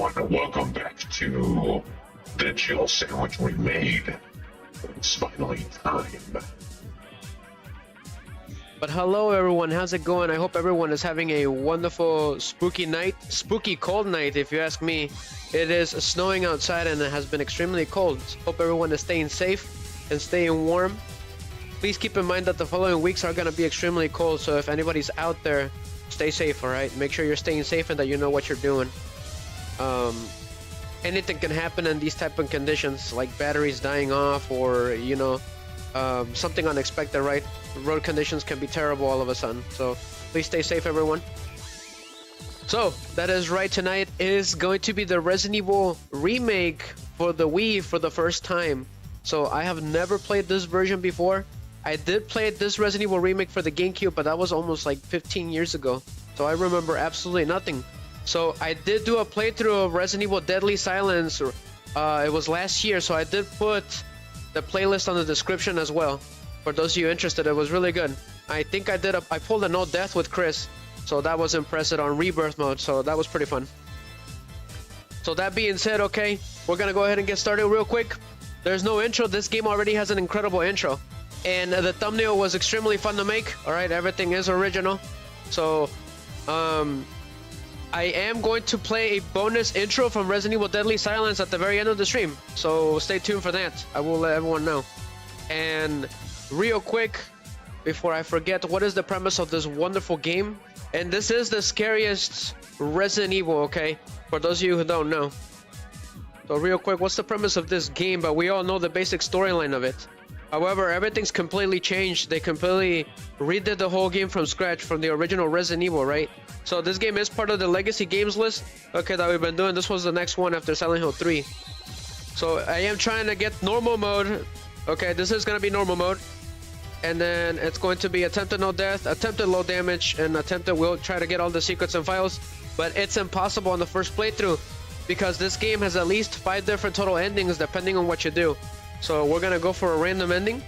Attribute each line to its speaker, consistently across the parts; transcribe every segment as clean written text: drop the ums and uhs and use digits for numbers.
Speaker 1: everyone, welcome back to the Jill Sandwich Remake. It's finally time.
Speaker 2: But hello everyone, how's it going? I hope everyone is having a wonderful spooky cold night if you ask me. It is snowing outside and it has been extremely cold. Hope everyone is staying safe and staying warm. Please keep in mind that the following weeks are going to be extremely cold, so if anybody's out there, stay safe, alright? Make sure you're staying safe and that you know what you're doing. Anything can happen in these type of conditions, like batteries dying off or, you know, something unexpected, right? Road conditions can be terrible all of a sudden, so please stay safe, everyone. So, that is right, tonight is going to be the Resident Evil Remake for the Wii for the first time. So, I have never played this version before. I did play this Resident Evil Remake for the GameCube, but that was almost like 15 years ago. So, I remember absolutely nothing. So, I did do a playthrough of Resident Evil Deadly Silence. It was last year, so I did put the playlist on the description as well. For those of you interested, it was really good. I think I pulled a no death with Chris, so that was impressive on rebirth mode, so that was pretty fun. So that being said, okay, we're gonna go ahead and get started real quick. There's no intro. This game already has an incredible intro, and the thumbnail was extremely fun to make. All right, everything is original. So I am going to play a bonus intro from Resident Evil Deadly Silence at the very end of the stream, so stay tuned for that. I will let everyone know. And real quick, before I forget, what is the premise of this wonderful game? And this is the scariest Resident Evil, okay? For those of you who don't know. So real quick, what's the premise of this game? But we all know the basic storyline of it. However, everything's completely changed. They completely redid the whole game from scratch from the original Resident Evil, right? So this game is part of the legacy games list, okay, that we've been doing. This was the next one after Silent Hill 3. So I am trying to get normal mode. Okay, this is going to be normal mode. And then it's going to be attempted no death, attempted low damage, and attempted we'll try to get all the secrets and files. But it's impossible on the first playthrough because this game has at least 5 different total endings depending on what you do. So we're going to go for a random ending.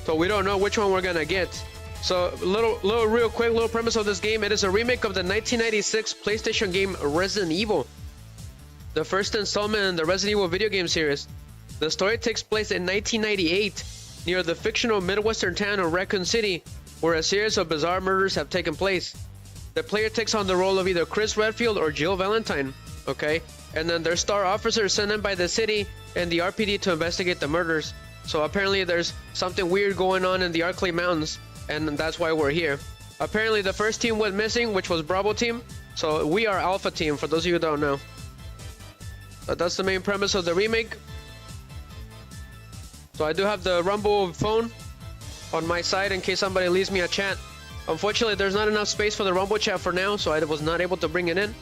Speaker 2: So we don't know which one we're going to get. So real quick, little premise of this game. It is a remake of the 1996 PlayStation game Resident Evil, the first installment in the Resident Evil video game series. The story takes place in 1998 near the fictional Midwestern town of Raccoon City, where a series of bizarre murders have taken place. The player takes on the role of either Chris Redfield or Jill Valentine, okay? And then their star officers sent in by the city and the R.P.D. to investigate the murders. So apparently there's something weird going on in the Arklay Mountains, and that's why we're here. Apparently the first team went missing, which was Bravo team, so we are Alpha team, for those of you who don't know. But that's the main premise of the remake. So I do have the Rumble phone on my side in case somebody leaves me a chat. Unfortunately, there's not enough space for the Rumble chat for now, so I was not able to bring it in.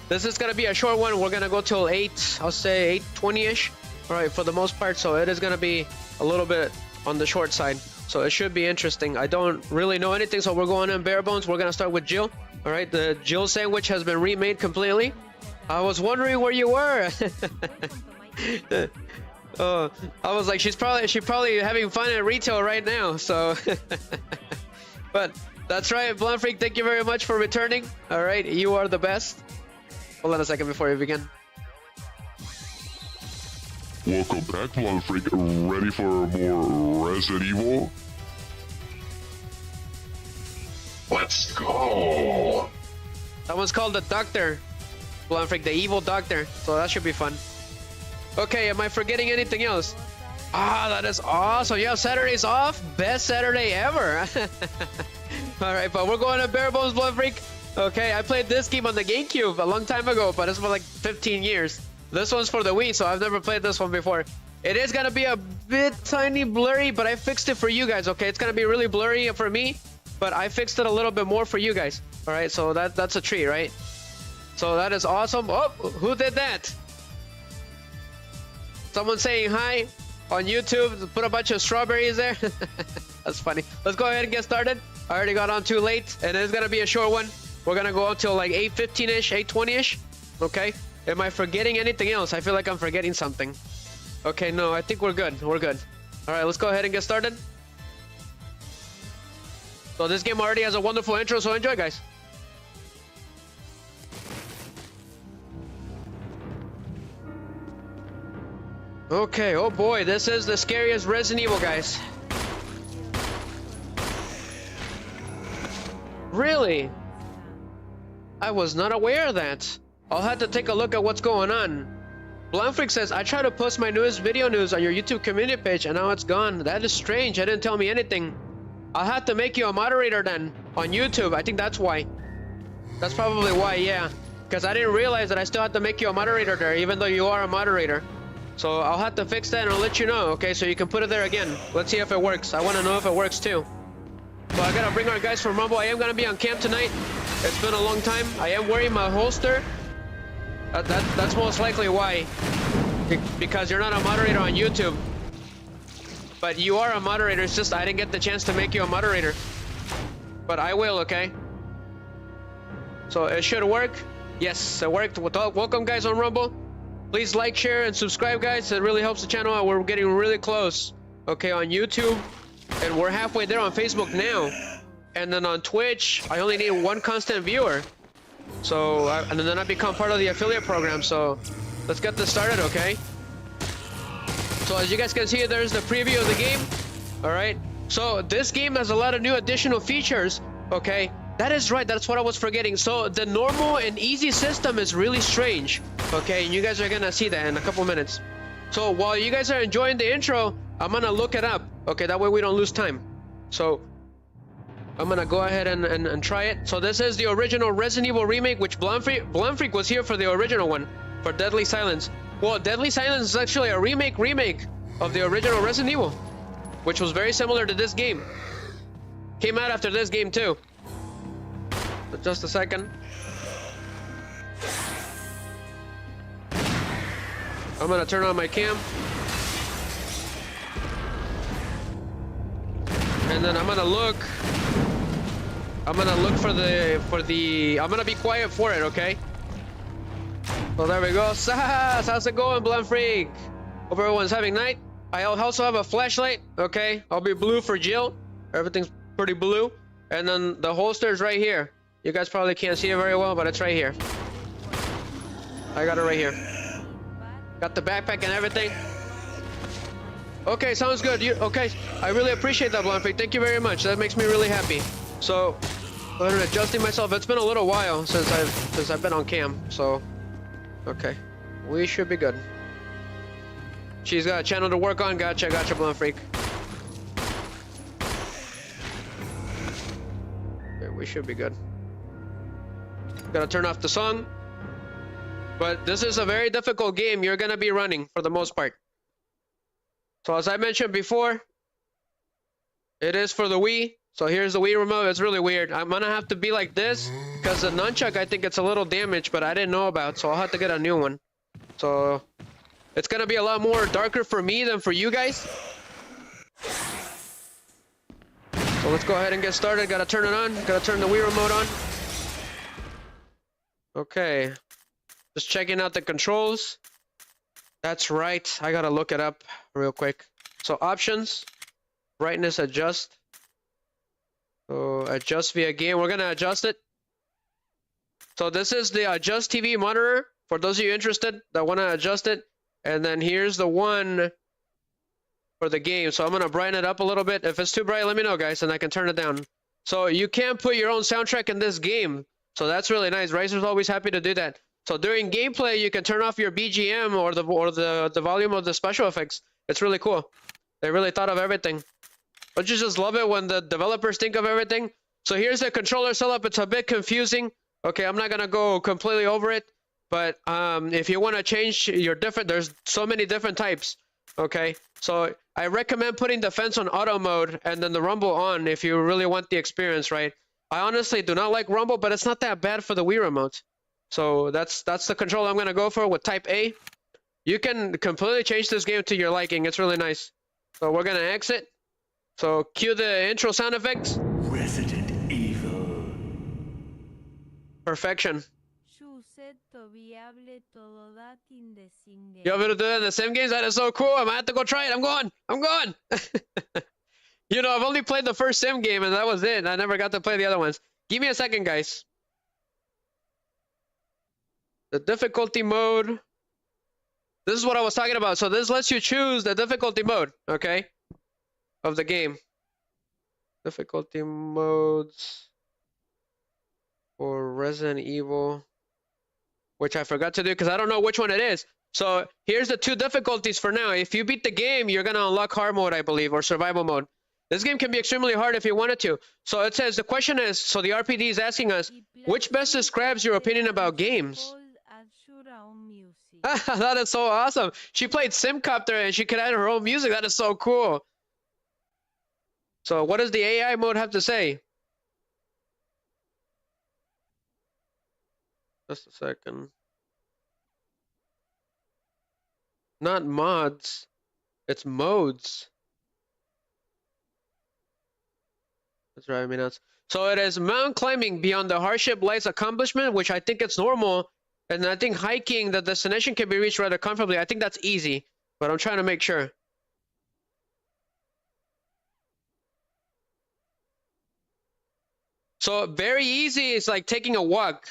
Speaker 2: This is going to be a short one. We're going to go till 8, I'll say 8:20-ish. Alright, for the most part, so it is going to be a little bit on the short side. So it should be interesting. I don't really know anything, so we're going in bare bones. We're going to start with Jill. Alright, the Jill sandwich has been remade completely. I was wondering where you were. I was like, she's probably having fun at retail right now, so but that's right, Blonde Freak, thank you very much for returning. All right, you are the best. Hold on a second before we begin.
Speaker 1: Welcome back, Blonde Freak. Ready for more Resident Evil? Let's go.
Speaker 2: That one's called the Doctor, Blonde Freak, the evil doctor, so that should be fun. Okay, am I forgetting anything else? Ah, that is awesome. Yeah, Saturday's off. Best Saturday ever. Alright, but we're going to bare bones, Blood Freak. Okay, I played this game on the GameCube a long time ago, but it's for like 15 years. This one's for the Wii, so I've never played this one before. It is going to be a bit tiny blurry, but I fixed it for you guys, okay? It's going to be really blurry for me, but I fixed it a little bit more for you guys. Alright, so that's a treat, right? So that is awesome. Oh, who did that? Someone saying hi on YouTube, put a bunch of strawberries there. That's funny. Let's go ahead and get started. I already got on too late, and it's gonna be a short one. We're gonna go until like 8:15-ish, 8:20-ish. Okay. Am I forgetting anything else? I feel like I'm forgetting something. Okay, no, I think we're good. We're good. All right, let's go ahead and get started. So this game already has a wonderful intro, so enjoy, guys. Okay, oh boy, this is the scariest Resident Evil, guys. Really? I was not aware of that. I'll have to take a look at what's going on. Blumfreak says, I try to post my newest video news on your YouTube community page and now it's gone. That is strange. I didn't tell me anything. I'll have to make you a moderator then on YouTube. I think that's why. That's probably why, yeah. Because I didn't realize that I still have to make you a moderator there, even though you are a moderator. So I'll have to fix that and I'll let you know, okay? So you can put it there again. Let's see if it works. I want to know if it works too. So I gotta bring our guys from Rumble. I am gonna be on camp tonight. It's been a long time. I am wearing my holster. That's most likely why. Because you're not a moderator on YouTube. But you are a moderator. It's just I didn't get the chance to make you a moderator. But I will, okay? So it should work. Yes, it worked. Welcome guys on Rumble. Please like, share, and subscribe, guys. It really helps the channel out. We're getting really close, okay, on YouTube. And we're halfway there on Facebook now. And then on Twitch, I only need one constant viewer. So, and then I become part of the affiliate program. So, let's get this started, okay? So, as you guys can see, there's the preview of the game. Alright? So, this game has a lot of new additional features, okay? That is right, that's what I was forgetting. So, the normal and easy system is really strange, okay? And you guys are gonna see that in a couple minutes. So, while you guys are enjoying the intro, I'm gonna look it up, okay? That way we don't lose time. So, I'm gonna go ahead and try it. So, this is the original Resident Evil Remake, which Blumfreak was here for the original one, for Deadly Silence. Well, Deadly Silence is actually a remake of the original Resident Evil, which was very similar to this game. Came out after this game too. But just a second. I'm gonna turn on my cam. And then I'm gonna look for the I'm gonna be quiet for it, okay? So there we go. Sas, how's it going, Blumfreak? Hope everyone's having night. I also have a flashlight, okay? I'll be blue for Jill. Everything's pretty blue. And then the holster is right here. You guys probably can't see it very well, but it's right here. I got it right here. Got the backpack and everything. Okay, sounds good. Okay, I really appreciate that, Blumfreak. Thank you very much. That makes me really happy. So, I'm adjusting myself. It's been a little while since I've been on cam. So, okay, we should be good. She's got a channel to work on. Gotcha, Blumfreak. Okay, we should be good. Gotta turn off the song. But this is a very difficult game you're gonna be running for the most part. So as I mentioned before, it is for the Wii. So here's the Wii remote. It's really weird. I'm gonna have to be like this because the nunchuck, I think it's a little damaged, but I didn't know about, so I'll have to get a new one. So it's gonna be a lot more darker for me than for you guys. So let's go ahead and get started. Gotta turn it on. Gotta turn the Wii remote on. Okay. Just checking out the controls. That's right. I gotta look it up real quick. So options, brightness adjust. So adjust via game. We're gonna adjust it. So this is the adjust TV monitor for those of you interested that want to adjust it. And then here's the one for the game. So I'm gonna brighten it up a little bit. If it's too bright, let me know, guys, and I can turn it down. So you can put your own soundtrack in this game. So that's really nice. Razor's always happy to do that. So during gameplay, you can turn off your BGM or the volume of the special effects. It's really cool. They really thought of everything. Don't you just love it when the developers think of everything? So here's the controller setup. It's a bit confusing. Okay, I'm not gonna go completely over it, but if you want to change your there's so many different types. Okay, so I recommend putting the fence on auto mode and then the rumble on if you really want the experience, right? I honestly do not like rumble, but it's not that bad for the Wii remote. So that's the control I'm gonna go for with type A. You can completely change this game to your liking. It's really nice. So we're gonna exit. So cue the intro sound effects.
Speaker 3: Resident Evil.
Speaker 2: Perfection. You want me to do that in the same games? That is so cool. I might have to go try it. I'm going. You know, I've only played the first sim game and that was it. I never got to play the other ones. Give me a second, guys. The difficulty mode. This is what I was talking about. So this lets you choose the difficulty mode, okay, of the game. Difficulty modes for Resident Evil, which I forgot to do because I don't know which one it is. So here's the 2 difficulties for now. If you beat the game, you're gonna unlock hard mode, I believe, or survival mode. This game can be extremely hard if you wanted to. So it says, the question is, so the R.P.D is asking us, which best describes your opinion about games? That is so awesome. She played Simcopter and she could add her own music. That is so cool. So what does the AI mode have to say? Just a second. Not mods. It's modes. That's right, I mean that's. So it is mountain climbing beyond the hardship lies accomplishment, which I think it's normal. And I think hiking, the destination can be reached rather comfortably. I think that's easy, but I'm trying to make sure. So very easy is like taking a walk.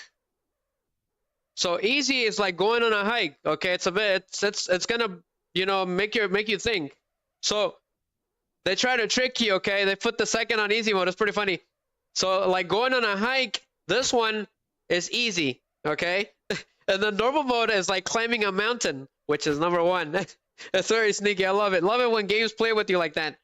Speaker 2: So easy is like going on a hike. Okay, it's a bit it's gonna, you know, make you think. So they try to trick you, okay? They put the second on easy mode. It's pretty funny. So like going on a hike, this one is easy, okay? And the normal mode is like climbing a mountain, which is number 1. It's very sneaky. I love it. Love it when games play with you like that.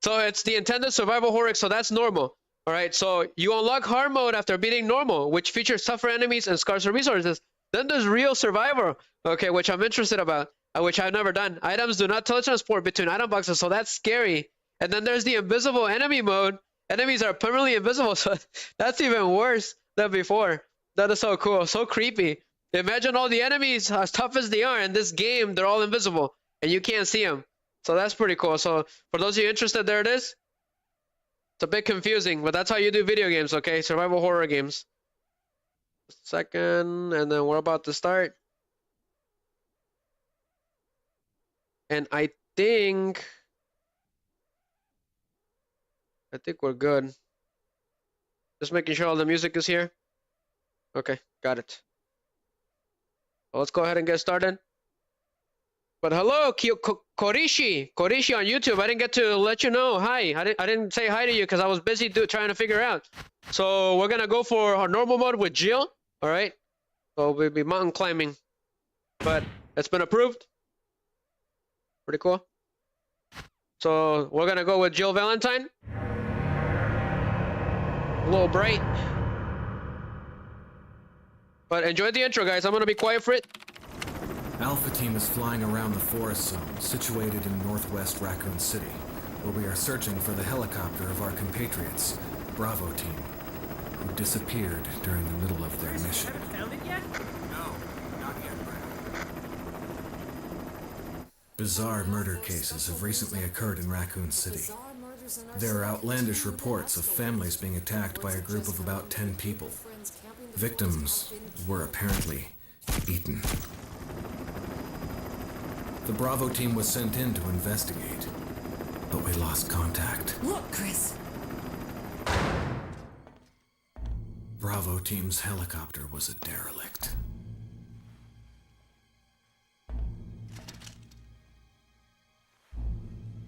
Speaker 2: So it's the intended survival horror, so that's normal. All right, so you unlock hard mode after beating normal, which features tougher enemies and scarcer resources. Then there's real survivor, okay, which I'm interested about, which I've never done. Items do not teletransport between item boxes, so that's scary. And then there's the invisible enemy mode. Enemies are permanently invisible, so that's even worse than before. That is so cool, so creepy. Imagine all the enemies, as tough as they are, in this game, they're all invisible, and you can't see them. So that's pretty cool. So for those of you interested, there it is. It's a bit confusing, but that's how you do video games, okay? Survival horror games. Just a second, and then we're about to start. And I think we're good. Just making sure all the music is here. Okay, got it. Well, let's go ahead and get started. But hello, Korishi on YouTube. I didn't get to let you know. Hi, I didn't say hi to you because I was busy trying to figure out. So we're gonna go for our normal mode with Jill. All right. So we'll be mountain climbing, but it's been approved. Pretty cool. So we're gonna go with Jill Valentine. A little bright, but enjoy the intro, guys. I'm gonna be quiet for it.
Speaker 4: Alpha Team is flying around the forest zone, situated in northwest Raccoon City, where we are searching for the helicopter of our compatriots, Bravo Team, who disappeared during the middle of their mission.
Speaker 5: Haven't found it yet?
Speaker 4: No, not yet, Brad. Bizarre murder cases have recently occurred in Raccoon City. There are outlandish reports of families being attacked by a group of about 10 people. Victims were apparently eaten. The Bravo Team was sent in to investigate, but we lost contact.
Speaker 6: Look, Chris.
Speaker 4: Bravo Team's helicopter was a derelict.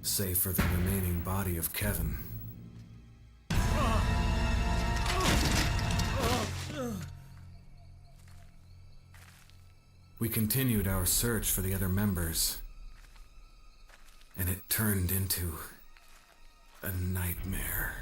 Speaker 4: Save for the remaining body of Kevin. We continued our search for the other members, and it turned into a nightmare.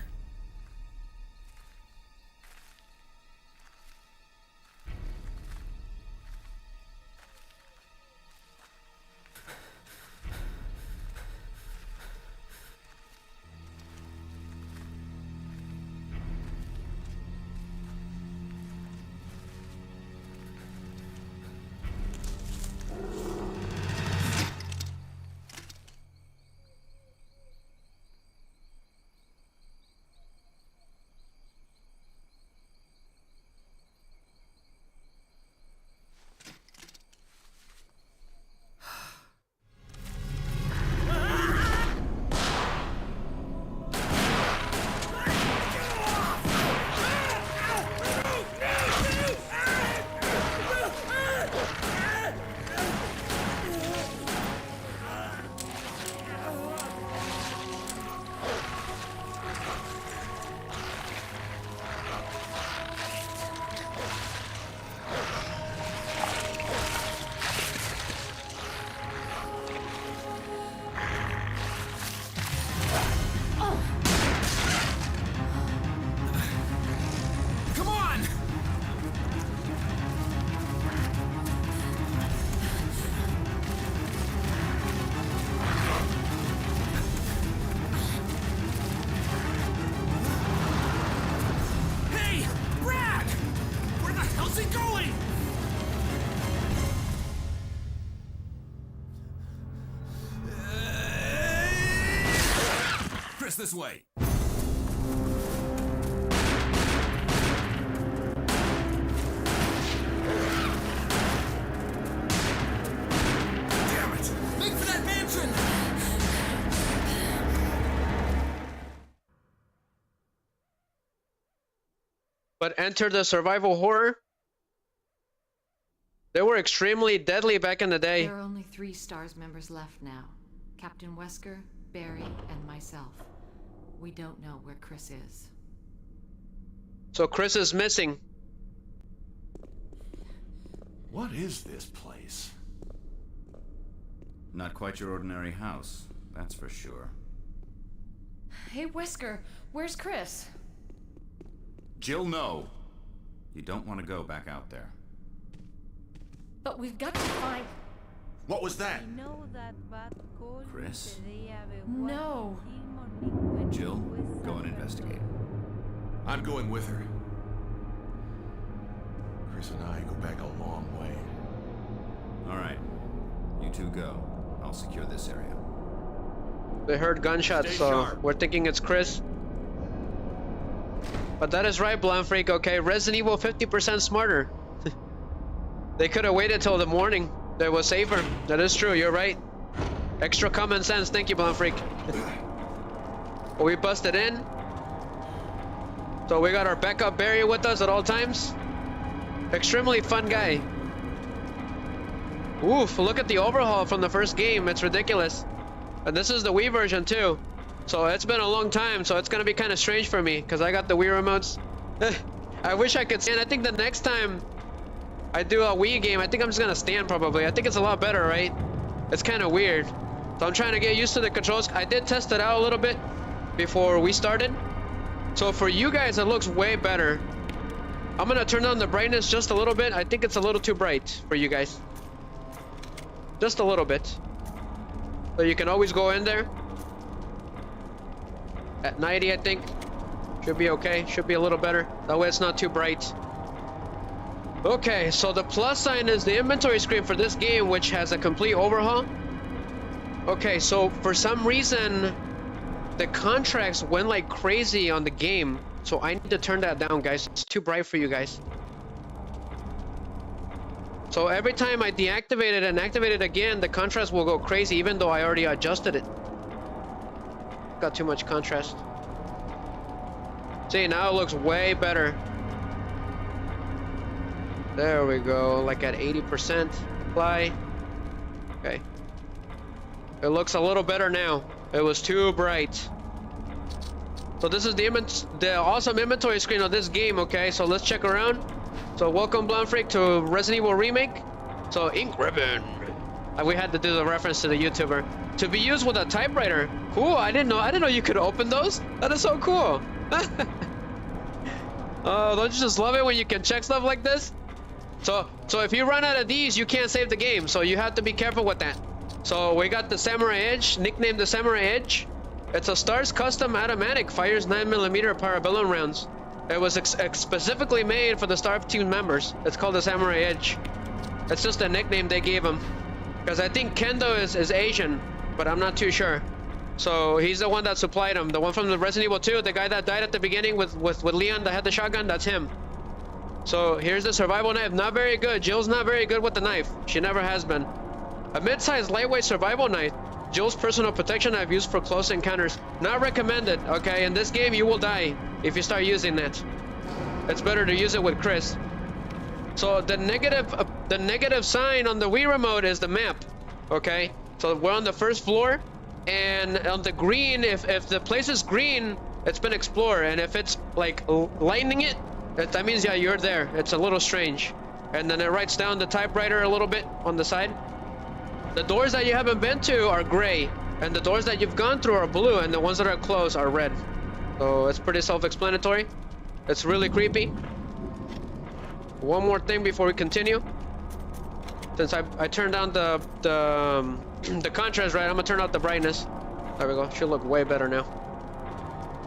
Speaker 4: Chris, this way. Damn it! Make for that mansion!
Speaker 2: But enter the survival horror. They were extremely deadly back in the day.
Speaker 5: There are only 3 S.T.A.R.S members left now. Captain Wesker, Barry, and myself. We don't know where Chris is.
Speaker 2: So Chris is missing.
Speaker 3: What is this place?
Speaker 6: Not quite your ordinary house, that's for sure.
Speaker 5: Hey, Wesker, where's Chris?
Speaker 6: Jill, no. You don't want to go back out there.
Speaker 5: But we've got to find...
Speaker 3: What was that?
Speaker 6: Chris?
Speaker 5: No.
Speaker 6: Jill, go and investigate.
Speaker 3: I'm going with her. Chris and I go back a long way.
Speaker 6: All right. You two go. I'll secure this area.
Speaker 2: They heard gunshots,
Speaker 3: Stay
Speaker 2: so
Speaker 3: sharp.
Speaker 2: we're thinking it's Chris. But that is right, Blonde Freak, okay? Resident Evil 50% smarter. They could have waited till the morning. That was safer. That is true, you're right. Extra common sense, thank you, Blonde Freak. But we busted in. So we got our backup Barry with us at all times. Extremely fun guy. Oof, look at the overhaul from the first game. It's ridiculous. And this is the Wii version too. So it's been a long time, so it's gonna be kind of strange for me because I got the Wii remotes. I wish I could stand. I think the next time I do a Wii game, I think I'm just gonna stand probably. I think it's a lot better, right? It's kind of weird. So I'm trying to get used to the controls. I did test it out a little bit before we started. So for you guys, it looks way better. I'm gonna turn down the brightness just a little bit. I think it's a little too bright for you guys. Just a little bit. So you can always go in there. At 90, I think. Should be okay. Should be a little better. That way it's not too bright. Okay, so the plus sign is the inventory screen for this game, which has a complete overhaul. Okay, so for some reason, the contracts went like crazy on the game. So I need to turn that down, guys. It's too bright for you guys. So every time I deactivate it and activate it again, the contrast will go crazy, even though I already adjusted it. Got too much contrast. See, now it looks way better. There we go, like at 80%. Apply. Okay. It looks a little better now. It was too bright. So this is the awesome inventory screen of this game, okay? So let's check around. So welcome, Blonde Freak, to Resident Evil Remake. So ink ribbon. We had to do the reference to the YouTuber. To be used with a typewriter. Cool, I didn't know you could open those. That is so cool. Oh, don't you just love it when you can check stuff like this? So if you run out of these, you can't save the game. So you have to be careful with that. So we got the Samurai Edge, nicknamed the Samurai Edge. It's a S.T.A.R.S custom automatic, fires 9mm Parabellum rounds. It was specifically made for the S.T.A.R.S team members. It's called the Samurai Edge. It's just a nickname they gave him. Because I think Kendo is Asian, but I'm not too sure. So he's the one that supplied him. The one from the Resident Evil 2, the guy that died at the beginning with Leon that had the shotgun, that's him. So here's the survival knife. Not very good. Jill's not very good with the knife. She never has been. A mid-sized lightweight survival knife. Jill's personal protection knife used for close encounters. Not recommended, okay? In this game, you will die if you start using that. It's better to use it with Chris. So the negative sign on the Wii remote is the map, okay? So we're on the first floor, and on the green, if the place is green, it's been explored, and if it's like lightening it, that means, yeah, you're there. It's a little strange. And then it writes down the typewriter a little bit on the side. The doors that you haven't been to are gray, and the doors that you've gone through are blue, and the ones that are closed are red. So it's pretty self-explanatory. It's really creepy. One more thing before we continue. Since I turned down the contrast right, I'm gonna turn out the brightness. There we go. Should look way better now.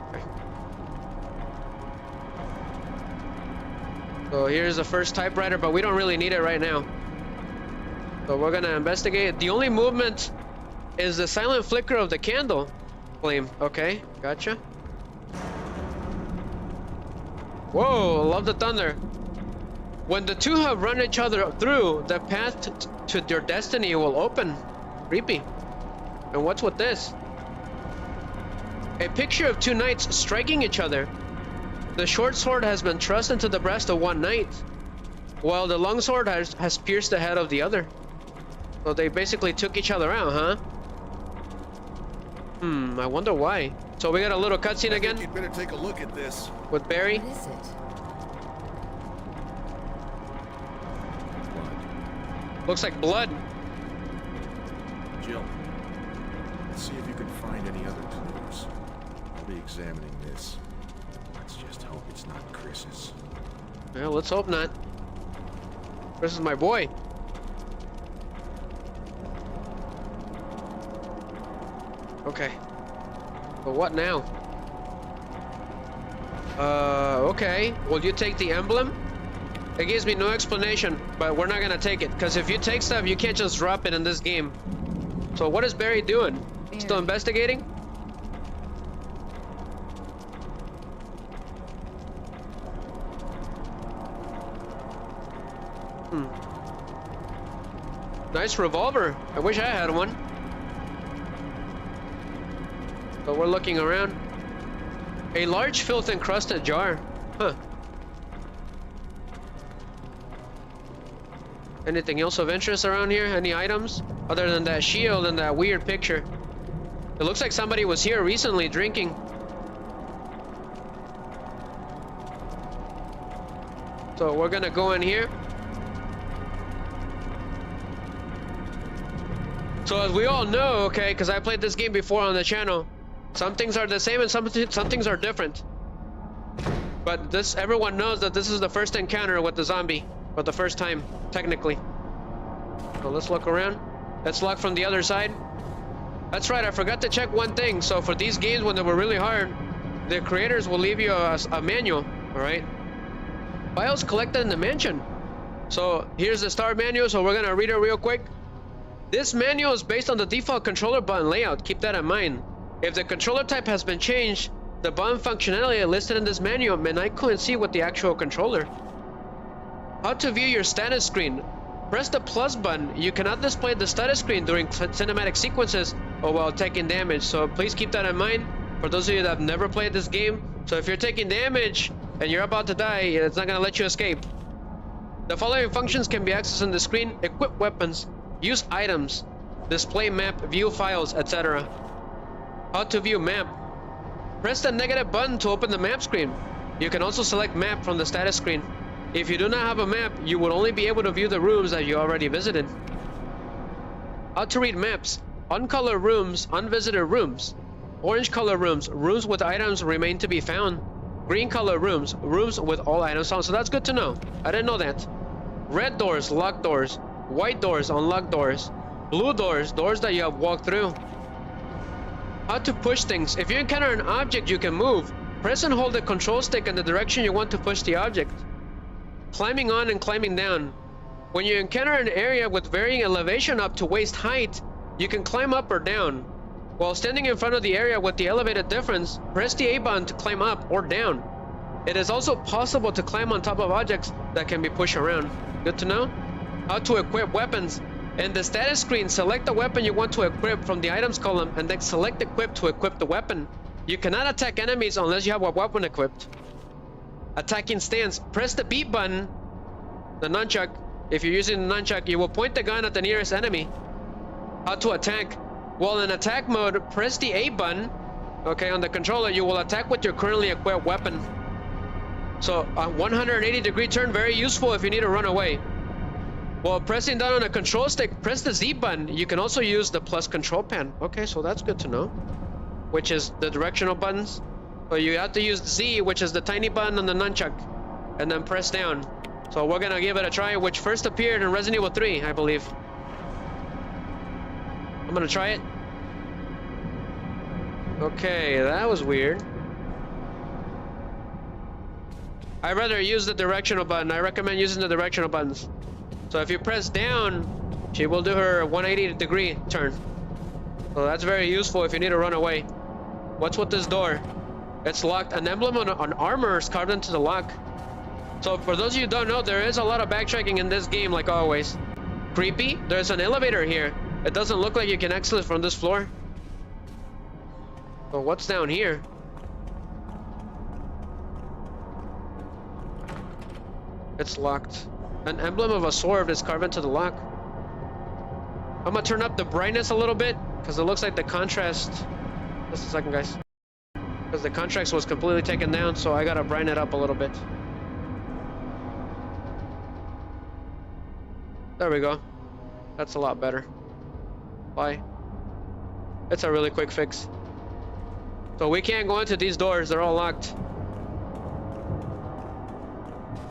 Speaker 2: Okay. So here's the first typewriter, but we don't really need it right now. So we're gonna investigate. The only movement is the silent flicker of the candle. flame. Okay, gotcha. Whoa, love the thunder. When the two have run each other through, the path to their destiny will open. Creepy. And what's with this? A picture of two knights striking each other. The short sword has been thrust into the breast of one knight, while the long sword has pierced the head of the other. So they basically took each other out, huh? I wonder why. So we got a little cutscene again.
Speaker 3: You'd better take a look at this.
Speaker 2: With Barry.
Speaker 5: What is it?
Speaker 2: Looks like blood.
Speaker 3: Jill, let's see if you can find any other clues. I'll be examining this. Let's just hope it's not Chris's.
Speaker 2: Well, let's hope not. This is my boy. Okay. But what now? Okay. Will you take the emblem? It gives me no explanation, but we're not gonna take it. Because if you take stuff, you can't just drop it in this game. So what is Barry doing? Still investigating? Nice revolver. I wish I had one. But we're looking around. A large filth-encrusted jar. Huh. Anything else of interest around here? Any items? Other than that shield and that weird picture. It looks like somebody was here recently drinking. So we're gonna go in here. So as we all know, okay, because I played this game before on the channel, some things are the same and some things are different. But this, everyone knows that this is the first encounter with the zombie, or the first time, technically. So let's look around. Let's look from the other side. That's right, I forgot to check one thing. So for these games, when they were really hard, the creators will leave you a manual, all right? Files collected in the mansion. So here's the ST.A.R manual, so we're gonna read it real quick. This manual is based on the default controller button layout. Keep that in mind. If the controller type has been changed, the button functionality listed in this manual may not coincide with the actual controller. How to view your status screen. Press the plus button. You cannot display the status screen during cinematic sequences or while taking damage, so please keep that in mind for those of you that have never played this game. So if you're taking damage and you're about to die, it's not going to let you escape. The following functions can be accessed on the screen: equip weapons, use items, display map, view files, etc. How to view map. Press the negative button to open the map screen. You can also select map from the status screen. If you do not have a map, you will only be able to view the rooms that you already visited. How to read maps. Uncolored rooms, unvisited rooms. Orange color rooms, rooms with items remain to be found. Green color rooms, rooms with all items found. So that's good to know. I didn't know that. Red doors, locked doors. White doors, unlocked doors. Blue doors, doors that you have walked through. How to push things. If you encounter an object you can move, press and hold the control stick in the direction you want to push the object. Climbing on and climbing down. When you encounter an area with varying elevation up to waist height, you can climb up or down. While standing in front of the area with the elevated difference, press the A button to climb up or down. It is also possible to climb on top of objects that can be pushed around. Good to know? How to equip weapons. In the status screen, select the weapon you want to equip from the items column and then select equip to equip the weapon. You cannot attack enemies unless you have a weapon equipped. Attacking stance. Press the B button, the nunchuck. If you're using the nunchuck, you will point the gun at the nearest enemy. How to attack. While in attack mode, press the A button. Okay, on the controller, you will attack with your currently equipped weapon. So a 180-degree turn, very useful if you need to run away. While pressing down on a control stick, press the Z button. You can also use the plus control pad. Okay, so that's good to know. Which is the directional buttons. So you have to use Z, which is the tiny button on the nunchuck, and then press down. So we're gonna give it a try, which first appeared in Resident Evil 3, I believe. I'm gonna try it. Okay, that was weird. I'd rather use the directional button. I recommend using the directional buttons. So if you press down, she will do her 180-degree turn. So that's very useful if you need to run away. What's with this door? It's locked. An emblem on armor is carved into the lock. So for those of you who don't know, there is a lot of backtracking in this game, like always. Creepy. There's an elevator here. It doesn't look like you can exit from this floor. But what's down here? It's locked. An emblem of a sword is carved into the lock. I'm gonna turn up the brightness a little bit because it looks like the contrast. Just a second, guys. Because the contrast was completely taken down, so I gotta brighten it up a little bit. There we go. That's a lot better. Why? It's a really quick fix. So we can't go into these doors, they're all locked.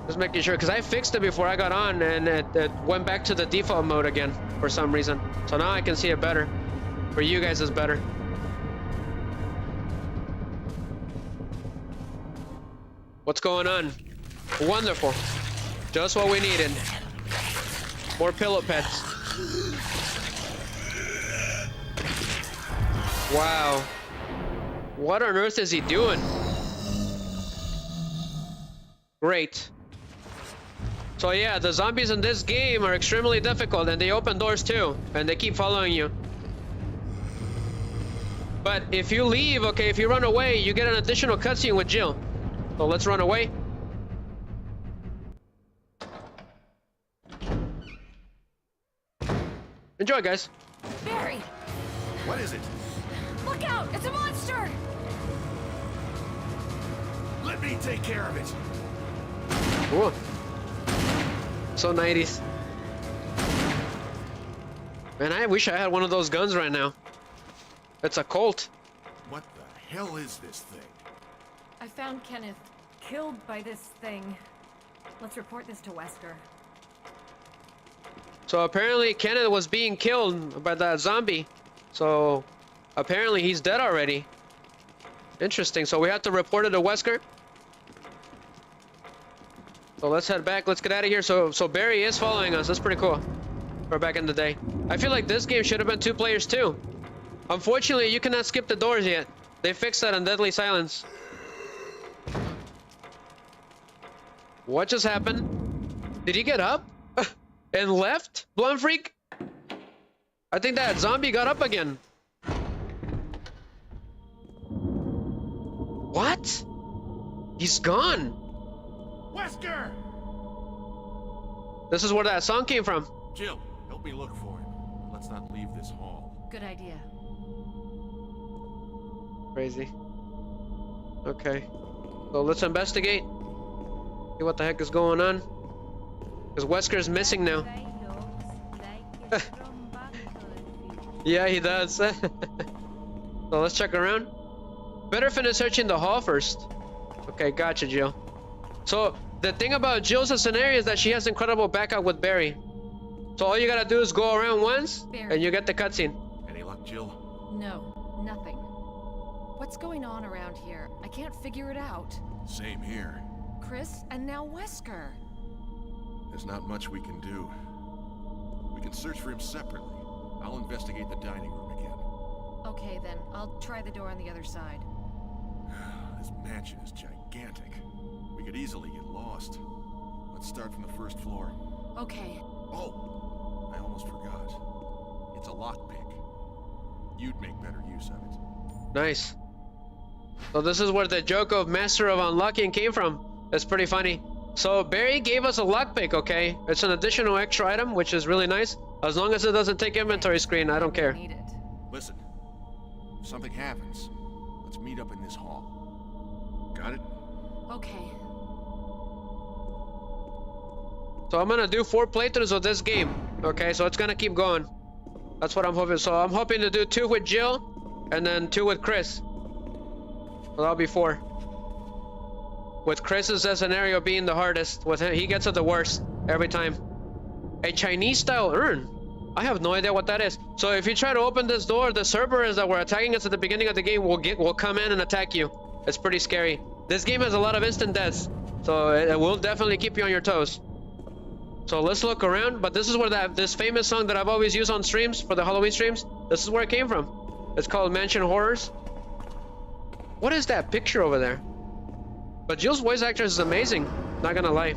Speaker 2: Just making sure, because I fixed it before I got on and it went back to the default mode again for some reason. So now I can see it better. For you guys, it's better. What's going on? Wonderful. Just what we needed. More pillow pets. Wow. What on earth is he doing? Great. So yeah, the zombies in this game are extremely difficult, and they open doors too, and they keep following you. But if you leave, okay, if you run away, you get an additional cutscene with Jill. So let's run away. Enjoy, guys.
Speaker 7: Barry!
Speaker 3: What is it?
Speaker 7: Look out! It's a monster!
Speaker 3: Let me take care of it.
Speaker 2: Ooh. So 90s. Man, I wish I had one of those guns right now. It's a Colt.
Speaker 3: What the hell is this thing?
Speaker 7: I found Kenneth killed by this thing. Let's report this to Wesker.
Speaker 2: So apparently Kenneth was being killed by that zombie. So apparently he's dead already. Interesting. So we have to report it to Wesker. So let's head back. Let's get out of here. So Barry is following us. That's pretty cool. For back in the day. I feel like this game should have been 2 players too. Unfortunately, you cannot skip the doors yet. They fixed that on Deadly Silence. What just happened? Did he get up? And left? Blonde Freak? I think that zombie got up again. What? He's gone.
Speaker 3: Wesker!
Speaker 2: This is where that song came from.
Speaker 3: Jill, help me look for him. Let's not leave this hall.
Speaker 5: Good idea.
Speaker 2: Crazy. Okay. So let's investigate. See what the heck is going on. Because Wesker's missing now. Yeah, he does. So let's check around. Better finish searching the hall first. Okay, gotcha, Jill. So the thing about Jill's scenario is that she has incredible backup with Barry. So all you gotta do is go around once, and you get the cutscene.
Speaker 3: Any luck, Jill?
Speaker 5: No, nothing. What's going on around here? I can't figure it out.
Speaker 3: Same here.
Speaker 5: Chris and now Wesker.
Speaker 3: There's not much we can do. We can search for him separately. I'll investigate the dining room again.
Speaker 5: Okay then, I'll try the door on the other side.
Speaker 3: This mansion is gigantic. We could easily get lost. Let's start from the first floor.
Speaker 5: Okay.
Speaker 3: Oh, I almost forgot. It's a lockpick. You'd make better use of it.
Speaker 2: Nice. So this is where the joke of Master of Unlocking came from. That's pretty funny. So Barry gave us a lockpick, okay? It's an additional extra item, which is really nice. As long as it doesn't take inventory screen, I don't care.
Speaker 5: Need it.
Speaker 3: Listen, if something happens, let's meet up in this hall. Got it?
Speaker 5: Okay.
Speaker 2: So I'm gonna do 4 playthroughs of this game. Okay, so it's gonna keep going. That's what I'm hoping. So I'm hoping to do 2 with Jill, and then 2 with Chris. So that'll be 4. With Chris's scenario being the hardest. With him, he gets it the worst every time. A Chinese-style urn. I have no idea what that is. So if you try to open this door, the Cerberus that were attacking us at the beginning of the game will come in and attack you. It's pretty scary. This game has a lot of instant deaths, so it will definitely keep you on your toes. So let's look around. But this is where this famous song that I've always used on streams for the Halloween streams. This is where it came from. It's called Mansion Horrors. What is that picture over there? But Jill's voice actress is amazing. Not gonna lie.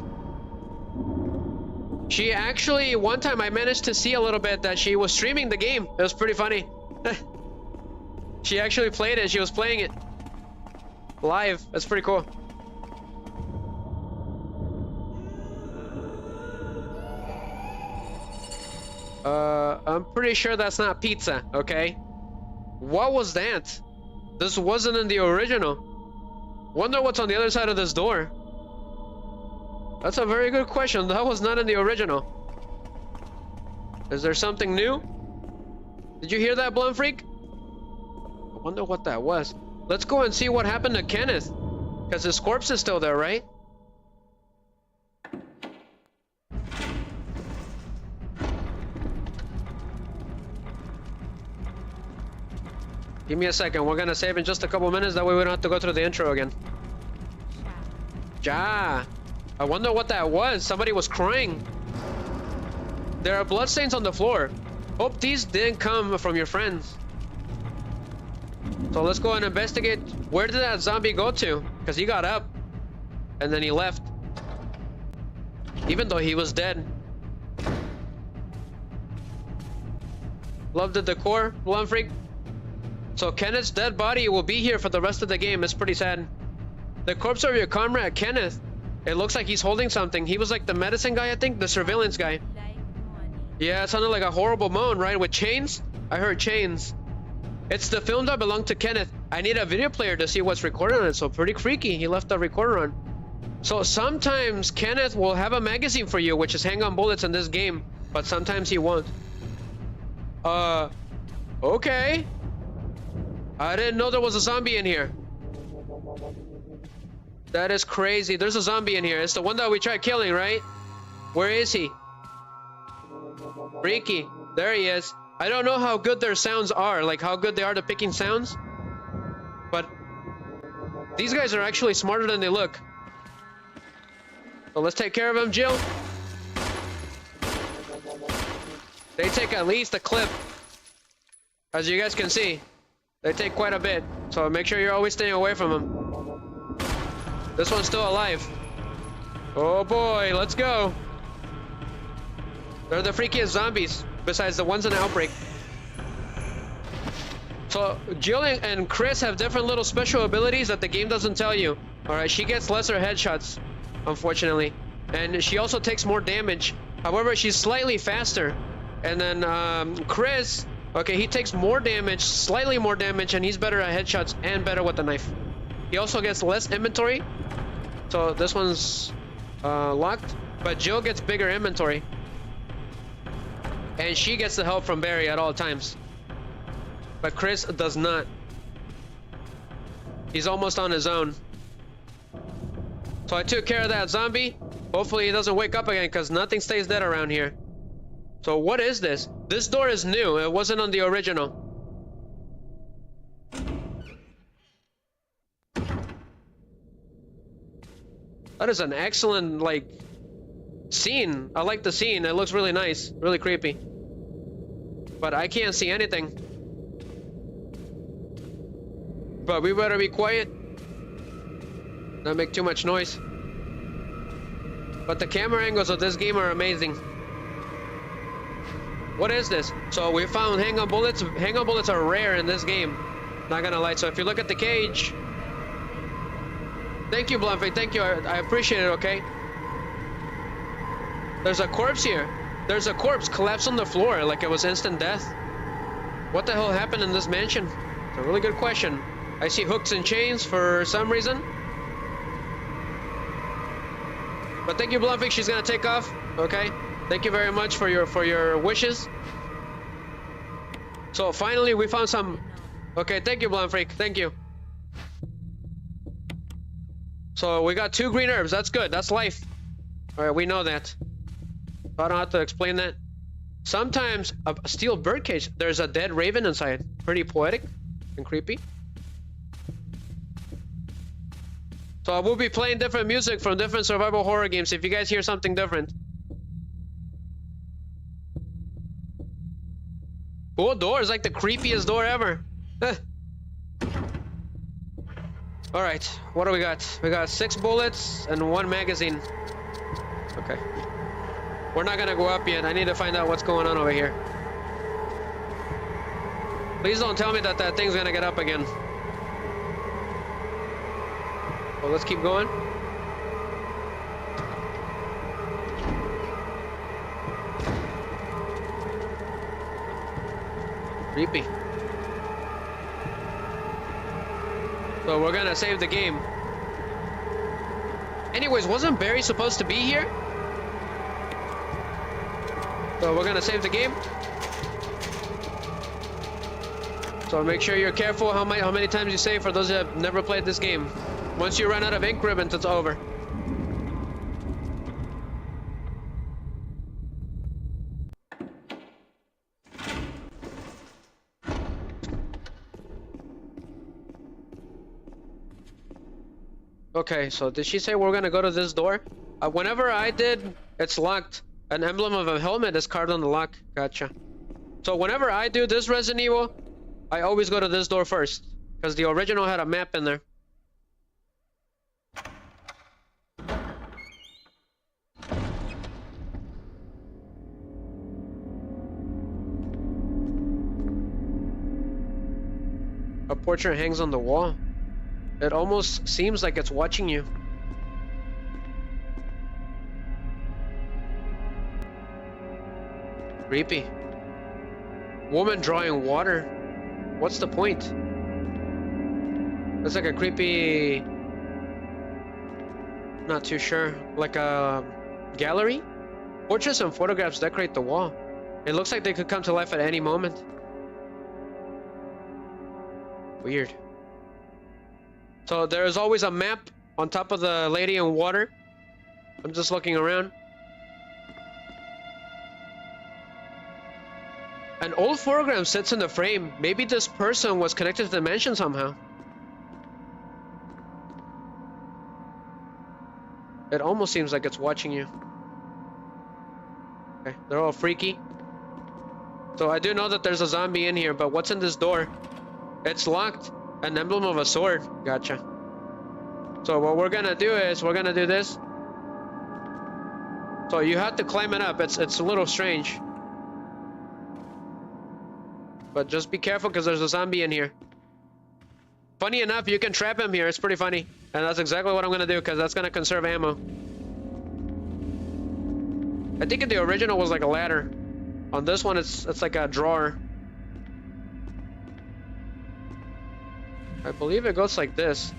Speaker 2: She actually, one time I managed to see a little bit that she was streaming the game. It was pretty funny. She actually played it. She was playing it live. That's pretty cool. I'm pretty sure that's not pizza, okay? What was that? This wasn't in the original. Wonder what's on the other side of this door. That's a very good question. That was not in the original. Is there something new? Did you hear that, Blunt Freak? I wonder what that was. Let's go and see what happened to Kenneth. Because his corpse is still there, right? Give me a second. We're gonna save in just a couple minutes. That way we don't have to go through the intro again. Ja. I wonder what that was. Somebody was crying. There are bloodstains on the floor. Hope these didn't come from your friends. So let's go and investigate. Where did that zombie go to? Because he got up. And then he left. Even though he was dead. Love the decor, Blunt Freak. So Kenneth's dead body will be here for the rest of the game. It's pretty sad. The corpse of your comrade, Kenneth. It looks like he's holding something. He was like the medicine guy, I think. The surveillance guy. Yeah, it sounded like a horrible moan, right? With chains? I heard chains. It's the film that belonged to Kenneth. I need a video player to see what's recorded on it. So pretty freaky. He left the recorder on. So sometimes Kenneth will have a magazine for you, which is hang on bullets in this game. But sometimes he won't. Okay. I didn't know there was a zombie in here. That is crazy. There's a zombie in here. It's the one that we tried killing, right? Where is he? Freaky. There he is. I don't know how good their sounds are, like how good they are to picking sounds. But these guys are actually smarter than they look. So let's take care of him, Jill. They take at least a clip. As you guys can see, they take quite a bit. So make sure you're always staying away from them. This one's still alive. Oh boy, let's go. They're the freakiest zombies, besides the ones in the outbreak. So Jill and Chris have different little special abilities that the game doesn't tell you. Alright, she gets lesser headshots, unfortunately. And she also takes more damage. However, she's slightly faster. And then Chris, okay, he takes more damage, slightly more damage, and he's better at headshots and better with the knife. He also gets less inventory. So this one's locked. But Jill gets bigger inventory. And she gets the help from Barry at all times. But Chris does not. He's almost on his own. So I took care of that zombie. Hopefully he doesn't wake up again, because nothing stays dead around here. So what is this? This door is new. It wasn't on the original. That is an excellent, like, scene. I like the scene. It looks really nice. Really creepy. But I can't see anything. But we better be quiet. Not make too much noise. But the camera angles of this game are amazing. What is this? So we found hang-on bullets. Hang-on bullets are rare in this game. Not gonna lie. So if you look at the cage... Thank you, Bluntfrey. Thank you. I appreciate it, okay? There's a corpse here. There's a corpse collapsed on the floor like it was instant death. What the hell happened in this mansion? It's a really good question. I see hooks and chains for some reason. But thank you, Bluntfrey. She's gonna take off. Okay. Thank you very much for your wishes. So finally we found some... Okay, thank you, Bluntfreak. Thank you. So we got 2 green herbs. That's good. That's life. Alright, we know that. I don't have to explain that. Sometimes a steel birdcage. There's a dead raven inside. Pretty poetic and creepy. So I will be playing different music from different survival horror games if you guys hear something different. Cool door. It's like the creepiest door ever. All right, what do we got? We got 6 bullets and 1 magazine. Okay. We're not gonna go up yet. I need to find out what's going on over here. Please don't tell me that that thing's gonna get up again. Well, let's keep going. Creepy. So we're gonna save the game. Anyways, wasn't Barry supposed to be here? So we're gonna save the game. So make sure you're careful how many times you save for those that have never played this game. Once you run out of ink ribbons, it's over. Okay, so did she say we're gonna go to this door? Whenever I did, it's locked. An emblem of a helmet is carved on the lock. Gotcha. So whenever I do this Resident Evil, I always go to this door first, because the original had a map in there. A portrait hangs on the wall. It almost seems like it's watching you. Creepy. Woman drawing water. What's the point? It's like a creepy... Not too sure. Like a gallery? Portraits and photographs decorate the wall. It looks like they could come to life at any moment. Weird. So there is always a map on top of the lady in water. I'm just looking around. An old photogram sits in the frame. Maybe this person was connected to the mansion somehow. It almost seems like it's watching you. Okay, they're all freaky. So I do know that there's a zombie in here, but what's in this door? It's locked. An emblem of a sword. Gotcha. So what we're gonna do is we're gonna do this. So you have to climb it up. It's a little strange. But just be careful because there's a zombie in here. Funny enough, you can trap him here. It's pretty funny. And that's exactly what I'm gonna do because that's gonna conserve ammo. I think in the original was like a ladder. On this one, it's like a drawer. I believe it goes like this.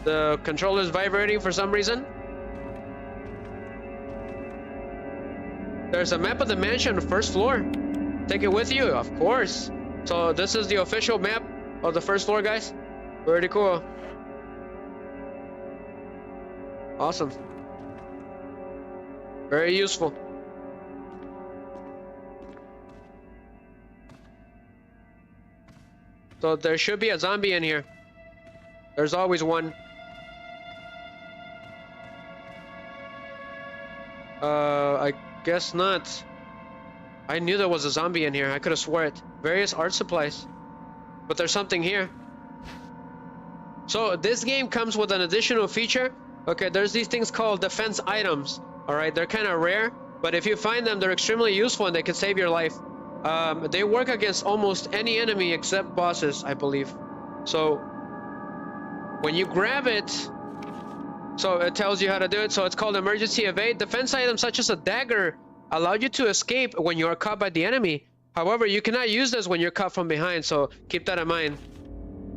Speaker 2: The controller is vibrating for some reason. There's a map of the mansion, first floor. Take it with you, of course. So this is the official map of the first floor, guys. Pretty cool. Awesome. Very useful. So there should be a zombie in here. There's always one. I guess not. I knew there was a zombie in here. I could have swore it. Various art supplies. But there's something here. So this game comes with an additional feature. Okay, there's these things called defense items. Alright, they're kind of rare. But if you find them, they're extremely useful and they can save your life. They work against almost any enemy except bosses, I believe. So when you grab it, so it tells you how to do it. So it's called emergency evade. Defense items such as a dagger allow you to escape when you are caught by the enemy. However, you cannot use this when you're caught from behind, so keep that in mind.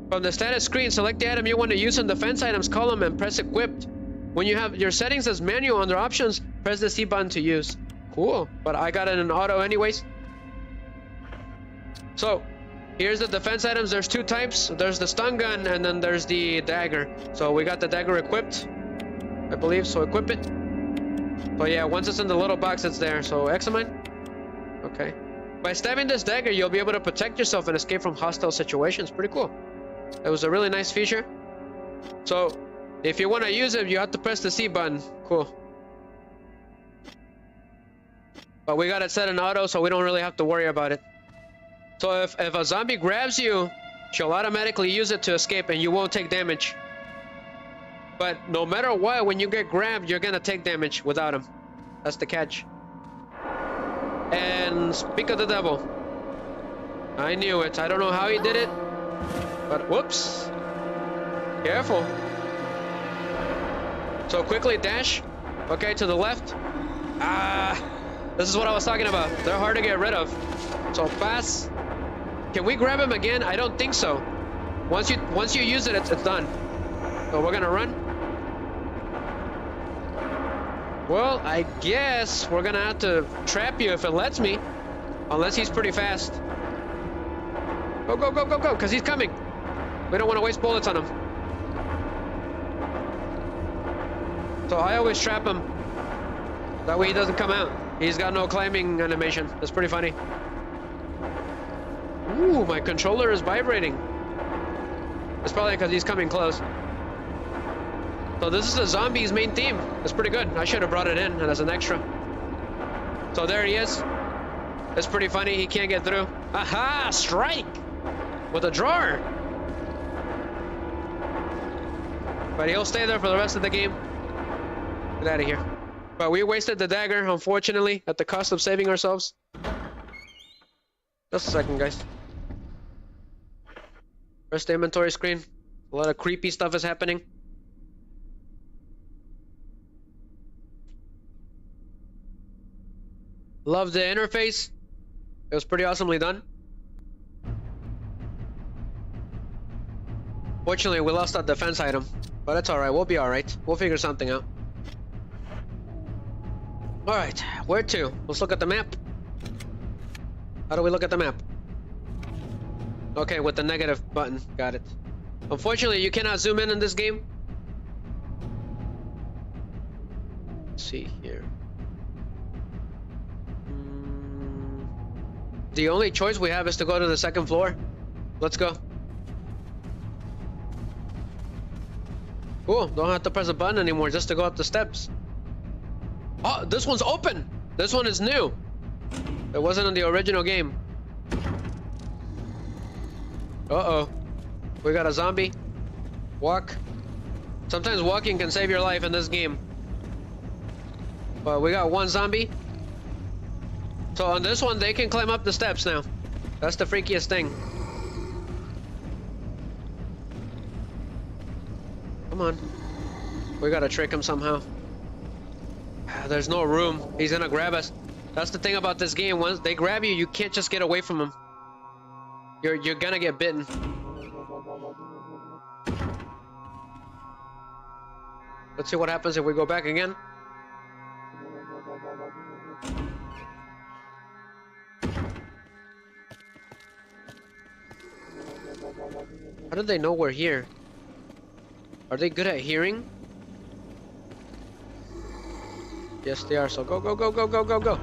Speaker 2: From the status screen, select the item you want to use in defense items column and press equipped. When you have your settings as manual under options, press the C button to use. Cool, but I got it in auto anyways. So here's the defense items. There's 2 types. There's the stun gun and then there's the dagger. So we got the dagger equipped, I believe, so equip it. So yeah, once it's in the little box, it's there. So examine. Okay. By stabbing this dagger, you'll be able to protect yourself and escape from hostile situations. Pretty cool. It was a really nice feature. So if you want to use it, you have to press the C button. Cool. But we got it set in auto, so we don't really have to worry about it. So if a zombie grabs you, She'll automatically use it to escape and you won't take damage. But no matter what, when you get grabbed, you're gonna take damage without him. That's the catch. And speak of the devil. I knew it. I don't know how he did it, but whoops. Careful. So quickly dash. Okay, to the left. This is what I was talking about. They're hard to get rid of. So pass. Can we grab him again? I don't think so. Once you use it, it's done. So we're gonna run. Well, I guess we're gonna have to trap you if it lets me. Unless he's pretty fast. Go, go, go, go, go, because he's coming. We don't want to waste bullets on him. So I always trap him. That way he doesn't come out. He's got no climbing animation. That's pretty funny. Ooh, my controller is vibrating. It's probably because he's coming close. So this is the zombies' main theme. It's pretty good. I should have brought it in as an extra. So there he is. It's pretty funny. He can't get through. Aha! Strike! With a drawer. But he'll stay there for the rest of the game. Get out of here. But we wasted the dagger, unfortunately, at the cost of saving ourselves. Just a second, guys. First inventory screen. A lot of creepy stuff is happening. Love the interface. It was pretty awesomely done. Fortunately, we lost that defense item. But that's alright, we'll be alright. We'll figure something out. Alright, where to? Let's look at the map. How do we look at the map? Okay, with the negative button. Got it. Unfortunately, you cannot zoom in this game. Let's see here. The only choice we have is to go to the second floor. Let's go. Cool, don't have to press a button anymore just to go up the steps. Oh, this one's open! This one is new. It wasn't in the original game. Uh-oh. We got a zombie. Walk. Sometimes walking can save your life in this game. But we got one zombie. So on this one, they can climb up the steps now. That's the freakiest thing. Come on. We gotta trick him somehow. There's no room. He's gonna grab us. That's the thing about this game. Once they grab you, you can't just get away from them. You're gonna get bitten. Let's see what happens if we go back again. How did they know we're here? Are they good at hearing? Yes, they are. So go, go, go, go, go, go, go.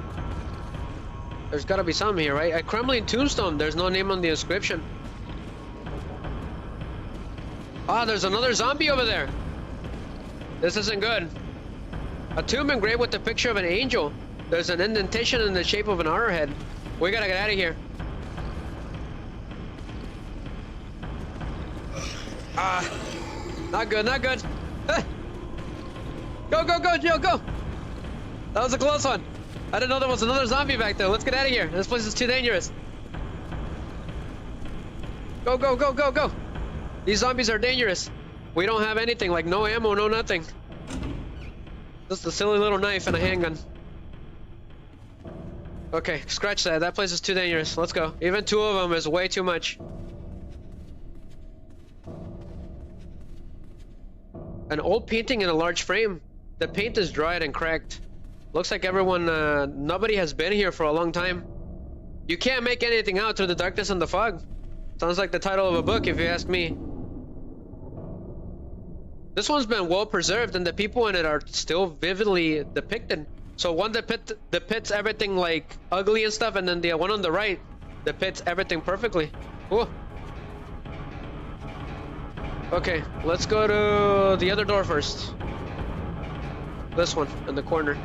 Speaker 2: There's gotta be some here, right? A crumbling tombstone. There's no name on the inscription. Ah, there's another zombie over there. This isn't good. A tomb engraved with the picture of an angel. There's an indentation in the shape of an arrowhead. We gotta get out of here. Ah, not good, not good. Go, go, go, Jill, go. That was a close one. I didn't know there was another zombie back there. Let's get out of here. This place is too dangerous. Go, go, go, go, go. These zombies are dangerous. We don't have anything, like no ammo, no nothing. Just a silly little knife and a handgun. Okay, scratch that. That place is too dangerous. Let's go. Even two of them is way too much. An old painting in a large frame. The paint is dried and cracked. Looks like everyone, nobody has been here for a long time. You can't make anything out through the darkness and the fog. Sounds like the title of a book, if you ask me. This one's been well preserved, and the people in it are still vividly depicted. So one depicts everything like ugly and stuff, and then the one on the right depicts everything perfectly. Ooh. Okay, let's go to the other door first. This one in the corner.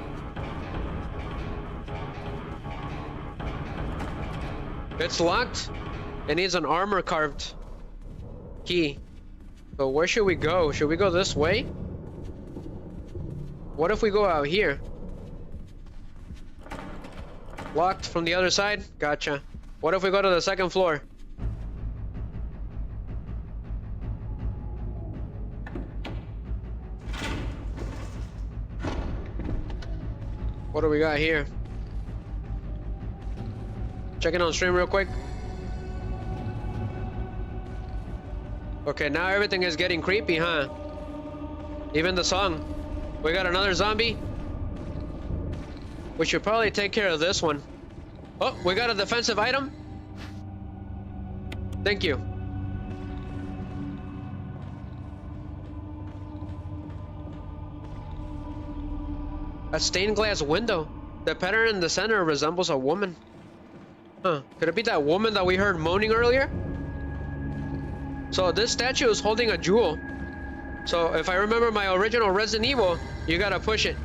Speaker 2: It's locked. It needs an armor carved. key. So where should we go? Should we go this way? What if we go out here? Locked from the other side? Gotcha. What if we go to the second floor? What do we got here? Checking on stream real quick. Okay, now everything is getting creepy, huh? Even the song. We got another zombie. We should probably take care of this one. Oh, we got a defensive item. Thank you. A stained glass window. The pattern in the center resembles a woman. Huh. Could it be that woman that we heard moaning earlier? So this statue is holding a jewel. So if I remember my original Resident Evil, you gotta push it.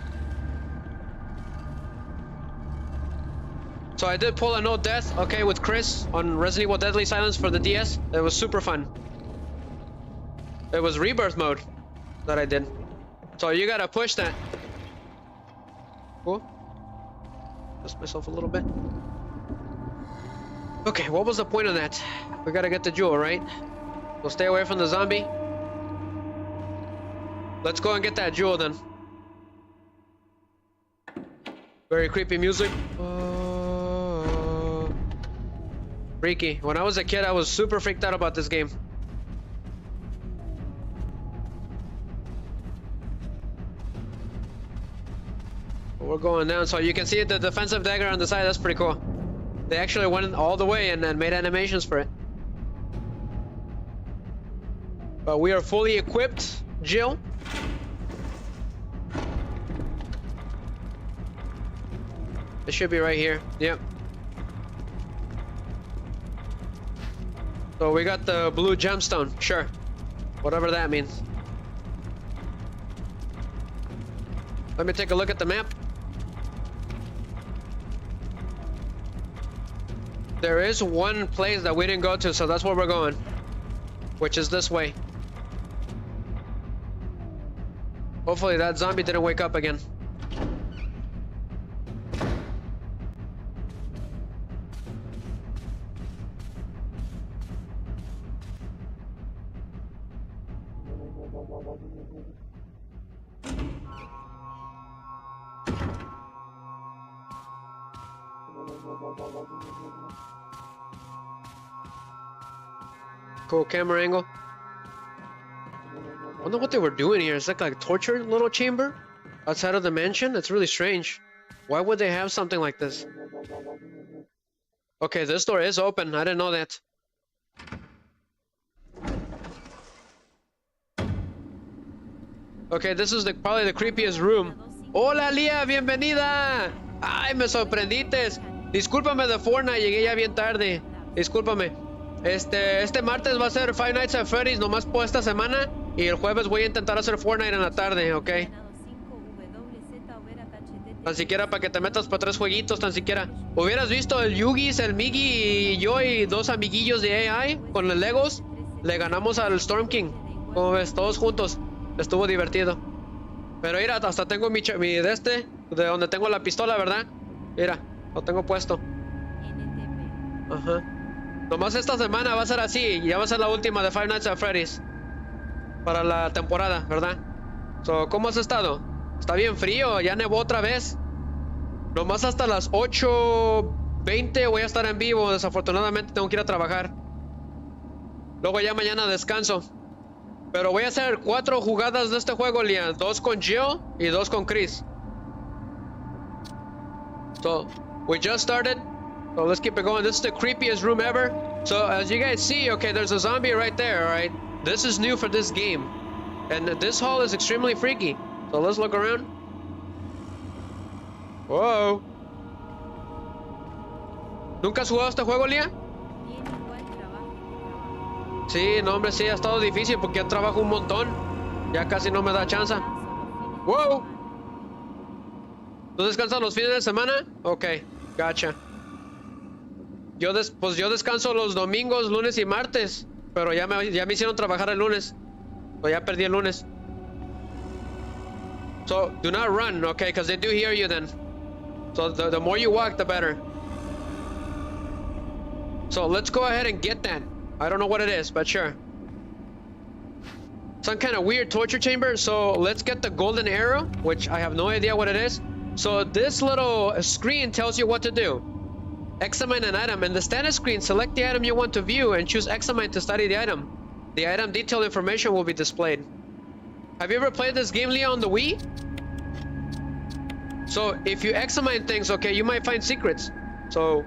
Speaker 2: So I did pull a no death, okay, with Chris on Resident Evil Deadly Silence for the DS. It was super fun. It was rebirth mode that I did. So you gotta push that. Cool. Adjust myself a little bit. Okay, what was the point of that? We gotta get the jewel, right? We'll stay away from the zombie. Let's go and get that jewel then. Very creepy music. Freaky. When I was a kid, I was super freaked out about this game. We're going down, so you can see the defensive dagger on the side. That's pretty cool. They actually went all the way and made animations for it. But we are fully equipped, Jill. It should be right here. Yep. So we got the blue gemstone. Sure. Whatever that means. Let me take a look at the map. There is one place that we didn't go to, so that's where we're going. Which is this way. Hopefully that zombie didn't wake up again. Cool camera angle. I wonder what they were doing here. It's like a torture little chamber outside of the mansion. That's really strange. Why would they have something like this? Okay, this door is open. I didn't know that. Okay, this is probably the creepiest room. Hola, Lía, bienvenida. Ay, me sorprendites. Discúlpame de Fortnite, llegué ya bien tarde. Discúlpame. Este martes va a ser Five Nights at Freddy's nomás por esta semana. Y el jueves voy a intentar hacer Fortnite en la tarde, ¿ok? Tan siquiera para que te metas para 3 jueguitos, tan siquiera. Hubieras visto el Yugis, el Migi y yo y 2 amiguillos de AI con los Legos. Le ganamos al Storm King. Como ves, todos juntos. Estuvo divertido. Pero mira, hasta tengo mi de donde tengo la pistola, ¿verdad? Mira, lo tengo puesto. Ajá. Nomás esta semana va a ser así. Ya va a ser la última de Five Nights at Freddy's. Para la temporada, ¿verdad? So, ¿cómo has estado? Está bien frío, ya nevó otra vez. Nomás hasta las 8:20 voy a estar en vivo. Desafortunadamente tengo que ir a trabajar. Luego ya mañana descanso. Pero voy a hacer 4 jugadas de este juego, Lian. 2 con Jill y 2 con Chris. So, we just started. So let's keep it going. This is the creepiest room ever. So as you guys see, okay, there's a zombie right there, alright? This is new for this game. And this hall is extremely freaky. So let's look around. Whoa. ¿Nunca has jugado este juego, Lía? Sí, no, hombre, sí, ha estado difícil porque yo trabajo un montón. Ya casi no me da chance. Wow. ¿Tú descansas los fines de semana? Ok, gotcha. Pues yo descanso los domingos, lunes y martes. Pero ya me hicieron trabajar el lunes. So ya perdí el lunes. So do not run, okay? Because they do hear you then. So the more you walk, the better. So let's go ahead and get that. I don't know what it is, but sure. Some kind of weird torture chamber. So let's get the golden arrow, which I have no idea what it is. So this little screen tells you what to do. Examine an item. In the status screen, select the item you want to view and choose Examine to study the item. The item detailed information will be displayed. Have you ever played this game, Leah, on the Wii? So if you examine things, okay, you might find secrets. So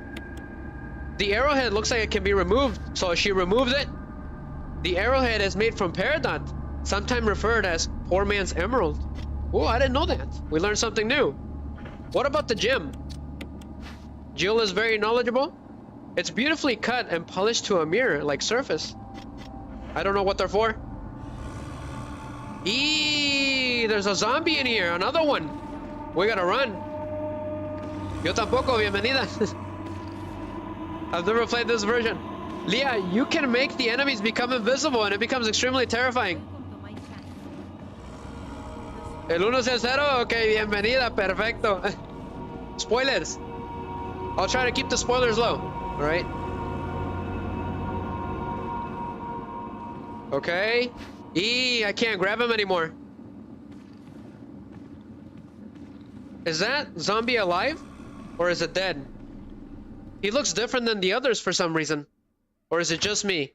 Speaker 2: the arrowhead looks like it can be removed. So she removed it. The arrowhead is made from peridot, sometimes referred as poor man's emerald. Oh, I didn't know that. We learned something new. What about the gem? Jill is very knowledgeable. It's beautifully cut and polished to a mirror-like surface. I don't know what they're for. Eee, there's a zombie in here. Another one. We gotta run. Yo tampoco, bienvenida. I've never played this version. Leah, you can make the enemies become invisible and it becomes extremely terrifying. El 1 es el 0? Ok, bienvenida, perfecto. Spoilers. I'll try to keep the spoilers low. Alright. Okay. I can't grab him anymore. Is that zombie alive? Or is it dead? He looks different than the others for some reason. Or is it just me?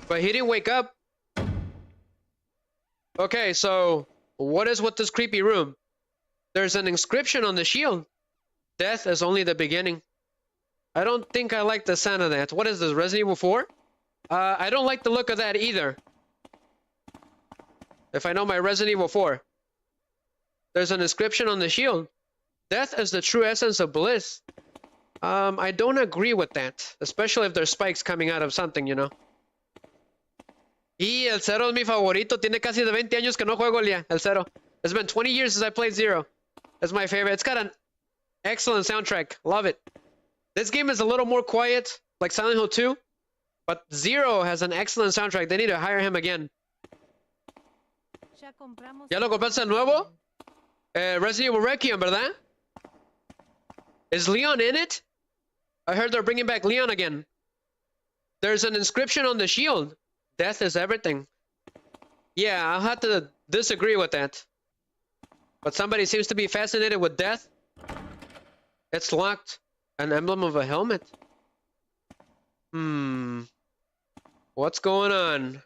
Speaker 2: But he didn't wake up. Okay, so what is with this creepy room? There's an inscription on the shield. Death is only the beginning. I don't think I like the sound of that. What is this, Resident Evil 4? I don't like the look of that either. If I know my Resident Evil 4. There's an inscription on the shield. Death is the true essence of bliss. I don't agree with that. Especially if there's spikes coming out of something, you know. Y el Zero es mi favorito. Tiene casi de 20 años que no juego, Leah. El Zero. It's been 20 years since I played Zero. It's my favorite. It's got an excellent soundtrack. Love it. This game is a little more quiet, like Silent Hill 2. But Zero has an excellent soundtrack. They need to hire him again. ¿Ya lo compraste el nuevo? Resident Evil Requiem, ¿verdad? Is Leon in it? I heard they're bringing back Leon again. There's an inscription on the shield. Death is everything. Yeah, I'll have to disagree with that. But somebody seems to be fascinated with death. It's locked. An emblem of a helmet. What's going on?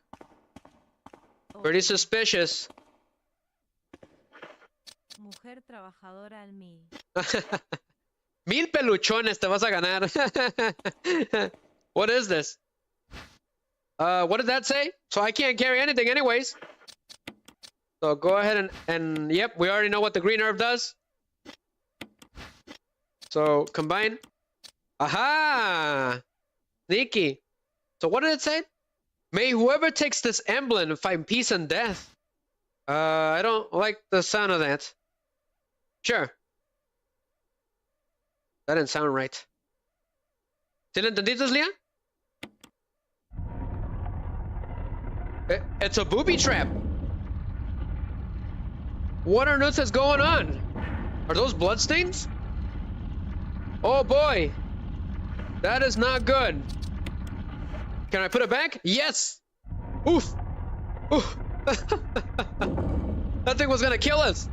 Speaker 2: Pretty suspicious.
Speaker 8: Mujer trabajadora al mil.
Speaker 2: 1000 peluchones te vas a ganar. What is this? What did that say? So I can't carry anything anyways. So go ahead and yep, we already know what the green herb does. So combine. Aha! Sneaky. So what did it say? May whoever takes this emblem find peace and death. I don't like the sound of that. Sure. That didn't sound right. ¿Sí lo entendiste, Leah? It's a booby trap. What on earth is going on? Are those bloodstains? Oh boy. That is not good. Can I put it back? Yes! Oof! Oof! That thing was gonna kill us!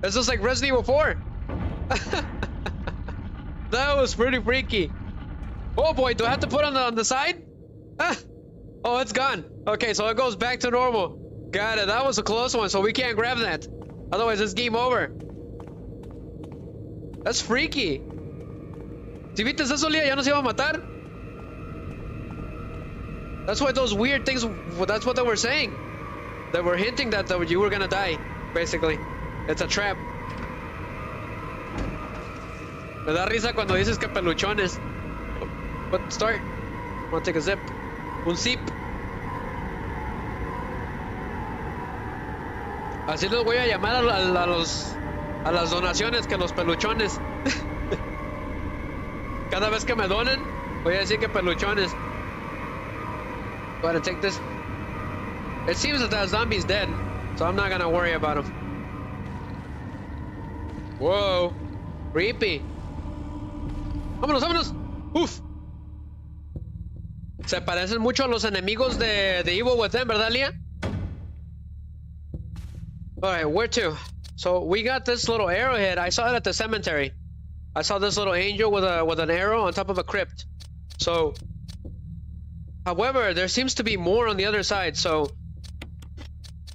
Speaker 2: It's just like Resident Evil 4! That was pretty freaky. Oh boy, do I have to put it on the side? Ah. Oh, it's gone. Okay, so it goes back to normal. Got it, that was a close one, so we can't grab that. Otherwise, it's game over. That's freaky. Si viste eso, Leah, ya nos iba a matar. That's why those weird things, that's what they were saying. They were hinting that you were gonna die, basically. It's a trap. Me da risa cuando dices que peluchones. But start. I wanna take a zip. Un sip. Así los voy a llamar a las donaciones que los peluchones. Cada vez que me donen, voy a decir que peluchones. Go ahead and take this. It seems that that zombie's dead, so I'm not gonna worry about him. Whoa. Creepy. Vámonos, vámonos. Uf. Se parecen mucho a los enemigos de Evil Within, ¿verdad, Leah? Alright, where to? So we got this little arrowhead. I saw it at the cemetery. I saw this little angel with an arrow on top of a crypt. So, however, there seems to be more on the other side, so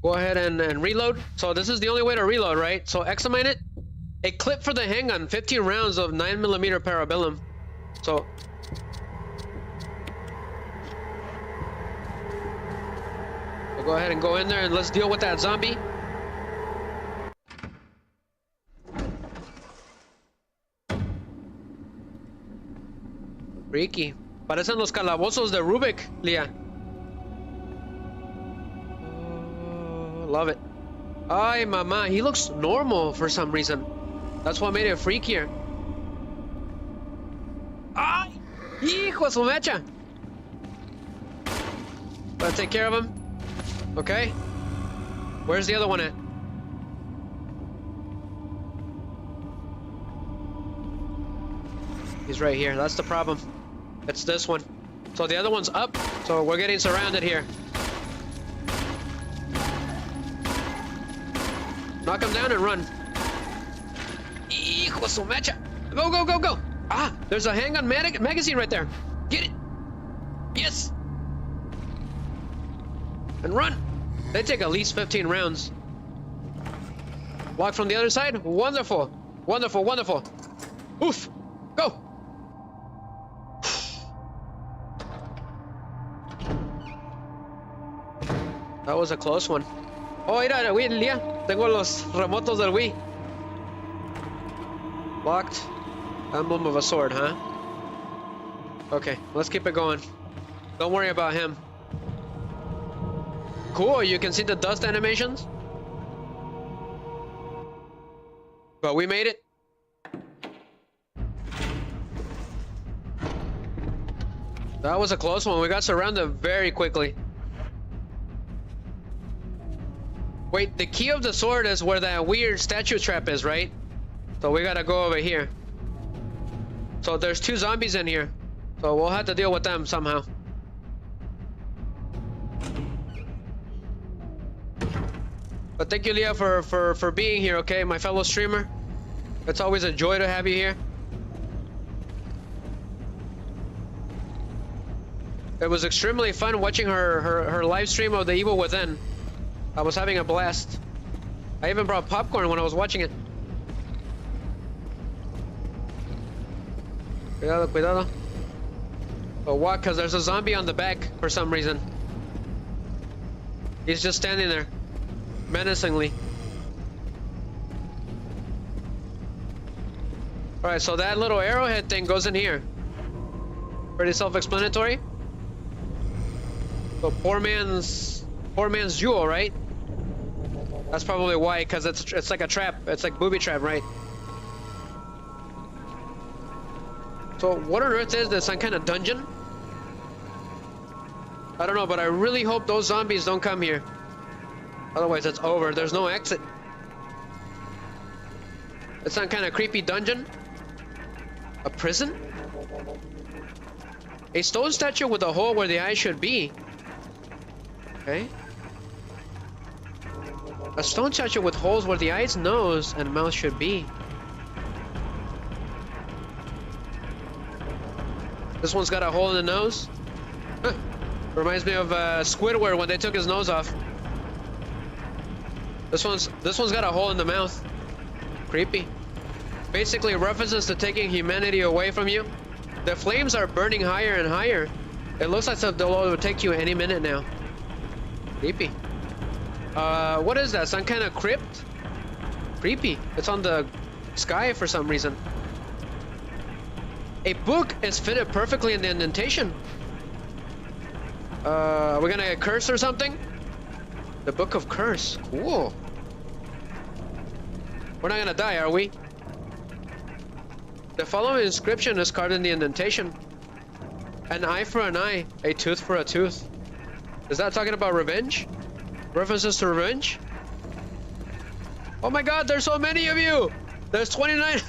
Speaker 2: go ahead and reload. So this is the only way to reload, right? So examine it. A clip for the handgun, 15 rounds of 9mm parabellum. So we'll go ahead and go in there and let's deal with that zombie. Freaky. Parecen los calabozos de Rubik, Leah. Love it. Ay, mama. He looks normal for some reason. That's what made it freakier. Ay! Hijo de su mecha! Gotta take care of him. Okay. Where's the other one at? He's right here. That's the problem. It's this one. So the other one's up. So we're getting surrounded here. Knock him down and run. Hijo de su mecha. Go, go, go, go. Ah, there's a handgun magazine right there. Get it. Yes. And run. They take at least 15 rounds. Block from the other side. Wonderful. Wonderful, wonderful. Oof. Go. That was a close one. Oh, mira, Leah. Tengo los remotos del Wii. Locked. Emblem of a sword, huh? Okay, let's keep it going. Don't worry about him. Cool, you can see the dust animations. But we made it. That was a close one. We got surrounded very quickly. Wait, the key of the sword is where that weird statue trap is, right? So we gotta go over here. So there's 2 zombies in here. So we'll have to deal with them somehow. But thank you, Leah, for being here, okay? My fellow streamer. It's always a joy to have you here. It was extremely fun watching her live stream of the Evil Within. I was having a blast. I even brought popcorn when I was watching it. Cuidado, cuidado. But what? Because there's a zombie on the back for some reason. He's just standing there, menacingly. Alright, so that little arrowhead thing goes in here. Pretty self-explanatory. So poor man's jewel, right? That's probably why, because it's like a trap. It's like booby trap, right? So what on earth is this? Some kind of dungeon? I don't know, but I really hope those zombies don't come here. Otherwise, it's over. There's no exit. It's some kind of creepy dungeon? A prison? A stone statue with a hole where the eye should be. Okay. A stone statue with holes where the eyes, nose, and mouth should be. This one's got a hole in the nose. Huh. Reminds me of Squidward when they took his nose off. This one's got a hole in the mouth. Creepy. Basically references to taking humanity away from you. The flames are burning higher and higher. It looks like they'll overtake you any minute now. Creepy. What is that? Some kind of crypt? Creepy. It's on the sky for some reason. A book is fitted perfectly in the indentation. Are we gonna get cursed or something? The Book of Curse. Cool. We're not gonna die, are we? The following inscription is carved in the indentation. An eye for an eye, a tooth for a tooth. Is that talking about revenge? References to revenge? Oh my god, there's so many of you! There's 29.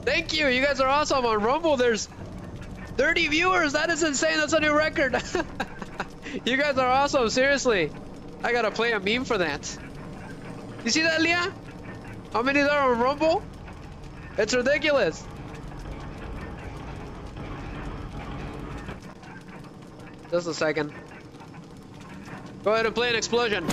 Speaker 2: Thank you, you guys are awesome. On Rumble, there's 30 viewers. That is insane. That's a new record. You guys are awesome, seriously. I gotta play a meme for that. You see that, Leah? How many there are on Rumble? It's ridiculous. Just a second. Go ahead and play an explosion.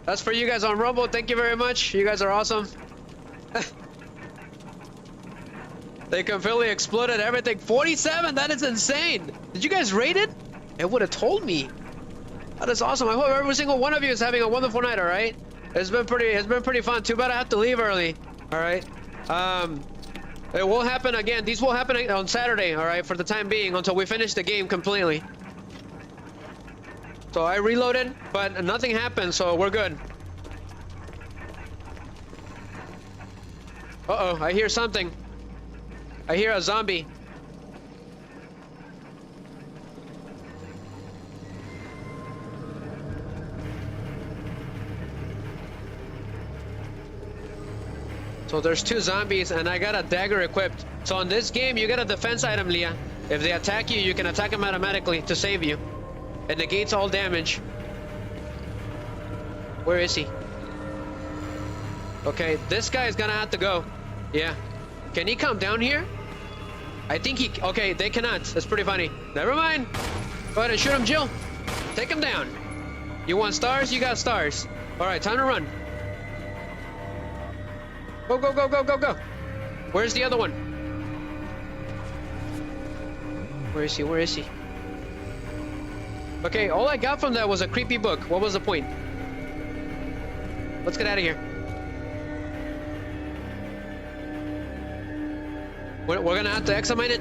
Speaker 2: That's for you guys on Rumble. Thank you very much. You guys are awesome. They completely exploded everything. 47, that is insane. Did you guys rate it? It would have told me. That is awesome. I hope every single one of you is having a wonderful night, all right? It's been pretty fun. Too bad I have to leave early. All right. It will happen again. These will happen on Saturday, all right, for the time being until we finish the game completely. So I reloaded, but nothing happened, so we're good. Uh-oh, I hear something. I hear a zombie. So there's 2 zombies and I got a dagger equipped. So in this game, you get a defense item, Leah. If they attack you, you can attack them automatically to save you. It negates all damage. Where is he? Okay, this guy is gonna have to go. Yeah. Can he come down here? I think he... Okay, they cannot. That's pretty funny. Never mind. Go ahead and shoot him, Jill. Take him down. You want stars? You got stars. Alright, time to run. Go, go, go, go, go, go. Where's the other one? Where is he? Where is he? Okay, all I got from that was a creepy book. What was the point? Let's get out of here. We're gonna have to examine it.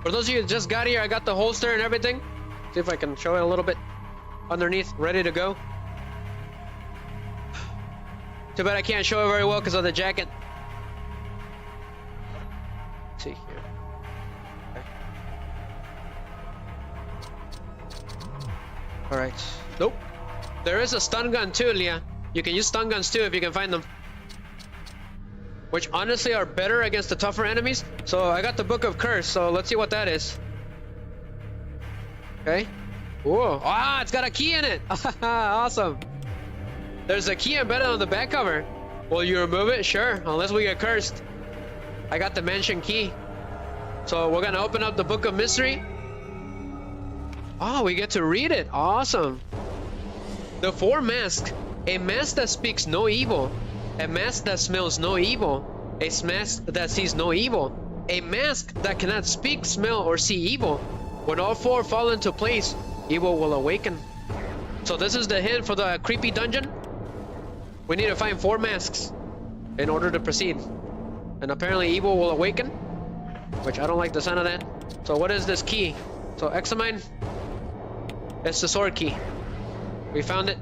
Speaker 2: For those of you that just got here, I got the holster and everything. See if I can show it a little bit. Underneath, ready to go. Too bad I can't show it very well because of the jacket. Let's see here. Okay. Alright. Nope. There is a stun gun too, Leah. You can use stun guns too if you can find them. Which honestly are better against the tougher enemies. So I got the Book of Curse, so let's see what that is. Okay. Whoa. Ah, it's got a key in it. Awesome. There's a key embedded on the back cover. Will you remove it? Sure, unless we get cursed. I got the mansion key. So we're gonna open up the Book of Mystery. Oh, we get to read it. Awesome. The 4 masks. A mask that speaks no evil. A mask that smells no evil. A mask that sees no evil. A mask that cannot speak, smell, or see evil. When all 4 fall into place, evil will awaken. So this is the hint for the creepy dungeon. We need to find 4 masks in order to proceed. And apparently evil will awaken, which I don't like the sound of that. So what is this key? So examine. It's the sword key. We found it.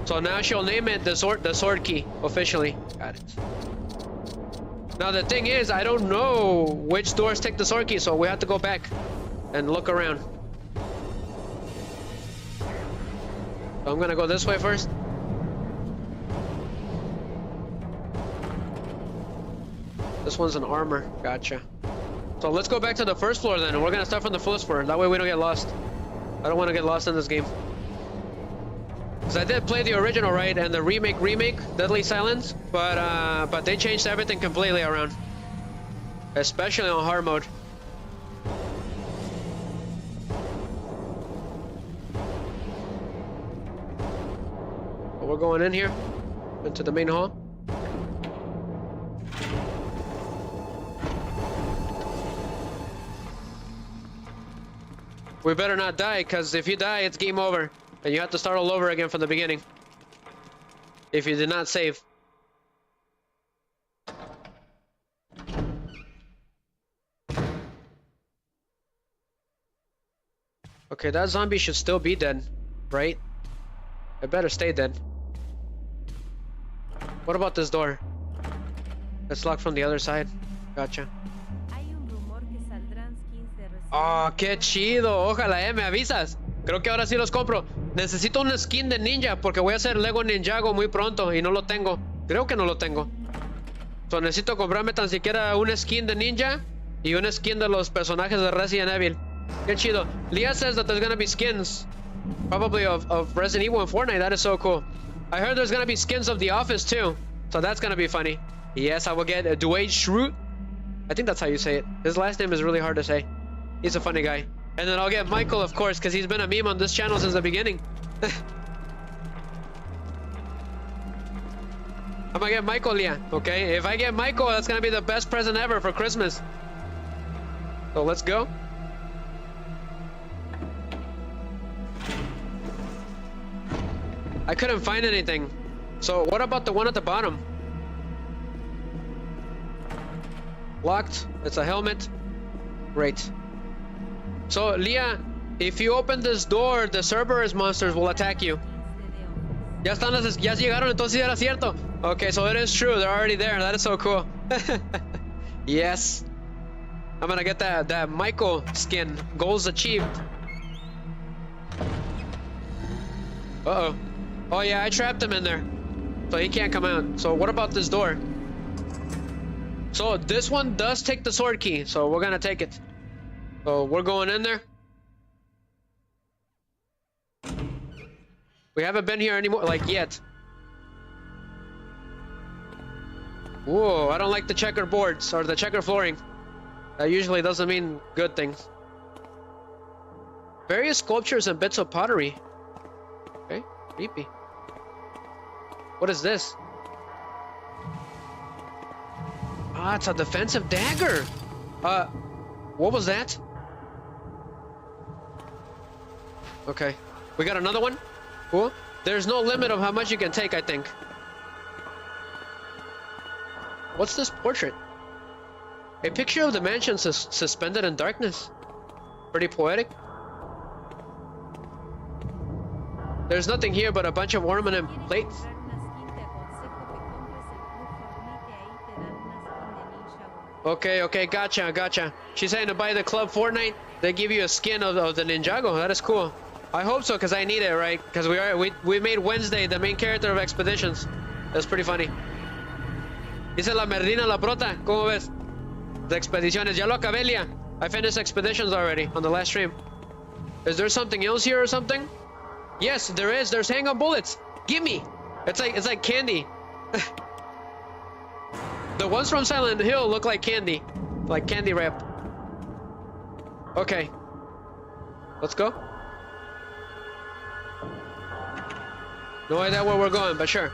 Speaker 2: So now she'll name it the sword key officially. Got it. Now the thing is, I don't know which doors take the sword key, so we have to go back and look around. So I'm gonna go this way first. This one's an armor. Gotcha. So let's go back to the first floor then, and we're gonna start from the first floor. That way we don't get lost. I don't want to get lost in this game. Because I did play the original, right, and the remake, Deadly Silence, but they changed everything completely around. Especially on hard mode. But we're going in here, into the main hall. We better not die, because if you die, it's game over. And you have to start all over again from the beginning. If you did not save. Okay, that zombie should still be dead, right? It better stay dead. What about this door? It's locked from the other side. Gotcha.
Speaker 8: Hay un rumor que saldrán skins de Resident
Speaker 2: Oh,
Speaker 8: Evil
Speaker 2: qué chido. Ojalá, me avisas. Creo que ahora sí los compro. Necesito un skin de ninja porque voy a hacer Lego Ninjago muy pronto y no lo tengo. Creo que no lo tengo. So, necesito comprarme tan siquiera un skin de ninja y un skin de los personajes de Resident Evil. Qué chido. Leah says that there's gonna be skins. Probably of Resident Evil and Fortnite. That is so cool. I heard there's gonna be skins of The Office too. So that's gonna be funny. Yes, I will get Dwayne Schrute. I think that's how you say it. His last name is really hard to say. He's a funny guy. And then I'll get Michael, of course, because he's been a meme on this channel since the beginning. I'm gonna get Michael, yeah. Okay, if I get Michael, that's gonna be the best present ever for Christmas. So let's go. I couldn't find anything. So what about the one at the bottom? Locked. It's a helmet. Great. So Leah, if you open this door, the Cerberus monsters will attack you. Ya están ya llegaron, entonces era cierto. Okay, so it is true. They're already there. That is so cool. Yes. I'm gonna get that Michael skin. Goals achieved. Uh-oh. Oh yeah, I trapped him in there. So he can't come out. So what about this door? So this one does take the sword key. So we're gonna take it. So we're going in there. We haven't been here anymore, like yet. Whoa, I don't like the checker boards or the checker flooring. That usually doesn't mean good things. Various sculptures and bits of pottery. Okay, creepy. What is this? Ah, it's a defensive dagger. What was that? Okay, we got another one. Cool. There's no limit of how much you can take, I think. What's this portrait? A picture of the mansion suspended in darkness. Pretty poetic. There's nothing here but a bunch of ornament and plates. Okay, gotcha. She's saying to buy the club Fortnite, they give you a skin of the Ninjago. That is cool. I hope so, because I need it, right? Because we made Wednesday the main character of Expeditions. That's pretty funny. Dice la Merdina la prota. ¿Cómo ves? The Expediciones. Ya lo acabé, Lia. I finished Expeditions already on the last stream. Is there something else here or something? Yes, there is. There's hang-on bullets. Gimme. It's like candy. The ones from Silent Hill look like candy. Like candy wrap. Okay. Let's go. No idea where we're going, but sure.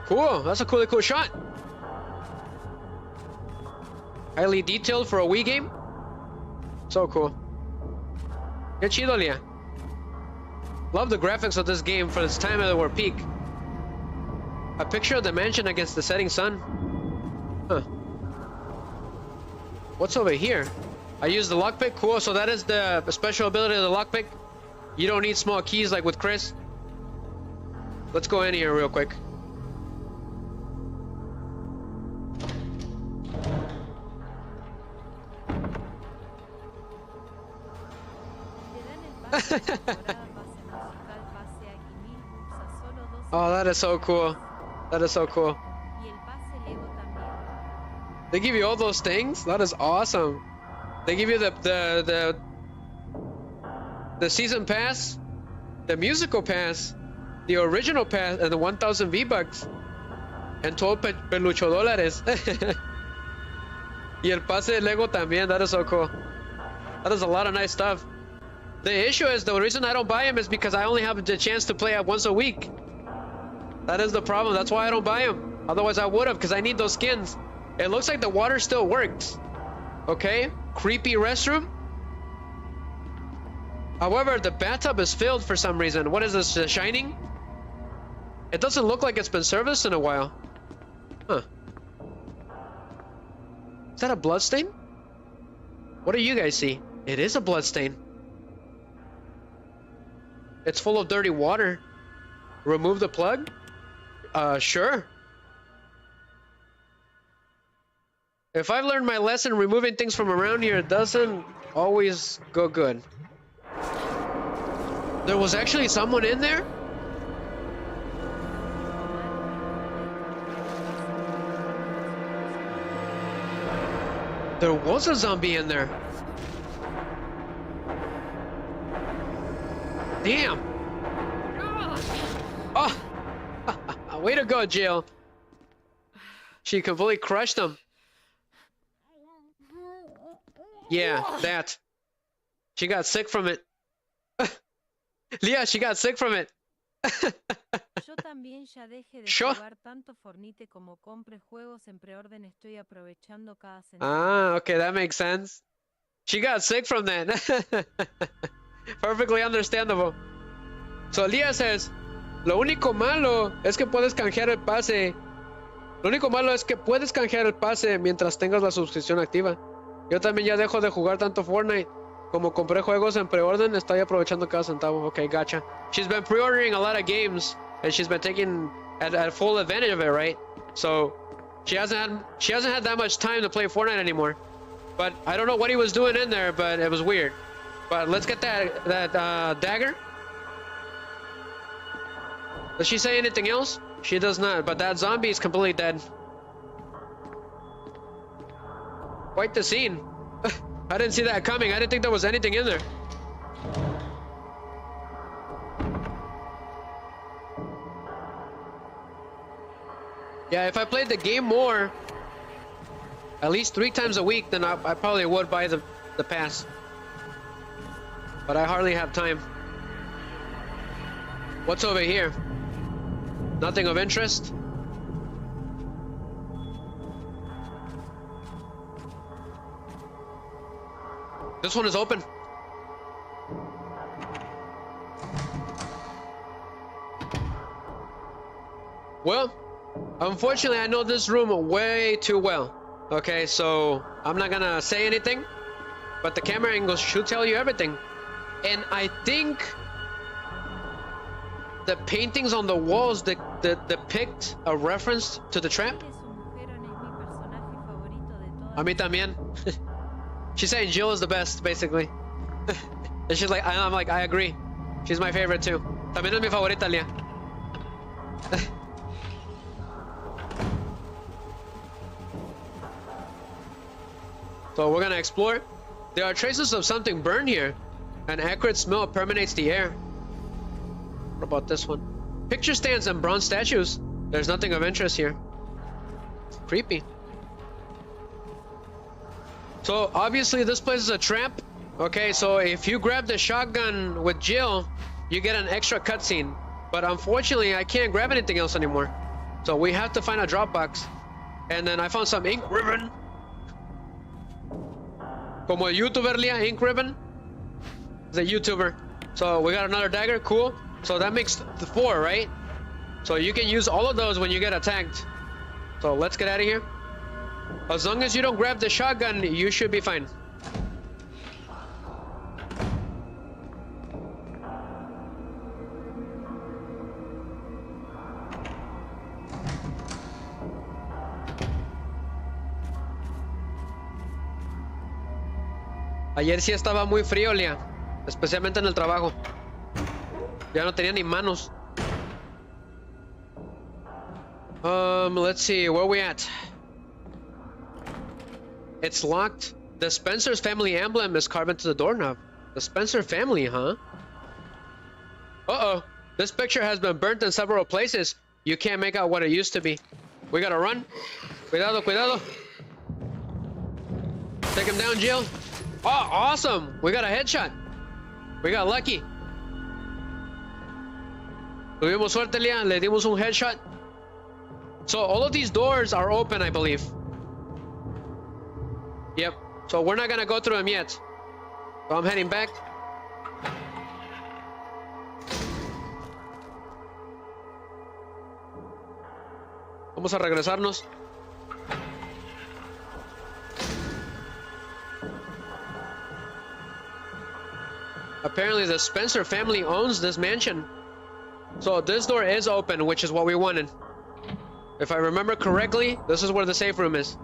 Speaker 2: Cool. That's a really cool shot. Highly detailed for a Wii game. So cool. Qué chido, Lia. Love the graphics of this game for this time that we're peak. A picture of the mansion against the setting sun. Huh. What's over here? I use the lockpick. Cool. So that is the special ability of the lockpick. You don't need small keys like with Chris. Let's go in here real quick. Oh, that is so cool. That is so cool. They give you all those things? That is awesome. They give you the season pass, the musical pass, the original pass, and the 1,000 V-Bucks. And 12 pelucho dólares. Y el pase de Lego también. That is so cool. That is a lot of nice stuff. The issue is, the reason I don't buy them is because I only have the chance to play it once a week. That is the problem. That's why I don't buy them. Otherwise I would have, because I need those skins. It looks like the water still works. Okay, creepy restroom. However, the bathtub is filled for some reason. What is this, Shining? It doesn't look like it's been serviced in a while. Huh. Is that a bloodstain? What do you guys see? It is a bloodstain. It's full of dirty water. Remove the plug? Sure. If I've learned my lesson, removing things from around here doesn't always go good. There was actually someone in there? There was a zombie in there. Damn. Oh. Way to go, Jill. She completely crushed him. Yeah, that. She got sick from it. Leah, she got sick from it.
Speaker 8: Yo también ya deje de
Speaker 2: Yo.
Speaker 8: jugar tanto Fornite como compre juegos en preorden, estoy aprovechando cada centavo.
Speaker 2: Ah, okay, that makes sense. She got sick from that. Perfectly understandable. So Leah says, lo único malo es que puedes canjear el pase. Lo único malo es que puedes canjear el pase mientras tengas la suscripción activa. Yo también ya dejo de jugar tanto Fortnite. Como compré juegos en preorden, estoy aprovechando cada centavo. Okay, gotcha. She's been pre-ordering a lot of games, and she's been taking at full advantage of it, right? So she hasn't had that much time to play Fortnite anymore. But I don't know what he was doing in there, but it was weird. But let's get that dagger. Does she say anything else? She does not, but that zombie is completely dead. Quite the scene. I didn't see that coming. I didn't think there was anything in there. Yeah, if I played the game more, at least 3 times a week, then I probably would buy the pass. But I hardly have time. What's over here? Nothing of interest? This one is open. Well, unfortunately, I know this room way too well. Okay, so I'm not gonna say anything, but the camera angle should tell you everything. And I think the paintings on the walls depict a reference to the trap. A mí también. She's saying Jill is the best, basically. And she's like, I'm like, I agree. She's my favorite too. También es mi favorita, Leah. So we're gonna explore. There are traces of something burned here. An acrid smell permeates the air. What about this one? Picture stands and bronze statues. There's nothing of interest here. Creepy. So obviously this place is a trap. Okay, so if you grab the shotgun with Jill, you get an extra cutscene. But unfortunately, I can't grab anything else anymore. So we have to find a drop box. And then I found some ink ribbon. Como el YouTuber, Leah, ink ribbon. He's a YouTuber. So we got another dagger, cool. So that makes 4, right? So you can use all of those when you get attacked. So let's get out of here. As long as you don't grab the shotgun, you should be fine. Ayer sí estaba muy frío, Leah. Especialmente en el trabajo. Ya no tenía ni manos. Let's see, where are we at? It's locked. The Spencer's family emblem is carved into the doorknob. The Spencer family, huh? Uh-oh. This picture has been burnt in several places. You can't make out what it used to be. We gotta run. Cuidado, cuidado. Take him down, Jill. Oh, awesome. We got a headshot. We got lucky. Tuvimos suerte, Leah. Le dimos un headshot. So all of these doors are open, I believe. Yep. So we're not gonna go through them yet. So I'm heading back. Vamos a regresarnos. Apparently the Spencer family owns this mansion. So this door is open, which is what we wanted. If I remember correctly, this is where the safe room is.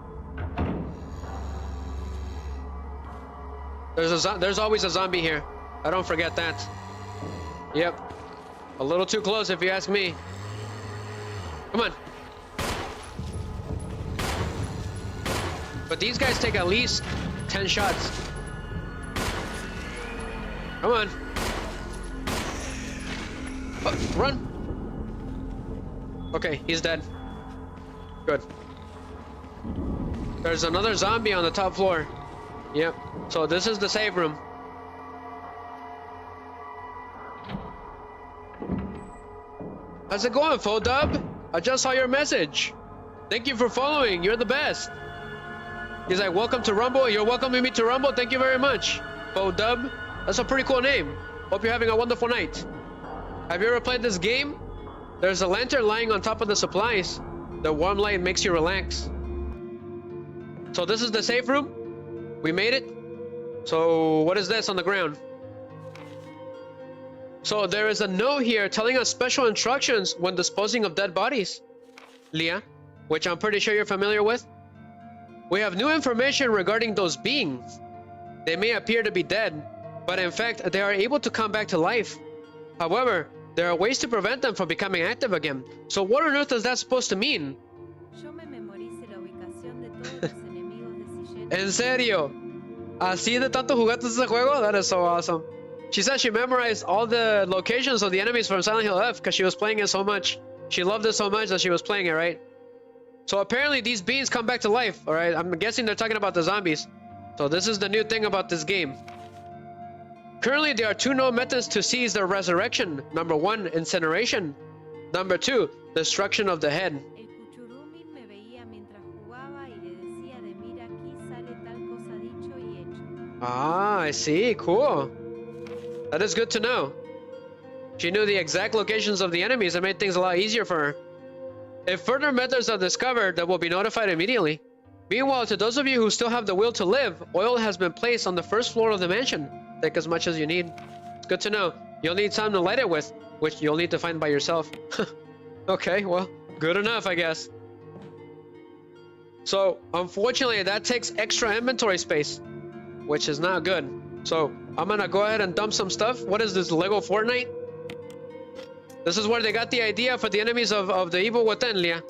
Speaker 2: There's always a zombie here. I don't forget that. Yep. A little too close if you ask me. Come on. But these guys take at least 10 shots. Come on. Oh, run. Okay, he's dead. Good. There's another zombie on the top floor. Yep. So this is the save room. How's it going, Fodub? I just saw your message. Thank you for following. You're the best. He's like, welcome to Rumble. You're welcoming me to Rumble. Thank you very much. Fodub. That's a pretty cool name. Hope you're having a wonderful night. Have you ever played this game? There's a lantern lying on top of the supplies. The warm light makes you relax. So this is the safe room. We made it. So what is this on the ground? So there is a note here telling us special instructions when disposing of dead bodies. Leah, which I'm pretty sure you're familiar with. We have new information regarding those beings. They may appear to be dead, but in fact they are able to come back to life. However, there are ways to prevent them from becoming active again. So what on earth is that supposed to mean? En serio? Así de tanto jugaste ese juego? That is so awesome. She said she memorized all the locations of the enemies from Silent Hill F because she was playing it so much. She loved it so much that she was playing it, right? So apparently these beings come back to life, alright? I'm guessing they're talking about the zombies. So this is the new thing about this game. Currently, there are two known methods to seize their resurrection. Number 1, incineration. Number 2, destruction of the head. Ah, I see. Cool. That is good to know. She knew the exact locations of the enemies and made things a lot easier for her. If further methods are discovered, they will be notified immediately. Meanwhile, to those of you who still have the will to live, oil has been placed on the first floor of the mansion. Take as much as you need. It's good to know. You'll need time to light it with, which you'll need to find by yourself. Okay, well, good enough, I guess. So, unfortunately, that takes extra inventory space, which is not good. So, I'm gonna go ahead and dump some stuff. What is this, Lego Fortnite? This is where they got the idea for the enemies of the evil within, Leah.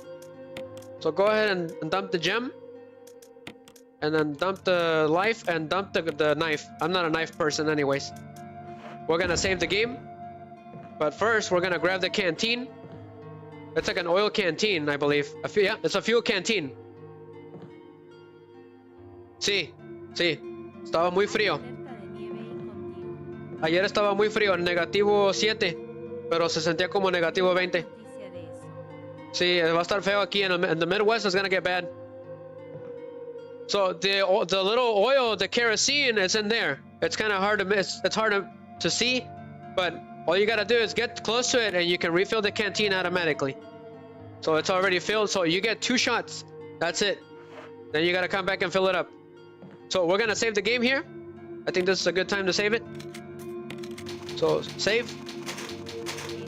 Speaker 2: So go ahead and dump the gem. And then dump the life and dump the knife. I'm not a knife person anyways. We're gonna save the game. But first, we're gonna grab the canteen. It's like an oil canteen, I believe. Yeah, it's a fuel canteen. Sí, sí. Estaba muy frío. Ayer estaba muy frío, negativo 7. Pero se sentía como negativo 20. Sí, va a estar feo aquí in the Midwest. It's gonna get bad. So the little oil, the kerosene, is in there. It's kind of hard to miss. It's hard to see, but all you gotta do is get close to it, and you can refill the canteen automatically. So it's already filled. So you get 2 shots. That's it. Then you gotta come back and fill it up. So we're gonna save the game here. I think this is a good time to save it. So save.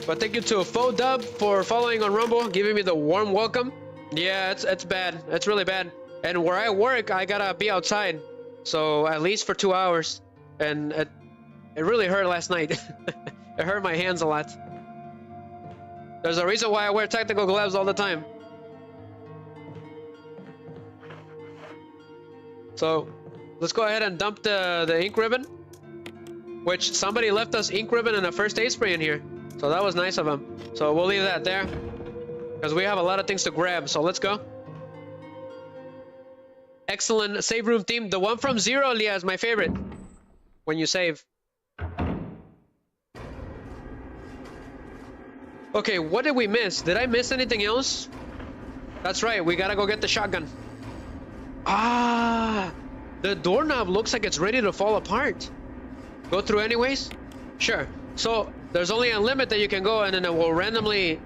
Speaker 2: But thank you to Fodub for following on Rumble, giving me the warm welcome. Yeah, it's bad. It's really bad. And where I work, I gotta be outside. So at least for 2 hours. And it really hurt last night. It hurt my hands a lot. There's a reason why I wear tactical gloves all the time. So let's go ahead and dump the ink ribbon. Which somebody left us ink ribbon and a first aid spray in here. So that was nice of him. So we'll leave that there. Because we have a lot of things to grab. So let's go. Excellent save room theme. The one from Zero, Leah, is my favorite. When you save. Okay, what did we miss? Did I miss anything else? That's right. We gotta go get the shotgun. Ah! The doorknob looks like it's ready to fall apart. Go through anyways? Sure. So there's only a limit that you can go, and then it will randomly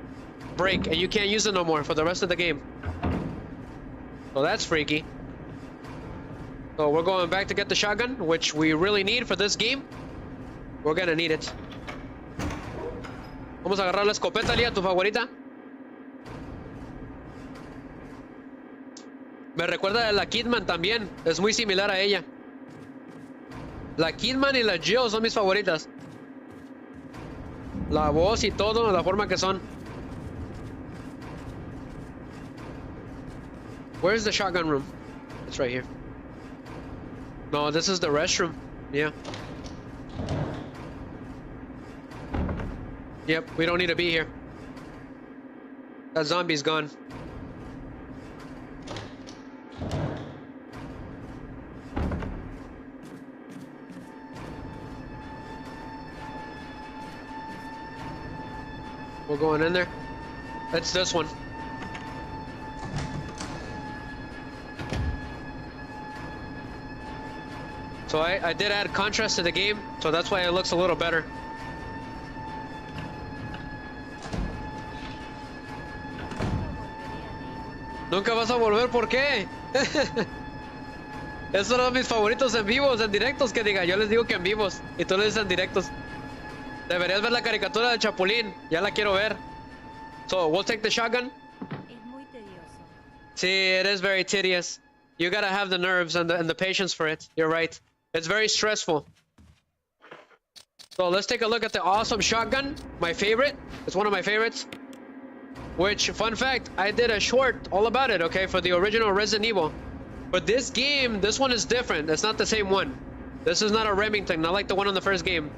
Speaker 2: break, and you can't use it no more for the rest of the game. So that's freaky. So we're going back to get the shotgun, which we really need for this game. We're gonna need it. Vamos a agarrar la escopeta, Lía, tu favorita. Me recuerda a la Kidman también. Es muy similar a ella. La Kidman y la Jill son mis favoritas. La voz y todo, la forma que son. Where's the shotgun room? It's right here. No, this is the restroom. Yeah. Yep, we don't need to be here. That zombie's gone. We're going in there. That's this one. So I did add contrast to the game, so that's why it looks a little better. Nunca vas a volver, ¿por qué? Esos son mis favoritos en vivos, en directos, que diga. Yo les digo que en vivos, y tú les dices en directos. Deberías ver la caricatura del Chapulín, ya la quiero ver. So, we'll take the shotgun.
Speaker 8: Es muy tedioso.
Speaker 2: See, it is very tedious. You gotta have the nerves and the patience for it. You're right. It's very stressful. So let's take a look at the awesome shotgun. My favorite. It's one of my favorites. Which, fun fact, I did a short all about it, okay, for the original Resident Evil. But this game, this one is different. It's not the same one. This is not a Remington, not like the one on the first game.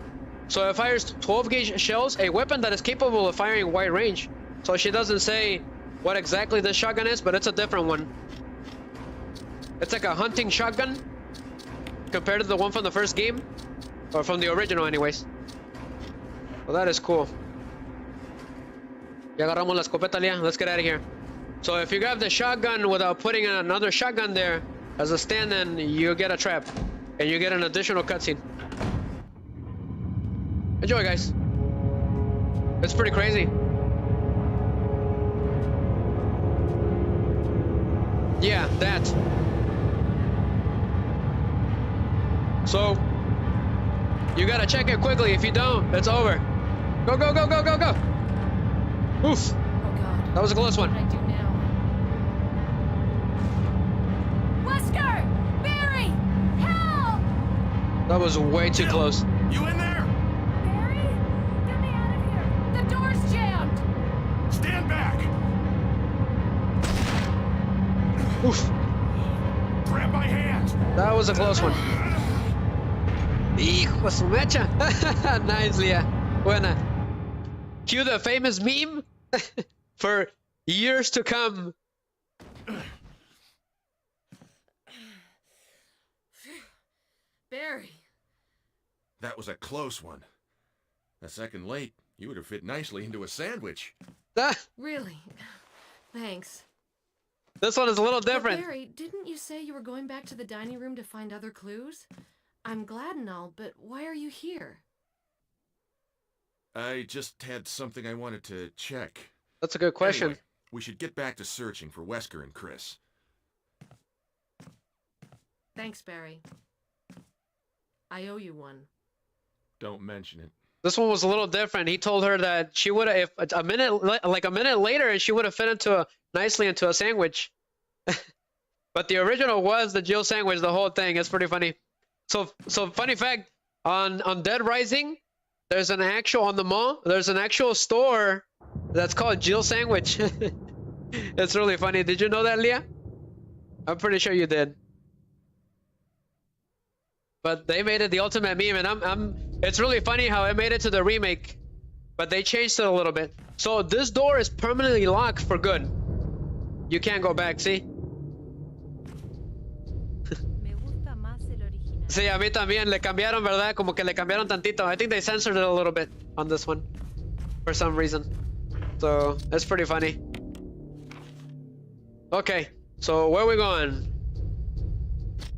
Speaker 2: So it fires 12 gauge shells, a weapon that is capable of firing wide range. So she doesn't say what exactly this shotgun is, but it's a different one. It's like a hunting shotgun compared to the one from the first game, or from the original anyways. Well, that is cool. Ya agarramos la escopeta, Lia. Let's get out of here. So if you grab the shotgun without putting another shotgun there as a stand-in, you get a trap, and you get an additional cutscene. Enjoy, guys. It's pretty crazy. Yeah, that. So, you gotta check it quickly. If you don't, it's over. Go, go, go, go, go, go. Oof.
Speaker 7: Oh god.
Speaker 2: That was a close
Speaker 7: What
Speaker 2: one.
Speaker 7: do I do now? Wesker! Barry! Help!
Speaker 2: That was way too close.
Speaker 3: You in there?
Speaker 7: Barry? Get me out of here! The door's jammed!
Speaker 3: Stand back!
Speaker 2: Oof.
Speaker 3: Grab my hand!
Speaker 2: That was a close one. Hijo su mecha. Nice, Leah. Buena. Cue the famous meme for years to come.
Speaker 7: Barry.
Speaker 3: That was a close one. A second late, you would have fit nicely into a sandwich.
Speaker 7: Really? Thanks.
Speaker 2: This one is a little
Speaker 7: But
Speaker 2: different.
Speaker 7: Barry, didn't you say you were going back to the dining room to find other clues? I'm glad and all, but why are you here?
Speaker 3: I just had something I wanted to check.
Speaker 2: That's a good question.
Speaker 3: Anyway, we should get back to searching for Wesker and Chris.
Speaker 7: Thanks, Barry. I owe you one.
Speaker 3: Don't mention it.
Speaker 2: This one was a little different. He told her that she would have, if a minute later, she would have fit nicely into a sandwich. But the original was the Jill sandwich, the whole thing. It's pretty funny. So funny fact, on Dead Rising, there's an actual store that's called Jill Sandwich. It's really funny. Did you know that, Leah? I'm pretty sure you did. But they made it the ultimate meme, and it's really funny how it made it to the remake, but they changed it a little bit. So this door is permanently locked for good. You can't go back, see?
Speaker 8: Me gusta más el original.
Speaker 2: Sí, a mí también. Le cambiaron, ¿verdad? Como que le cambiaron tantito. I think they censored it a little bit on this one for some reason. So, it's pretty funny. Okay, so where are we going?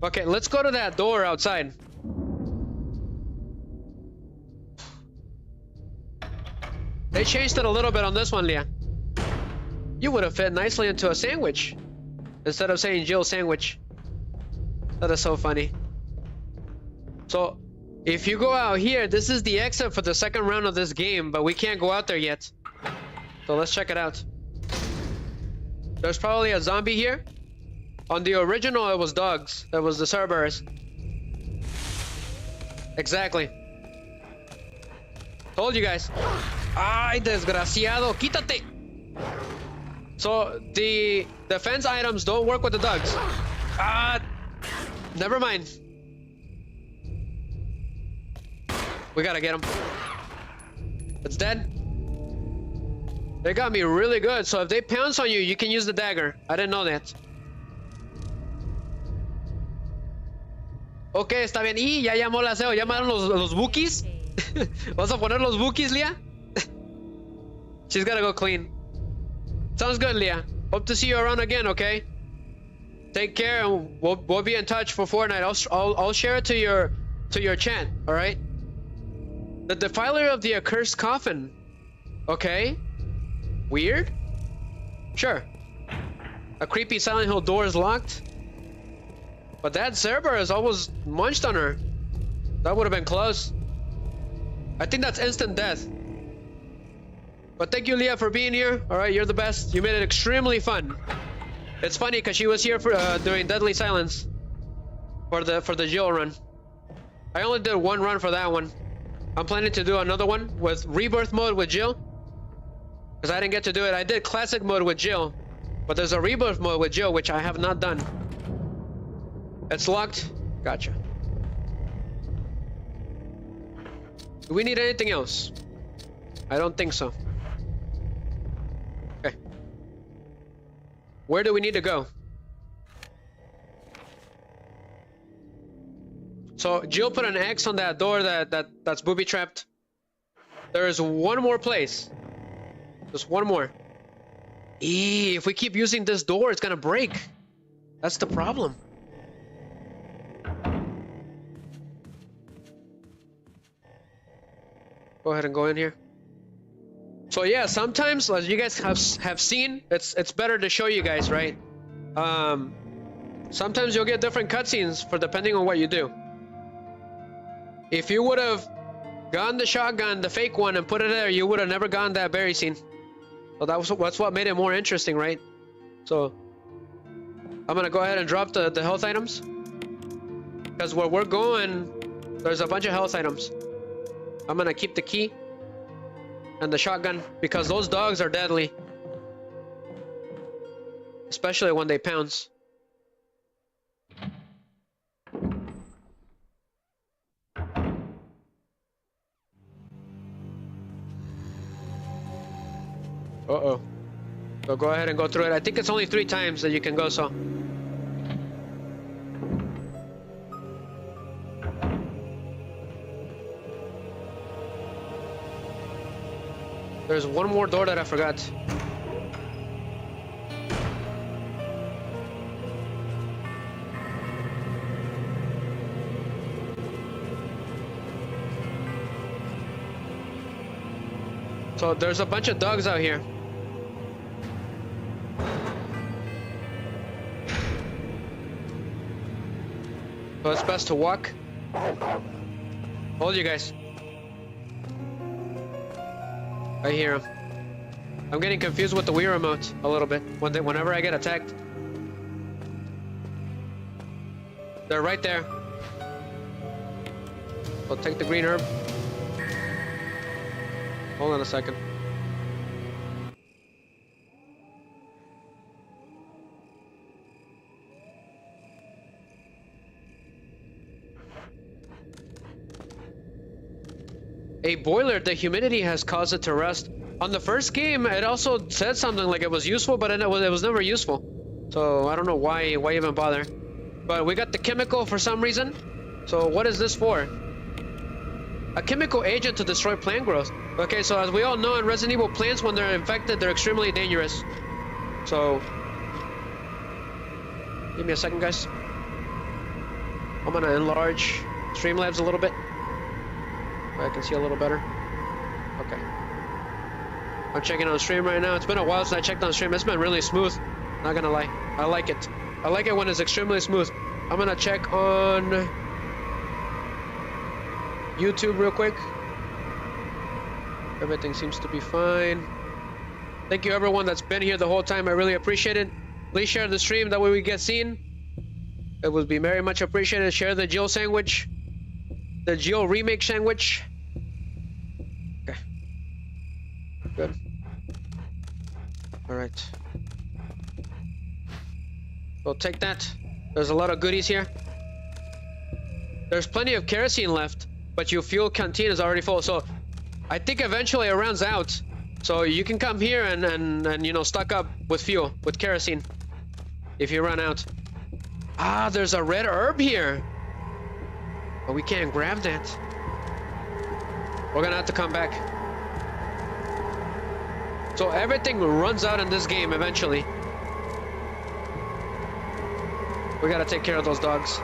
Speaker 2: Okay, let's go to that door outside. They changed it a little bit on this one, Leah. You would have fit nicely into a sandwich instead of saying Jill sandwich. That is so funny. So, if you go out here, this is the exit for the second round of this game, but we can't go out there yet. So let's check it out. There's probably a zombie here. On the original, it was dogs. It was the Cerberus. Exactly. Told you guys. Ay, desgraciado. Quítate. So, the defense items don't work with the dogs. Never mind. We gotta get him. It's dead. They got me really good. So if they pounce on you, you can use the dagger. I didn't know that. Ok, está bien. Y ya llamó la SEO. ¿Llamaron los bookies? ¿Vas a poner los bookies, Leah? She's gotta go clean. Sounds good, Leah. Hope to see you around again, okay? Take care, and we'll be in touch for Fortnite. I'll share it to your chat, all right? The defiler of the accursed coffin. Okay. Weird. Sure. A creepy Silent Hill door is locked. But that Cerberus almost munched on her. That would have been close. I think that's instant death. But thank you, Leah, for being here. All right, you're the best. You made it extremely fun. It's funny because she was here for during Deadly Silence for the Jill run. I only did one run for that one. I'm planning to do another one with Rebirth mode with Jill, because I didn't get to do it. I did Classic mode with Jill, but there's a Rebirth mode with Jill, which I have not done. It's locked. Gotcha. Do we need anything else? I don't think so. Okay. Where do we need to go? So Jill put an X on that door that's booby trapped. There is one more place. Just one more. If we keep using this door, it's gonna break. That's the problem. Go ahead and go in here. So yeah, sometimes, as you guys have seen, it's better to show you guys, right? Sometimes you'll get different cutscenes for depending on what you do. If you would have gotten the shotgun, the fake one, and put it there, you would have never gotten that berry scene. So that's what made it more interesting, right? So I'm gonna go ahead and drop the health items, because where we're going, there's a bunch of health items. I'm gonna keep the key and the shotgun because those dogs are deadly, especially when they pounce. Uh-oh. So go ahead and go through it. I think it's only 3 times that you can go, so. There's one more door that I forgot. So there's a bunch of dogs out here. So it's best to walk. Hold you guys. I hear them. I'm getting confused with the Wii remote a little bit whenever I get attacked. They're right there. I'll take the green herb. Hold on a second. A boiler, the humidity has caused it to rust. On the first game, it also said something like it was useful, but it was never useful. So I don't know why even bother. But we got the chemical for some reason. So what is this for? A chemical agent to destroy plant growth. Okay, so as we all know in Resident Evil, plants, when they're infected, they're extremely dangerous. So give me a second, guys. I'm gonna enlarge Streamlabs a little bit. I can see a little better. Okay. I'm checking on the stream right now. It's been a while since I checked on the stream. It's been really smooth. Not gonna lie. I like it. I like it when it's extremely smooth. I'm gonna check on YouTube real quick. Everything seems to be fine. Thank you everyone that's been here the whole time. I really appreciate it. Please share the stream, that way we get seen. It would be very much appreciated. Share the Jill sandwich. The Jill Remake sandwich. Okay. Good. Alright. We'll take that. There's a lot of goodies here. There's plenty of kerosene left, but your fuel canteen is already full, so I think eventually it runs out. So you can come here and you know, stock up with fuel, with kerosene, if you run out. Ah, there's a red herb here. But we can't grab that. We're gonna have to come back. So everything runs out in this game eventually. We gotta take care of those dogs.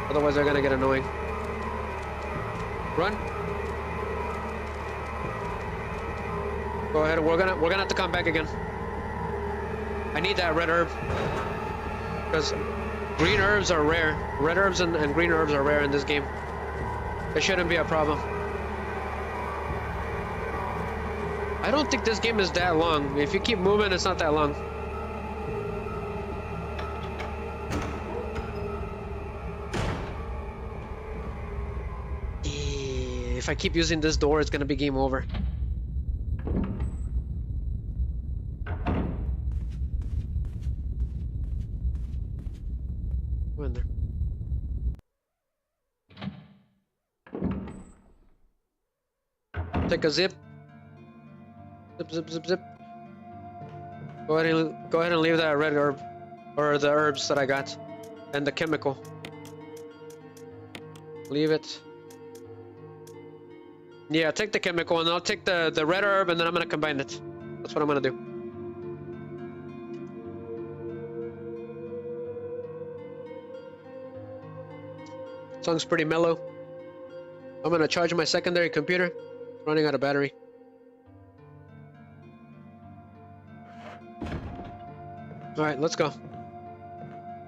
Speaker 2: Otherwise they're gonna get annoying. Run. Go ahead, we're gonna have to come back again. I need that red herb. Because green herbs are rare. Red herbs and green herbs are rare in this game. It shouldn't be a problem. I don't think this game is that long. If you keep moving, it's not that long. If I keep using this door, it's gonna be game over. Go in there. Take a zip. Zip, zip, zip, zip. Go ahead and leave that red herb, or the herbs that I got, and the chemical. Leave it. Yeah, take the chemical, and I'll take the red herb, and then I'm gonna combine it. That's what I'm gonna do. Song's pretty mellow. I'm gonna charge my secondary computer. It's running out of battery. Alright, let's go.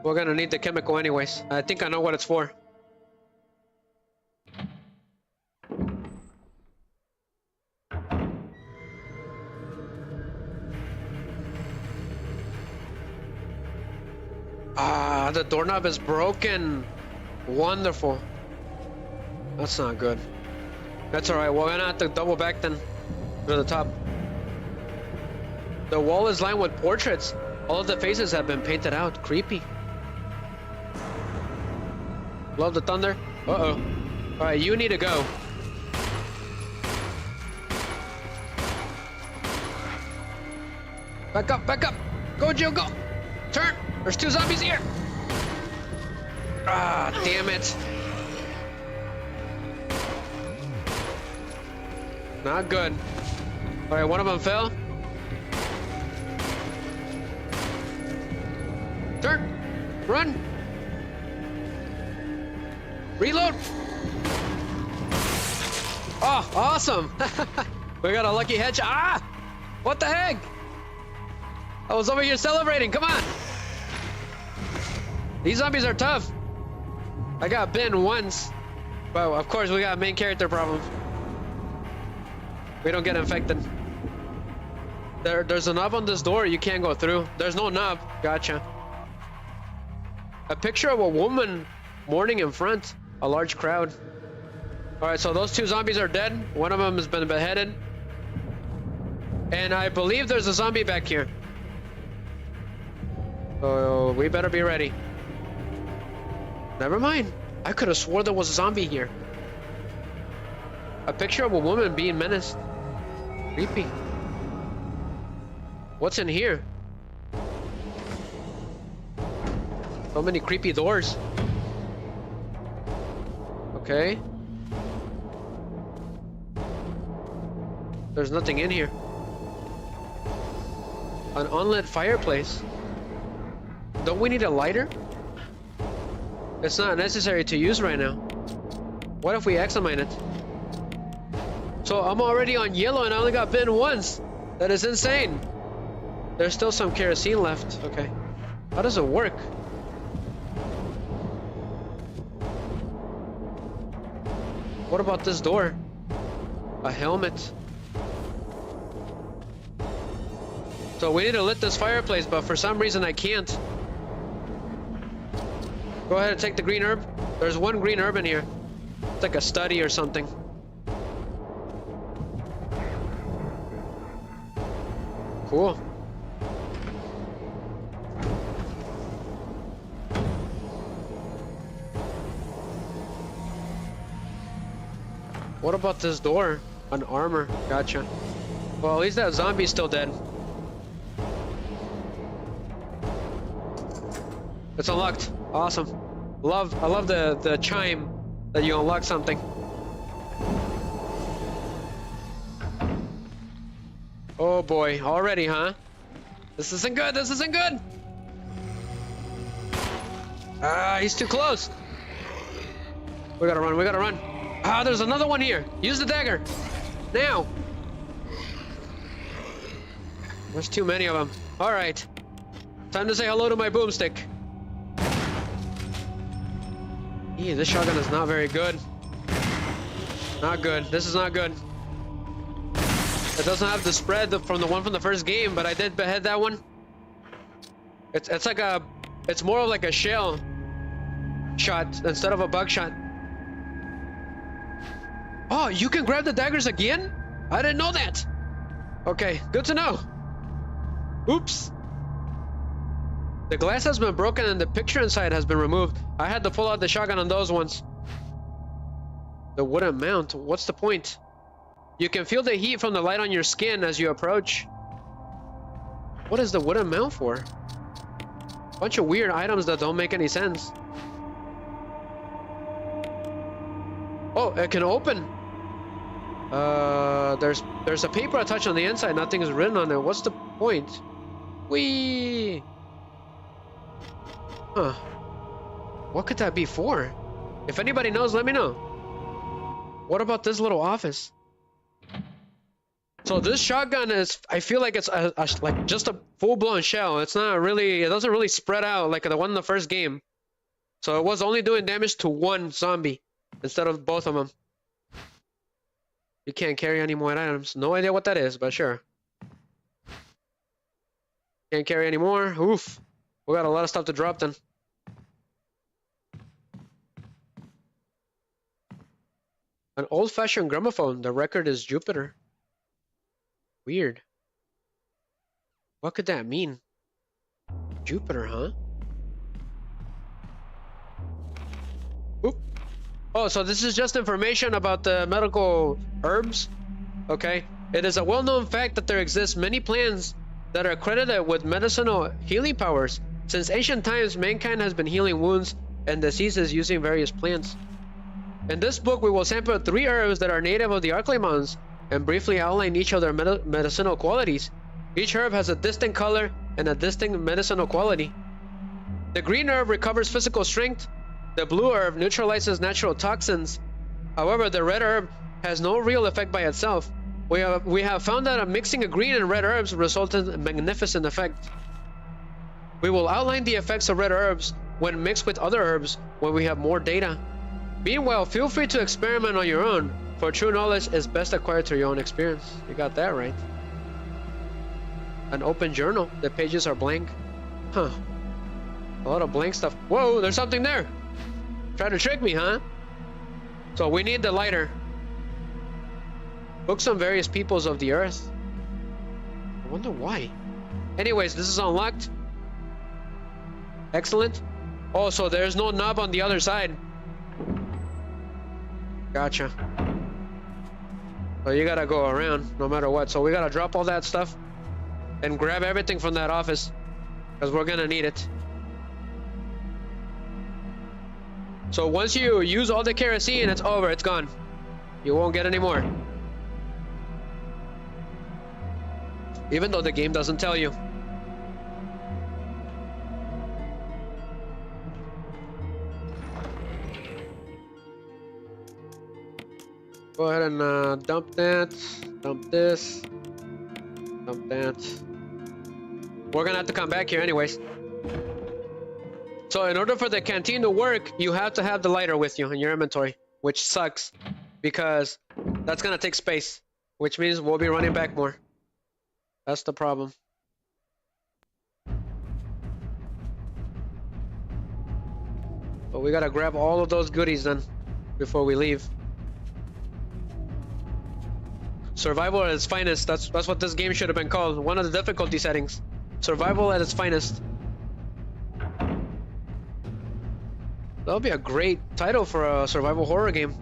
Speaker 2: We're gonna need the chemical anyways. I think I know what it's for. Ah, the doorknob is broken. Wonderful. That's not good. That's alright, we're gonna have to double back then to the top. The wall is lined with portraits. All of the faces have been painted out. Creepy. Love the thunder. Uh-oh. Alright, you need to go. Back up, back up. Go, Jill, go. Turn. There's two zombies here. Ah, damn it. Not good. Alright, one of them fell. Turn! Run! Reload! Oh, awesome! We got a lucky headshot. Ah! What the heck? I was over here celebrating. Come on! These zombies are tough. I got bitten once. But of course, we got main character problems. We don't get infected. There's a knob on this door you can't go through. There's no knob. Gotcha. A picture of a woman mourning in front. A large crowd. Alright, so those two zombies are dead. One of them has been beheaded. And I believe there's a zombie back here. So we better be ready. Never mind. I could have swore there was a zombie here. A picture of a woman being menaced. Creepy. What's in here? So many creepy doors. Okay. There's nothing in here. An unlit fireplace. Don't we need a lighter? It's not necessary to use right now. What if we examine it? So I'm already on yellow and I only got bitten once. That is insane. There's still some kerosene left. Okay. How does it work? What about this door? A helmet. So we need to lit this fireplace, but for some reason I can't. Go ahead and take the green herb. There's one green herb in here. It's like a study or something. Cool. What about this door? An armor. Gotcha. Well, at least that zombie's still dead. It's unlocked. Awesome. I love the chime that you unlock something. Oh boy, already, huh? This isn't good. This isn't good. Ah, he's too close. We gotta run. We gotta run. Ah, there's another one here. Use the dagger. Now. There's too many of them. All right. Time to say hello to my boomstick. Eee, this shotgun is not very good. Not good. This is not good. It doesn't have the spread from the one from the first game, but I did behead that one. It's like a... It's more of like a shell shot instead of a buckshot. Oh, you can grab the daggers again? I didn't know that. Okay, good to know. Oops. The glass has been broken and the picture inside has been removed. I had to pull out the shotgun on those ones. The wooden mount, what's the point? You can feel the heat from the light on your skin as you approach. What is the wooden mount for? Bunch of weird items that don't make any sense. Oh, it can open. There's a paper attached on the inside. Nothing is written on it. What's the point? Whee! Huh. What could that be for? If anybody knows, let me know. What about this little office? So this shotgun is, I feel like it's like just a full-blown shell. It's not really, it doesn't really spread out like the one in the first game. So it was only doing damage to one zombie instead of both of them. You can't carry any more items. No idea what that is, but sure. Can't carry any more. Oof. We got a lot of stuff to drop then. An old-fashioned gramophone. The record is Jupiter. Weird. What could that mean? Jupiter, huh? Oop. Oh, so this is just information about the medical herbs. Okay. It is a well-known fact that there exist many plants that are credited with medicinal healing powers. Since ancient times, mankind has been healing wounds and diseases using various plants. In this book, we will sample 3 herbs that are native of the Arklay Mountains and briefly outline each of their medicinal qualities. Each herb has a distinct color and a distinct medicinal quality. The green herb recovers physical strength. The blue herb neutralizes natural toxins. However, the red herb has no real effect by itself. We have found that mixing green and red herbs results in a magnificent effect. We will outline the effects of red herbs when mixed with other herbs when we have more data. Meanwhile, feel free to experiment on your own, for true knowledge is best acquired through your own experience. You got that right. An open journal. The pages are blank. Huh. A lot of blank stuff. Whoa, there's something there. Try to trick me, huh? So we need the lighter. Books on various peoples of the earth. I wonder why. Anyways, this is unlocked. Excellent. Oh, so there's no knob on the other side. Gotcha. So you gotta go around no matter what. So we gotta drop all that stuff and grab everything from that office because we're gonna need it. So once you use all the kerosene, it's over. It's gone. You won't get any more. Even though the game doesn't tell you. Go ahead and dump that, dump this, dump that. We're gonna have to come back here anyways. So in order for the canteen to work, you have to have the lighter with you in your inventory, which sucks because that's gonna take space, which means we'll be running back more. That's the problem. But we gotta grab all of those goodies then before we leave. Survival at its finest. That's what this game should have been called. One of the difficulty settings. Survival at its finest. That would be a great title for a survival horror game.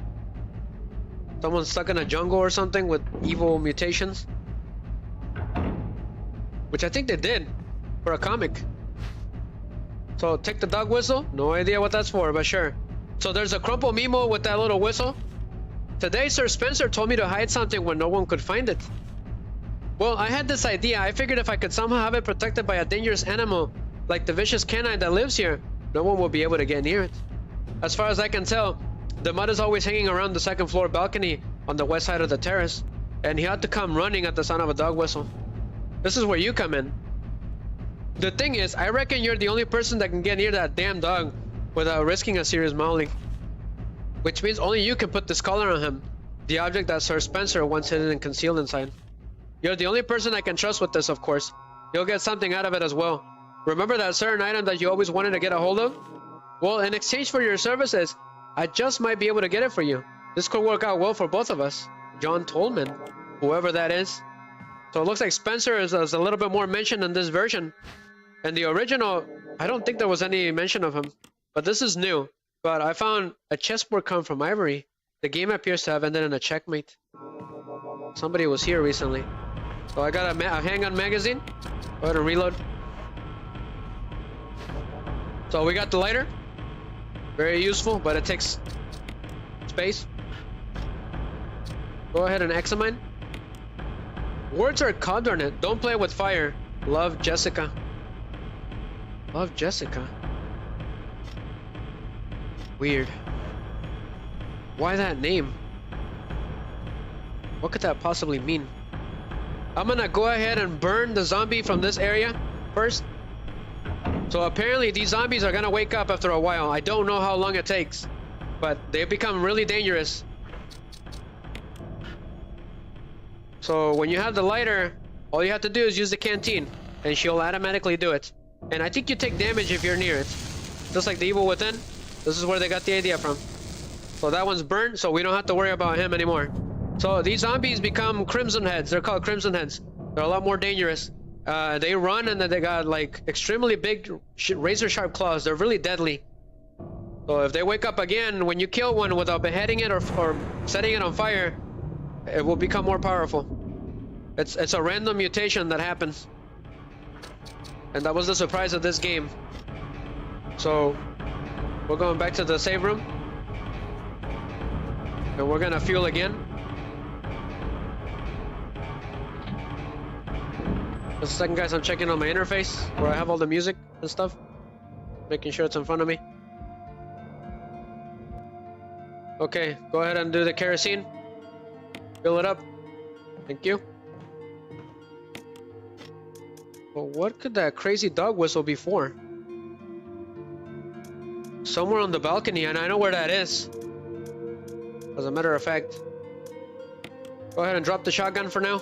Speaker 2: Someone stuck in a jungle or something with evil mutations. Which I think they did for a comic. So take the dog whistle. No idea what that's for, but sure. So there's a crumple Mimo with that little whistle. Today, Sir Spencer told me to hide something where no one could find it. Well, I had this idea. I figured if I could somehow have it protected by a dangerous animal, like the vicious canine that lives here, no one will be able to get near it. As far as I can tell, the mud is always hanging around the second floor balcony on the west side of the terrace, and he had to come running at the sound of a dog whistle. This is where you come in. The thing is, I reckon you're the only person that can get near that damn dog without risking a serious mauling. Which means only you can put this collar on him, the object that Sir Spencer once hidden and concealed inside. You're the only person I can trust with this, of course. You'll get something out of it as well. Remember that certain item that you always wanted to get a hold of? Well, in exchange for your services, I just might be able to get it for you. This could work out well for both of us. John Tolman, whoever that is. So it looks like Spencer is a little bit more mentioned in this version. In the original, I don't think there was any mention of him. But this is new. But I found a chessboard come from Ivory. The game appears to have ended in a checkmate. Somebody was here recently. So I got a handgun magazine. Go ahead and reload. So we got the lighter. Very useful, but it takes space. Go ahead and examine. Words are coordinate. Don't play with fire. Love, Jessica. Love, Jessica. Weird. Why that name? What could that possibly mean? I'm gonna go ahead and burn the zombie from this area first. So apparently these zombies are gonna wake up after a while. I don't know how long it takes, but they become really dangerous. So when you have the lighter, all you have to do is use the canteen and she'll automatically do it. And I think you take damage if you're near it. Just like the Evil Within. This is where they got the idea from. So that one's burnt, so we don't have to worry about him anymore. So these zombies become Crimson Heads. They're called Crimson Heads. They're a lot more dangerous. They run and then they got like extremely big razor sharp claws. They're really deadly. So if they wake up again, when you kill one without beheading it or setting it on fire, it will become more powerful. It's a random mutation that happens. And that was the surprise of this game. So we're going back to the save room. And we're gonna fuel again. Just a second, guys, I'm checking on my interface where I have all the music and stuff. Making sure it's in front of me. Okay, go ahead and do the kerosene. Fill it up. Thank you. Well, what could that crazy dog whistle be for? Somewhere on the balcony, and I know where that is. As a matter of fact. Go ahead and drop the shotgun for now.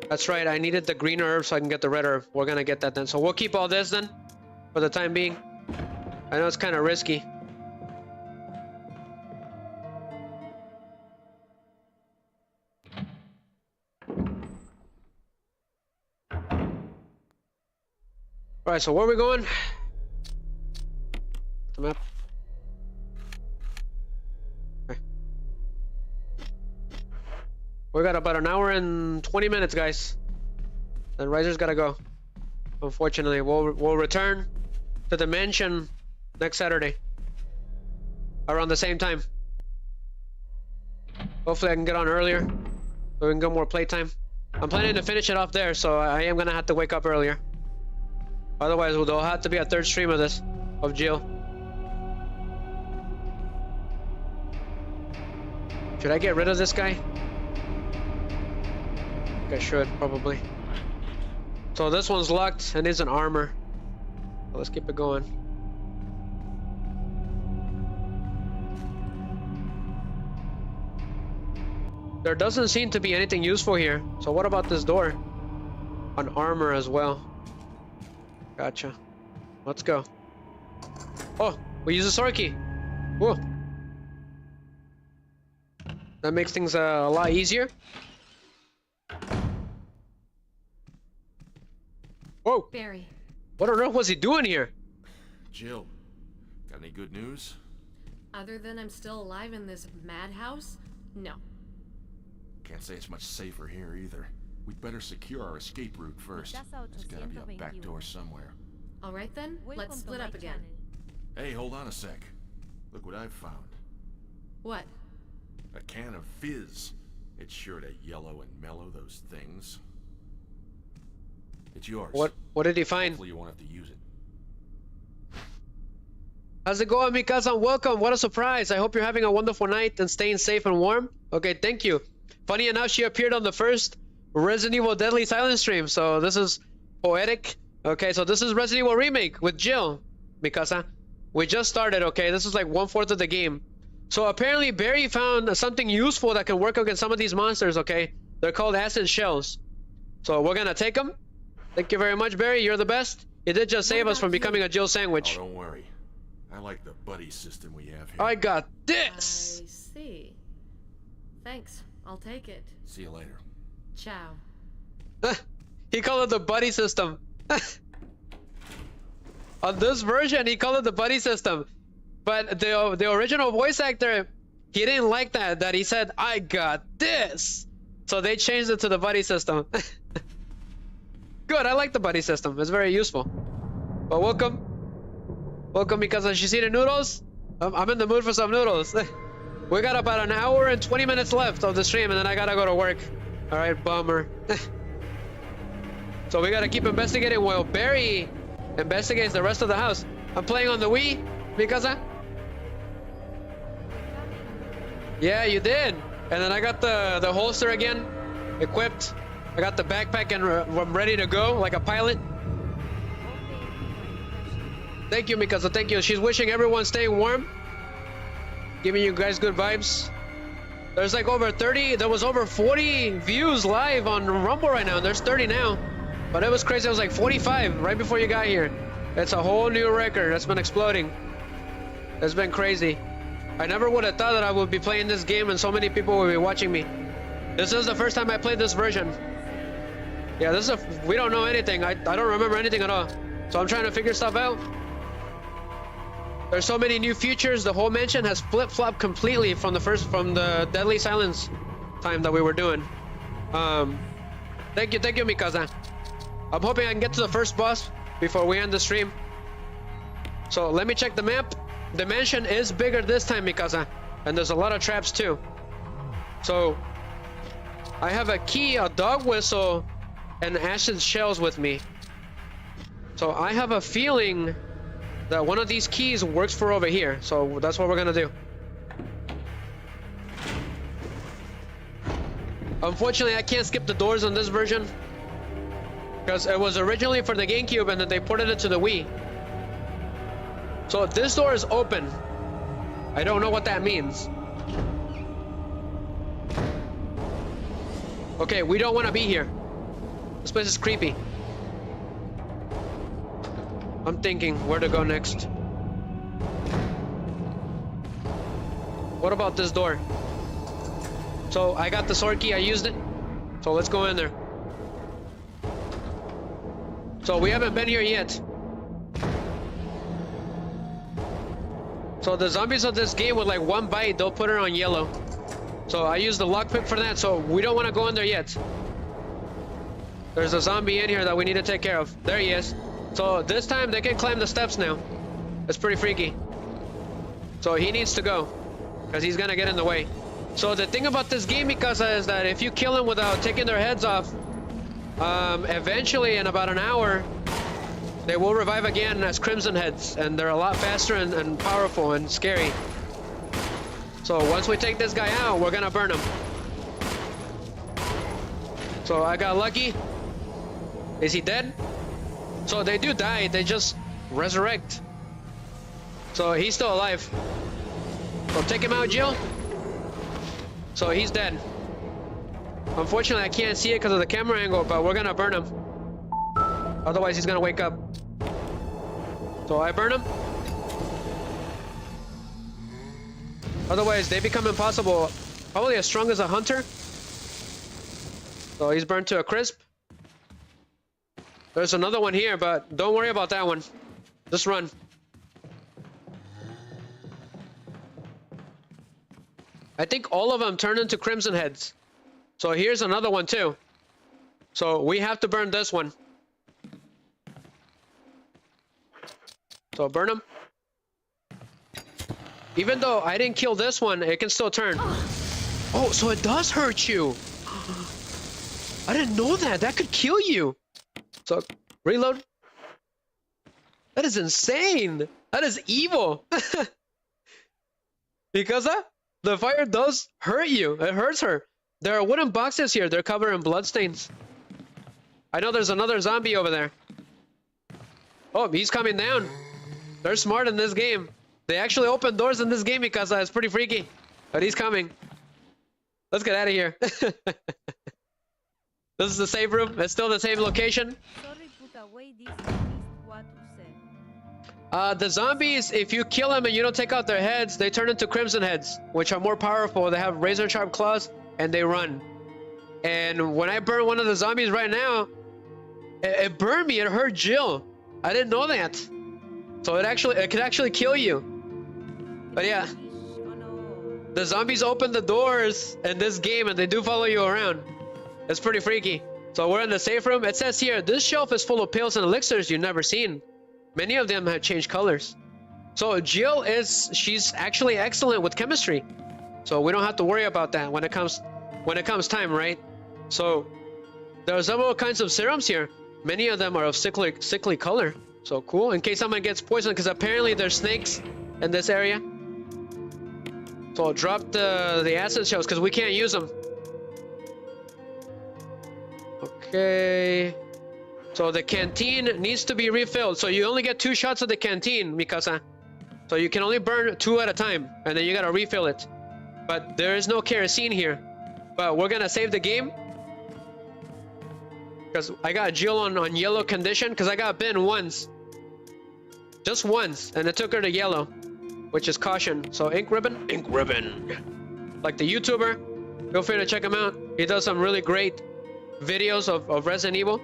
Speaker 2: That's right, I needed the green herb so I can get the red herb. We're gonna get that then. So we'll keep all this then, for the time being. I know it's kind of risky. Alright, so where are we going? The map. Okay. We got about an hour and 20 minutes, guys. Then Riser's gotta go. Unfortunately, we'll return to the mansion next Saturday. Around the same time. Hopefully I can get on earlier. So we can get more playtime. I'm planning to finish it off there, so I am gonna have to wake up earlier. Otherwise, there'll have to be a third stream of this, of Jill. Should I get rid of this guy? I think I should, probably. So this one's locked and isn't armor. So let's keep it going. There doesn't seem to be anything useful here. So what about this door? On armor as well. Gotcha. Let's go. Oh, We use a sword key. Whoa. That makes things a lot easier. Whoa.
Speaker 7: Barry.
Speaker 2: What on earth was he doing here?
Speaker 3: Jill, got any good news?
Speaker 7: Other than I'm still alive in this madhouse? No.
Speaker 3: Can't say it's much safer here either. We'd better secure our escape route first. There's gotta be a back door somewhere.
Speaker 7: All right then, let's
Speaker 8: Welcome to
Speaker 7: split
Speaker 8: my
Speaker 7: up again.
Speaker 8: channel.
Speaker 3: Hey, hold on a sec. Look what I've found.
Speaker 7: What?
Speaker 3: A can of fizz. It's sure to yellow and mellow those things. It's yours.
Speaker 2: What did he find?
Speaker 3: Hopefully you won't have to use it.
Speaker 2: How's it going, Mikasa? Welcome. What a surprise. I hope you're having a wonderful night and staying safe and warm. Okay, thank you. Funny enough, she appeared on the first Resident Evil Deadly Silence stream, so this is poetic. Okay, so this is Resident Evil Remake with Jill, Mikasa. We just started, okay? This is like 1/4 of the game. So apparently Barry found something useful that can work against some of these monsters, okay? They're called acid shells. So we're gonna take them. Thank you very much, Barry. You're the best. You did just save us from becoming a Jill sandwich.
Speaker 3: Oh, don't worry. I like the buddy system we have here.
Speaker 2: I got this.
Speaker 7: I see. Thanks. I'll take it.
Speaker 3: See you later.
Speaker 7: Ciao.
Speaker 2: He called it the buddy system. On this version, he called it the buddy system. But the original voice actor, he didn't like that he said, I got this. So they changed it to the buddy system. Good, I like the buddy system. It's very useful. But welcome. Welcome, because you see the noodles? I'm in the mood for some noodles. We got about an hour and 20 minutes left of the stream, and then I gotta go to work. Alright, bummer. So we gotta keep investigating while Barry investigates the rest of the house. I'm playing on the Wii, Mikasa. Yeah, you did. And then I got the holster again, equipped. I got the backpack and I'm ready to go, like a pilot. Thank you, Mikasa, thank you. She's wishing everyone staying warm. Giving you guys good vibes. There's like over 30, there was over 40 views live on Rumble right now, and there's 30 now. But it was crazy, it was like 45 right before you got here. It's a whole new record that's been exploding. It's been crazy. I never would have thought that I would be playing this game and so many people would be watching me. This is the first time I played this version. Yeah, this is we don't know anything. I don't remember anything at all. So I'm trying to figure stuff out. There's so many new features. The whole mansion has flip-flopped completely from the Deadly Silence time that we were doing. Thank you, Mikasa. I'm hoping I can get to the first boss before we end the stream. So let me check the map. The mansion is bigger this time, Mikasa, and there's a lot of traps too. So I have a key, a dog whistle, and acid shells with me. So I have a feeling that one of these keys works for over here. So that's what we're gonna do. Unfortunately, I can't skip the doors on this version because it was originally for the GameCube and then they ported it to the Wii. So this door is open. I don't know what that means. Okay, we don't want to be here. This place is creepy. I'm thinking where to go next. What about this door? So I got the sword key, I used it. So let's go in there. So we haven't been here yet. So the zombies of this game with like one bite, they'll put her on yellow. So I used the lockpick for that, so we don't want to go in there yet. There's a zombie in here that we need to take care of. There he is. So this time they can climb the steps now. It's pretty freaky. So he needs to go because he's gonna get in the way. So the thing about this game, Mikasa, is that if you kill them without taking their heads off, eventually in about an hour, they will revive again as Crimson Heads, and they're a lot faster and powerful and scary. So once we take this guy out, we're gonna burn him. So I got lucky. Is he dead? So they do die, they just resurrect. So he's still alive. So take him out, Jill. So he's dead. Unfortunately, I can't see it because of the camera angle, but we're gonna burn him. Otherwise, he's gonna wake up. So I burn him. Otherwise, they become impossible. Probably as strong as a hunter. So he's burned to a crisp. There's another one here, but don't worry about that one. Just run. I think all of them turn into crimson heads. So here's another one too. So we have to burn this one. So burn them. Even though I didn't kill this one, it can still turn. Oh, so it does hurt you. I didn't know that. That could kill you. So reload. That is insane. That is evil. Because the fire does hurt you. It hurts her. There are wooden boxes here. They're covered in bloodstains. I know there's another zombie over there. Oh, he's coming down. They're smart in this game. They actually open doors in this game because it's pretty freaky. But he's coming. Let's get out of here. This is the save room. It's still the same location.
Speaker 8: Sorry, put away this. I missed what you said.
Speaker 2: The zombies, if you kill them and you don't take out their heads, they turn into crimson heads, which are more powerful. They have razor sharp claws and they run. And when I burn one of the zombies right now, it burned me. It hurt Jill. I didn't know that. So it could actually kill you. But yeah,
Speaker 8: Oh no.
Speaker 2: the zombies open the doors in this game and they do follow you around. It's pretty freaky. So we're in the safe room. It says here, this shelf is full of pills and elixirs you've never seen. Many of them have changed colors. So Jill she's actually excellent with chemistry. So we don't have to worry about that when it comes time, right? So there are several kinds of serums here. Many of them are of sickly color. So cool, in case someone gets poisoned, because apparently there's snakes in this area. So I'll drop the acid shells because we can't use them. Okay. So the canteen needs to be refilled. So you only get 2 shots of the canteen, Mikasa. So you can only burn 2 at a time, and then you gotta refill it. But there is no kerosene here. But we're gonna save the game. Because I got Jill on yellow condition, because I got bitten once. Just once, and it took her to yellow, which is caution. So ink ribbon. Like the YouTuber, feel free to check him out. He does some really great videos of Resident Evil,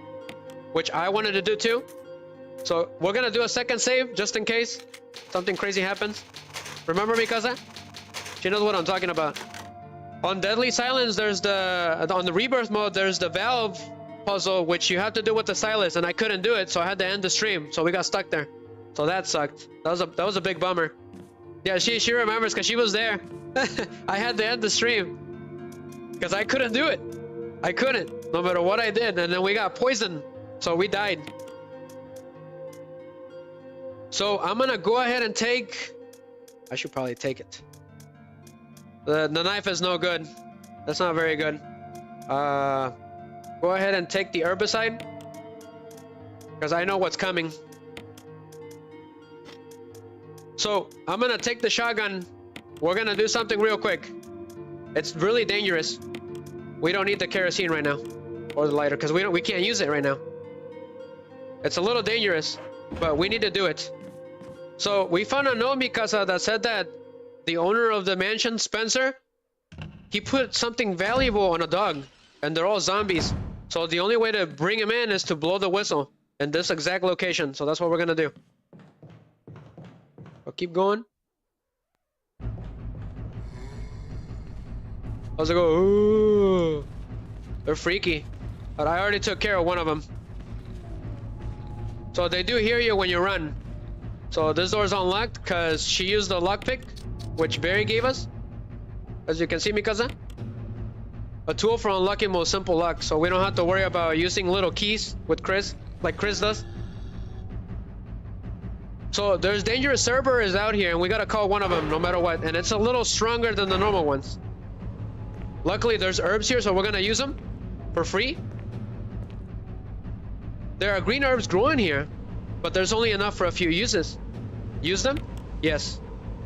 Speaker 2: which I wanted to do too. So we're gonna do a second save just in case something crazy happens. Remember Mikasa? She knows what I'm talking about. On Deadly Silence, there's on the rebirth mode, there's the valve puzzle, which you have to do with the stylus, and I couldn't do it, so I had to end the stream. So we got stuck there. So that sucked. That was a big bummer. Yeah, she remembers because she was there. I had to end the stream because I couldn't do it. I couldn't, no matter what I did, and then we got poisoned, so we died. So I'm gonna go ahead and take. I should probably take it. The knife is no good. That's not very good. Go ahead and take the herbicide because I know what's coming. So I'm gonna take the shotgun. We're gonna do something real quick. It's really dangerous. We don't need the kerosene right now, or the lighter, because we can't use it right now. It's a little dangerous, but we need to do it. So we found a note, Mikasa, that said that the owner of the mansion, Spencer, he put something valuable on a dog, and they're all zombies. So the only way to bring him in is to blow the whistle in this exact location. So that's what we're gonna do. I'll keep going. How's it go? Ooh, they're freaky. But I already took care of one of them. So they do hear you when you run. So this door's unlocked because she used the lockpick, which Barry gave us. As you can see, Mikasa. A tool for unlocking most simple locks, so we don't have to worry about using little keys with Chris, like Chris does. So there's dangerous Cerberus out here, and we gotta call one of them no matter what. And it's a little stronger than the normal ones. Luckily, there's herbs here, so we're gonna use them for free. There are green herbs growing here, but there's only enough for a few uses. Use them? Yes.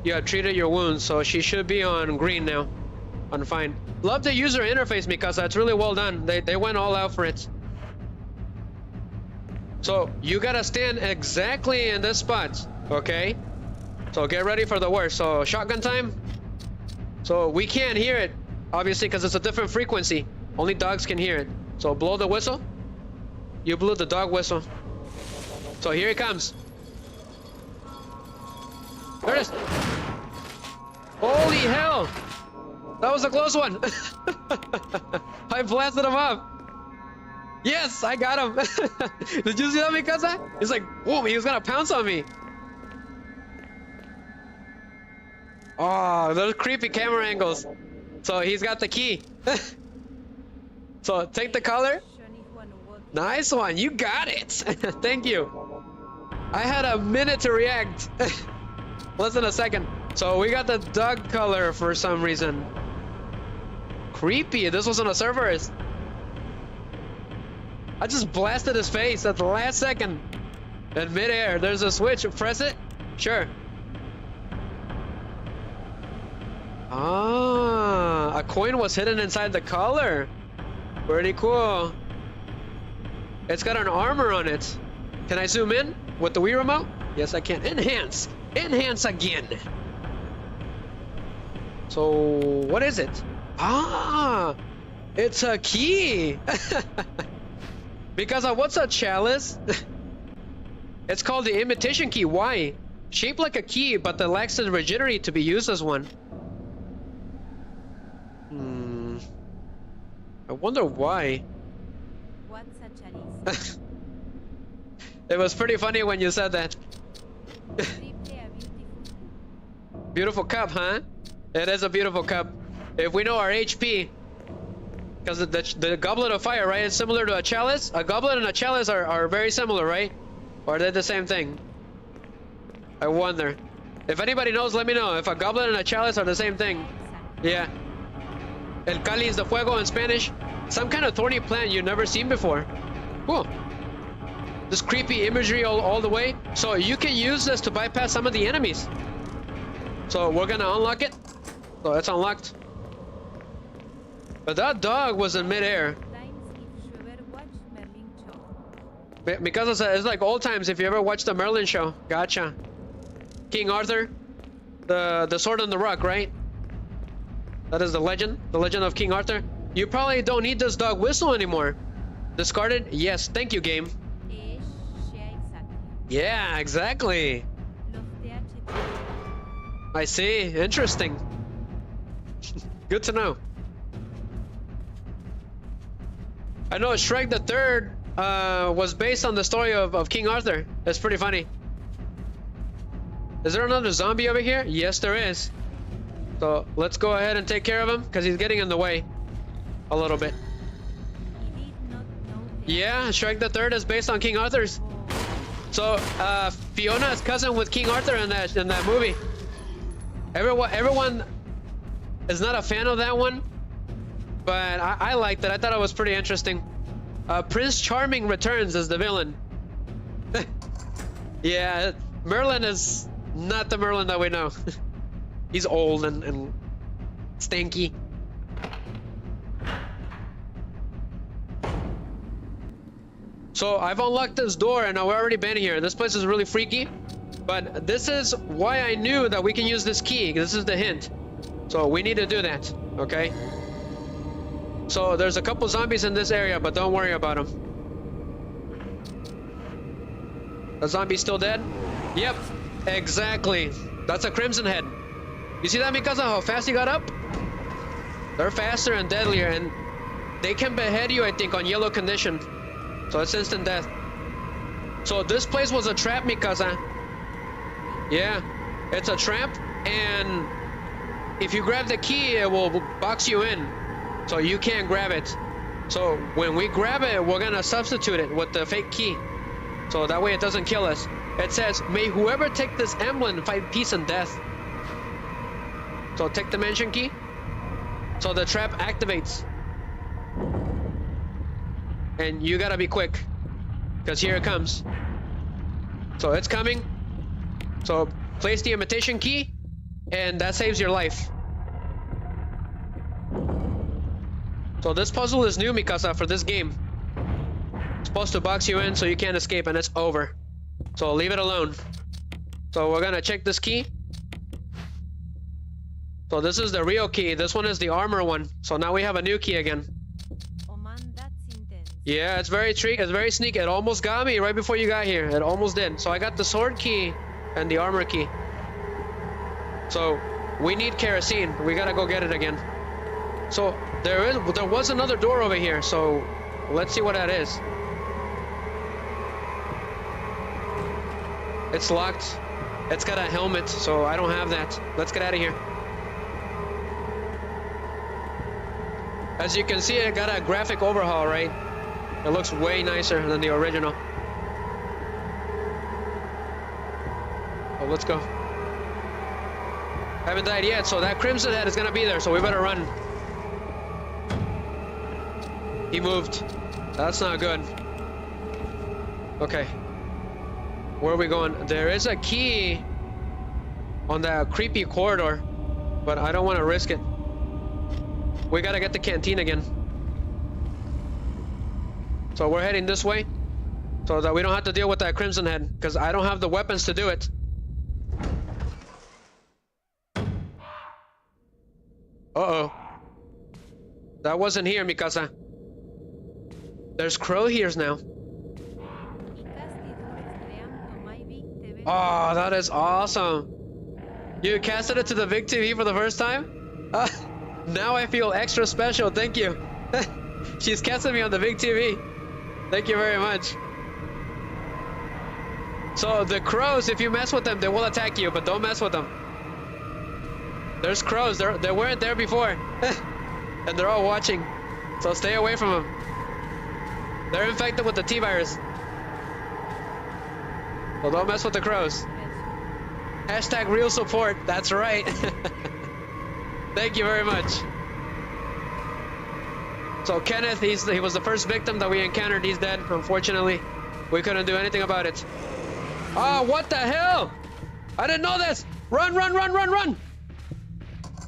Speaker 2: You have treated your wounds, so she should be on green now. On fine. Love the user interface, Mikasa. It's really well done. They went all out for it. So you gotta stand exactly in this spot, okay? So get ready for the worst. So shotgun time. So we can't hear it, obviously, because it's a different frequency. Only dogs can hear it. So blow the whistle. You blew the dog whistle. So here it comes. There it is. Holy hell! That was a close one. I blasted him up. Yes, I got him. Did you see that, Mikasa? He's like, boom, he was gonna pounce on me. Oh, those creepy camera angles. So he's got the key. So take the collar. Nice one, you got it. Thank you. I had a minute to react. Less than a second. So we got the dog color for some reason. Creepy, this wasn't a Cerberus. I just blasted his face at the last second. In midair, there's a switch, press it. Sure. Ah, a coin was hidden inside the collar. Pretty cool. It's got an armor on it. Can I zoom in with the Wii remote? Yes, I can. Enhance. Enhance again. So, what is it? Ah, it's a key. Because what's a chalice? It's called the imitation key. Why? Shaped like a key, but that lacks the rigidity to be used as one. I wonder why.
Speaker 8: What's a chalice?
Speaker 2: It was pretty funny when you said that. Beautiful cup, huh? It is a beautiful cup. If we know our HP, because the goblet of fire, right? It's similar to a chalice. A goblet and a chalice are very similar, right? Or are they the same thing? I wonder. If anybody knows, let me know. If a goblet and a chalice are the same thing. Yeah. El cáliz de fuego in Spanish. Some kind of thorny plant you've never seen before. Cool. This creepy imagery all the way. So you can use this to bypass some of the enemies. So we're gonna unlock it. So it's unlocked. But that dog was in midair. Because it's like old times if you ever watched the Merlin show. Gotcha. King Arthur. The sword and the rock, right? That is the legend of King Arthur. You probably don't need this dog whistle anymore. Discarded? Yes, thank you, game. Yeah, exactly. I see, interesting. Good to know. I know Shrek the Third was based on the story of King Arthur. That's pretty funny. Is there another zombie over here? Yes, there is. So let's go ahead and take care of him because he's getting in the way a little bit. Yeah, Shrek the Third is based on King Arthur's. So Fiona is cousin with King Arthur in that movie. Everyone is not a fan of that one, but I liked it. I thought it was pretty interesting. Prince Charming returns as the villain. Yeah, Merlin is not the Merlin that we know. He's old and stanky. So I've unlocked this door and I've already been here. This place is really freaky, but this is why I knew that we can use this key. This is the hint. So we need to do that, okay? So there's a couple zombies in this area, but don't worry about them. The zombie's still dead? Yep, exactly. That's a crimson head. You see that because of how fast he got up? They're faster and deadlier, and they can behead you, I think, on yellow condition. So it's instant death. So this place was a trap, Mikasa. Yeah, it's a trap, and if you grab the key, it will box you in. So you can't grab it. So when we grab it, we're gonna substitute it with the fake key. So that way it doesn't kill us. It says, may whoever take this emblem fight peace and death. So take the mansion key. So the trap activates. And you gotta be quick, because here it comes. So it's coming. So place the imitation key, and that saves your life. So this puzzle is new, Mikasa, for this game. It's supposed to box you in so you can't escape, and it's over. So leave it alone. So we're gonna check this key. So this is the real key. This one is the armor one. So now we have a new key again.
Speaker 8: Oh man, that's intense.
Speaker 2: Yeah, it's very sneaky. It almost got me right before you got here. It almost did. So I got the sword key and the armor key. So we need kerosene. We gotta go get it again. So there was another door over here. So let's see what that is. It's locked. It's got a helmet, so I don't have that. Let's get out of here. As you can see, it got a graphic overhaul, right? It looks way nicer than the original. Oh, let's go. Haven't died yet, so that Crimson Head is gonna be there, so we better run. He moved. That's not good. Okay. Where are we going? There is a key on that creepy corridor, but I don't want to risk it. We gotta get the canteen again. So we're heading this way so that we don't have to deal with that Crimson Head, because I don't have the weapons to do it. Uh-oh. That wasn't here, Mikasa. There's crow ears now. Oh, that is awesome. You casted it to the Vic TV for the first time? Now I feel extra special, thank you. She's casted me on the Vic TV. Thank you very much. So the crows, if you mess with them, they will attack you, but don't mess with them. There's crows, they weren't there before. And they're all watching, so stay away from them. They're infected with the T-virus. Well, don't mess with the crows. Hashtag real support, that's right. Thank you very much. So Kenneth, he was the first victim that we encountered. He's dead, unfortunately. We couldn't do anything about it. Oh, what the hell? I didn't know this. Run, run, run, run, run.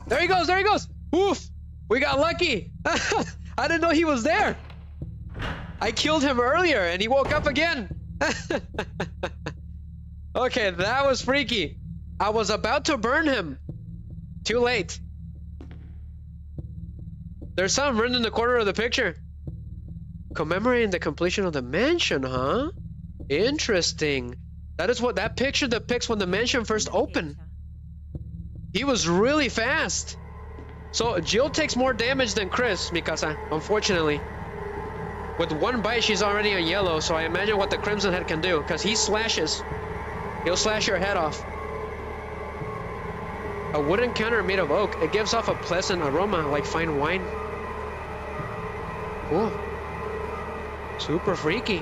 Speaker 2: There he goes, there he goes. Oof, we got lucky. I didn't know he was there. I killed him earlier and he woke up again. Okay, that was freaky. I was about to burn him. Too late. There's something written in the corner of the picture. Commemorating the completion of the mansion, huh? Interesting. That is what that picture depicts when the mansion first opened. He was really fast. So Jill takes more damage than Chris, Mikasa, unfortunately. With one bite, she's already on yellow, so I imagine what the Crimson Head can do, because he slashes. He'll slash your head off. A wooden counter made of oak. It gives off a pleasant aroma, like fine wine. Cool. Super freaky.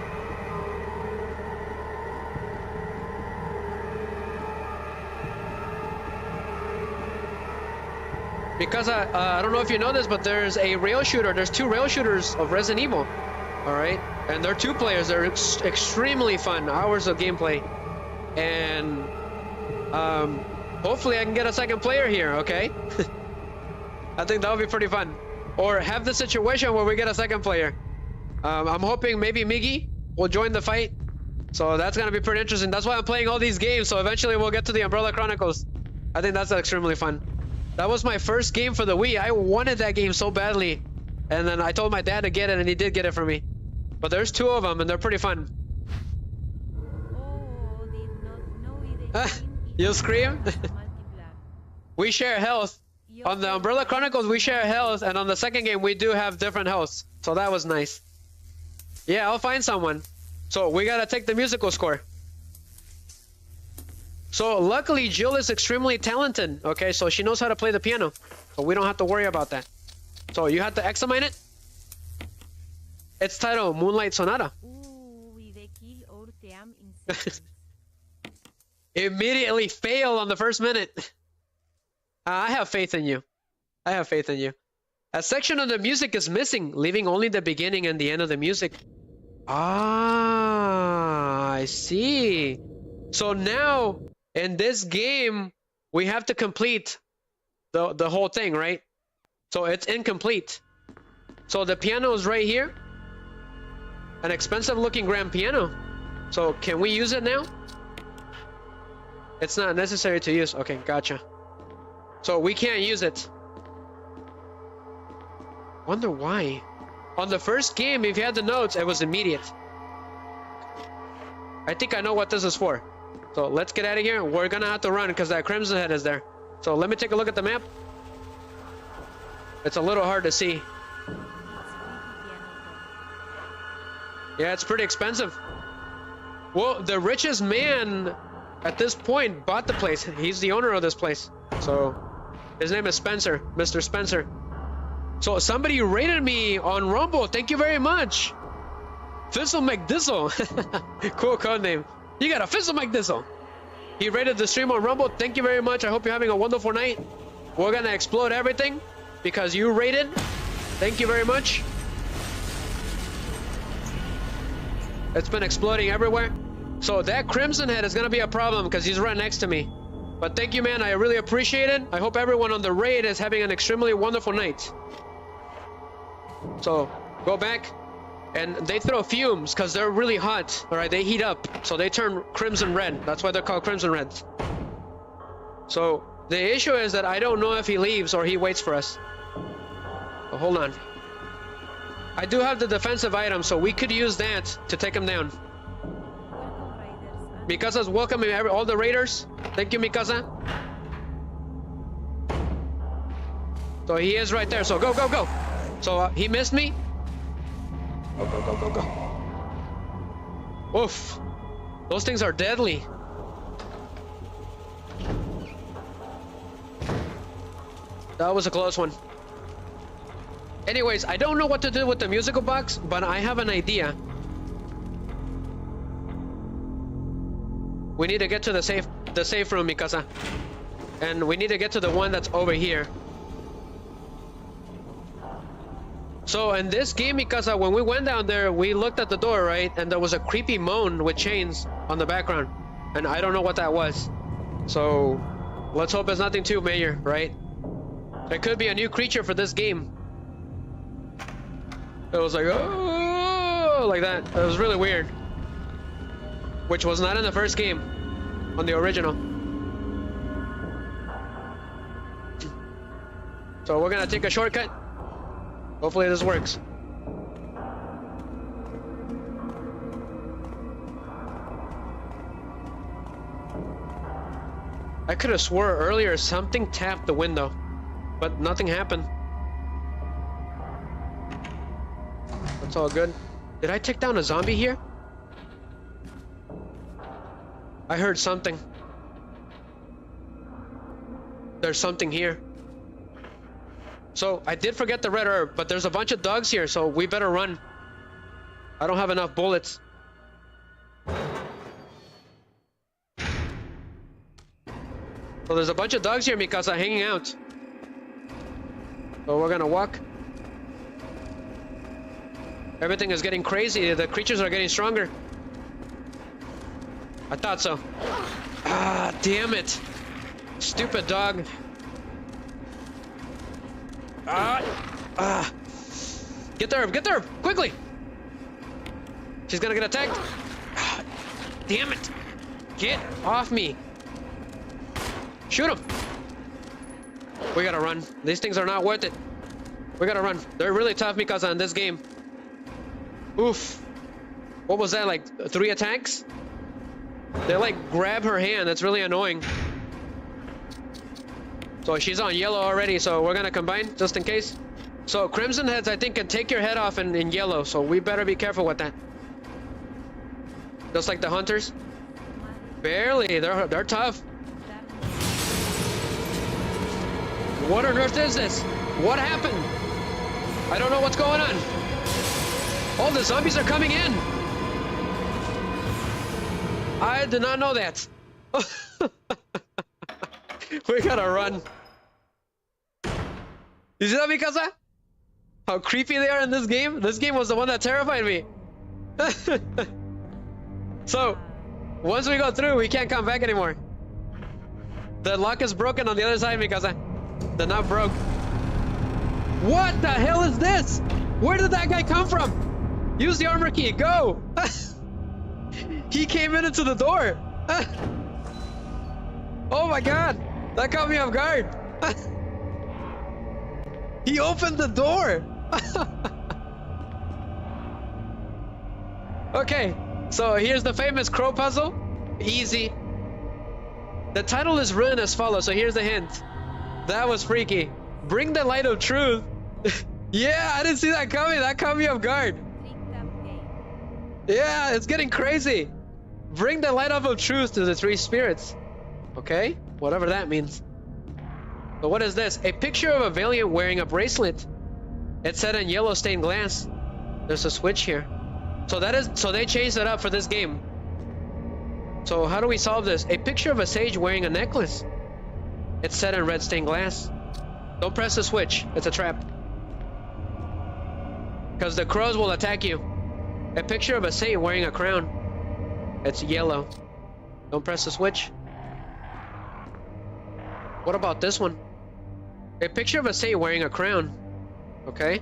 Speaker 2: Because I don't know if you know this, but there's a rail shooter. There's 2 rail shooters of Resident Evil. All right, and they're 2 players. They're extremely fun. Hours of gameplay, and hopefully I can get a second player here. Okay. I think that would be pretty fun. Or have the situation where we get a second player. I'm hoping maybe Miggy will join the fight. So that's gonna be pretty interesting. That's why I'm playing all these games. So eventually we'll get to the Umbrella Chronicles. I think that's extremely fun. That was my first game for the Wii. I wanted that game so badly. And then I told my dad to get it, and he did get it for me. But there's 2 of them, and they're pretty fun.
Speaker 8: Oh, did not know it.
Speaker 2: You'll scream? We share health. On the Umbrella Chronicles, we share health, and on the second game, we do have different healths. So that was nice. Yeah, I'll find someone. So we gotta take the musical score. So luckily, Jill is extremely talented. Okay, so she knows how to play the piano. So we don't have to worry about that. So you have to examine it. It's titled Moonlight Sonata. Immediately fail on the first minute. I have faith in you. I have faith in you. A section of the music is missing, leaving only the beginning and the end of the music. Ah, I see. So now, in this game, we have to complete the whole thing, right? So it's incomplete. So the piano is right here. An expensive looking grand piano. So can we use it now? It's not necessary to use. Okay, gotcha. So we can't use it. Wonder why. On the first game, if you had the notes, it was immediate. I think I know what this is for. So let's get out of here. We're gonna have to run because that Crimson Head is there. So let me take a look at the map. It's a little hard to see. Yeah, it's pretty expensive. Well, the richest man at this point bought the place. He's the owner of this place. So his name is Spencer, Mr. Spencer. So somebody rated me on Rumble. Thank you very much. Fizzle McDizzle. Cool code name. You got a Fizzle McDizzle. He rated the stream on Rumble. Thank you very much. I hope you're having a wonderful night. We're gonna explode everything because you rated. Thank you very much. It's been exploding everywhere. So that Crimson Head is gonna be a problem because he's right next to me. But thank you, man. I really appreciate it. I hope everyone on the raid is having an extremely wonderful night. So go back, and they throw fumes because they're really hot. All right, they heat up, so they turn crimson red. That's why they're called Crimson Reds. So the issue is that I don't know if he leaves or he waits for us. But hold on. I do have the defensive item, so we could use that to take him down. Mikasa's welcoming all the raiders. Thank you, Mikasa. So he is right there. So go, go, go. So he missed me. Go, go, go, go, go. Oof. Those things are deadly. That was a close one. Anyways, I don't know what to do with the musical box, but I have an idea. We need to get to the safe room, Mikasa. And we need to get to the one that's over here. So in this game, Mikasa, when we went down there, we looked at the door, right? And there was a creepy moan with chains on the background. And I don't know what that was. So let's hope it's nothing too major, right? It could be a new creature for this game. It was like, oh, like that. It was really weird. Which was not in the first game, on the original. So we're gonna take a shortcut. Hopefully this works. I could have swore earlier something tapped the window, but nothing happened. That's all good. Did I take down a zombie here? I heard something. There's something here. So I did forget the red herb, but there's a bunch of dogs here, so we better run. I don't have enough bullets. So there's a bunch of dogs here, Mikasa, hanging out. So we're gonna walk. Everything is getting crazy. The creatures are getting stronger. I thought so. Ah, damn it. Stupid dog. Get the herb, quickly. She's gonna get attacked. Ah, damn it. Get off me. Shoot him. We gotta run. These things are not worth it. We gotta run. They're really tough, Mikasa, in this game. Oof. What was that, like 3 attacks? They like grab her hand. That's really annoying. So she's on yellow already, so we're gonna combine just in case. So Crimson Heads, I think, can take your head off in yellow, so we better be careful with that. Just like the hunters. Barely. They're tough. What on earth is this? What happened? I don't know what's going on. Oh, the zombies are coming in. I did not know that. We gotta run. You see that, Mikasa? How creepy they are in this game? This game was the one that terrified me. So, once we go through, we can't come back anymore. The lock is broken on the other side, Mikasa. The knob broke. What the hell is this? Where did that guy come from? Use the armor key, go! He came into the door. Oh my god, that caught me off guard. He opened the door. Okay, so here's the famous crow puzzle. Easy. The title is written as follows, so here's the hint. That was freaky. Bring the light of truth. Yeah, I didn't see that coming. That caught me off guard. Yeah, it's getting crazy. Bring the light of truth to the three spirits. Okay, whatever that means. So what is this? A picture of a Valiant wearing a bracelet. It's set in yellow stained glass. There's a switch here. So they changed it up for this game. So how do we solve this? A picture of a sage wearing a necklace. It's set in red stained glass. Don't press the switch. It's a trap. Because the crows will attack you. A picture of a saint wearing a crown. It's yellow. Don't press the switch. What about this one? A picture of a saint wearing a crown. Okay.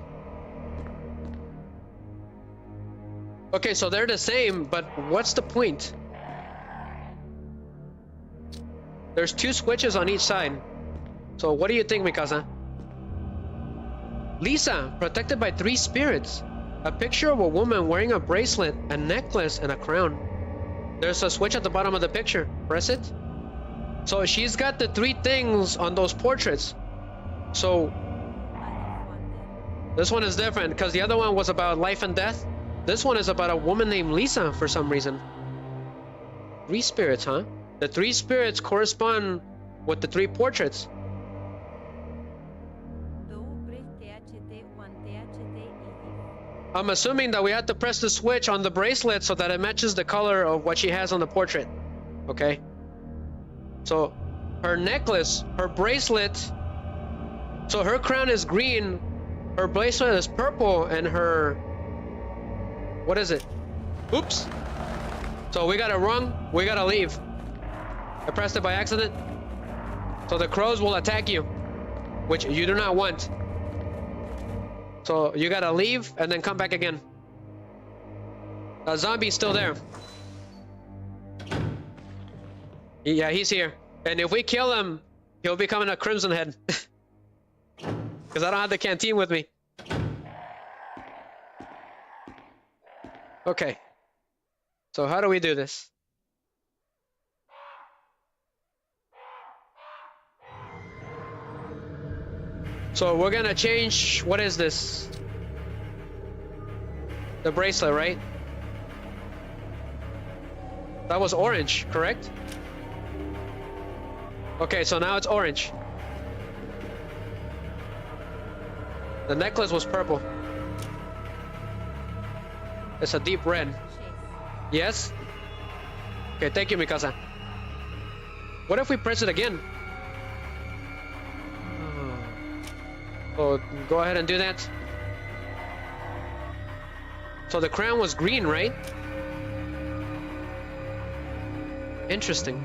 Speaker 2: Okay, so they're the same, but what's the point? There's two switches on each side. So what do you think, Mikasa? Lisa, protected by three spirits. A picture of a woman wearing a bracelet, a necklace, and a crown. There's a switch at the bottom of the picture. Press it. So she's got the three things on those portraits. So this one is different because the other one was about life and death. This one is about a woman named Lisa for some reason. Three spirits, huh? The three spirits correspond with the three portraits. I'm assuming that we have to press the switch on the bracelet so that it matches the color of what she has on the portrait. Okay. So her necklace, her bracelet, so her crown is green, her bracelet is purple, and her, what is it? Oops. So we got it wrong, we gotta leave. I pressed it by accident. So the crows will attack you, which you do not want. So you gotta leave and then come back again. A zombie's still there. Yeah, he's here. And if we kill him, he'll become a Crimson Head. Because I don't have the canteen with me. Okay. So how do we do this? So we're gonna change, what is this? The bracelet, right? That was orange, correct? Okay, so now it's orange. The necklace was purple. It's a deep red. Yes? Okay, thank you, Mikasa. What if we press it again? Oh, go ahead and do that. So the crown was green, right? Interesting.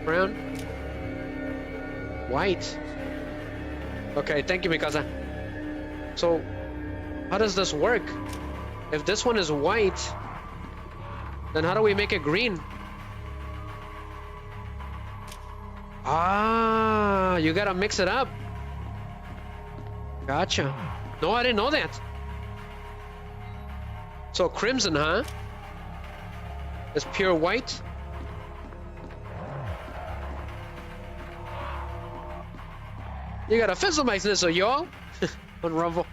Speaker 2: Brown. White. Okay, thank you, Mikasa. So, how does this work? If this one is white, then how do we make it green? Ah, you gotta mix it up. Gotcha. No, I didn't know that. So crimson, huh? It's pure white. You gotta fizzle my missile, y'all. On Rumble.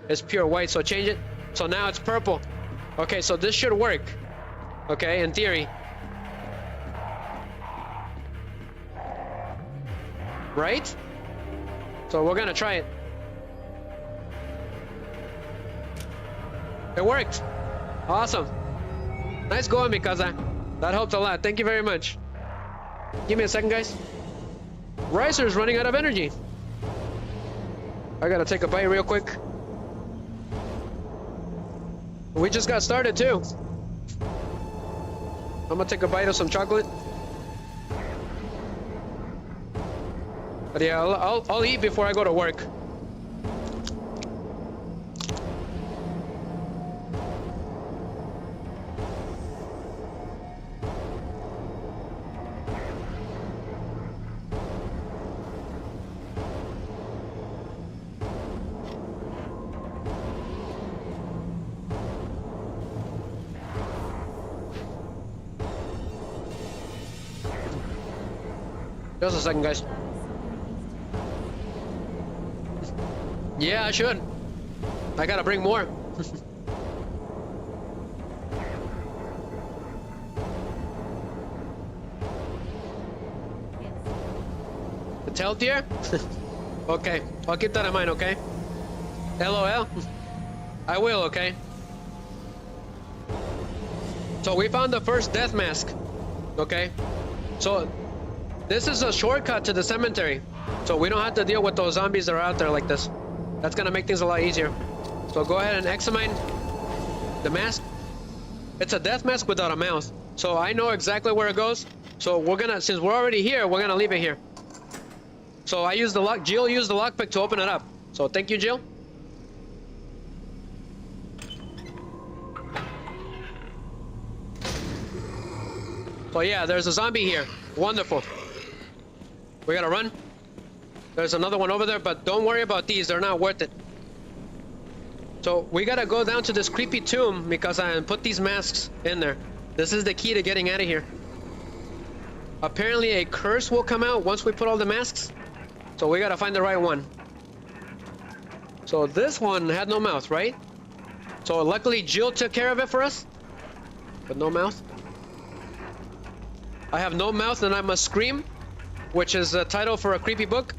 Speaker 2: It's pure white, so change it. So now it's purple. Okay, so this should work. Okay, in theory. Right? So we're gonna try it. It worked. Awesome. Nice going, Mikasa. That helped a lot. Thank you very much. Give me a second, guys. Riser's running out of energy. I gotta take a bite real quick. We just got started too. I'm gonna take a bite of some chocolate. But yeah, I'll eat before I go to work. Just a second, guys. Yeah, I should. I gotta bring more. The tail tier? Okay, I'll keep that in mind, okay? LOL? I will, okay? So we found the first death mask, okay? So this is a shortcut to the cemetery. So we don't have to deal with those zombies that are out there like this. That's gonna make things a lot easier. So go ahead and examine the mask. It's a death mask without a mouth. So I know exactly where it goes. So we're gonna, since we're already here, we're gonna leave it here. So I used the lock, Jill used the lockpick to open it up. So thank you, Jill. So yeah, there's a zombie here. Wonderful. We gotta run. There's another one over there, but don't worry about these. They're not worth it. So we gotta go down to this creepy tomb because I put these masks in there. This is the key to getting out of here. Apparently a curse will come out once we put all the masks. So we gotta find the right one. So this one had no mouth, right? So luckily Jill took care of it for us. But no mouth. I have no mouth and I must scream, which is a title for a creepy book.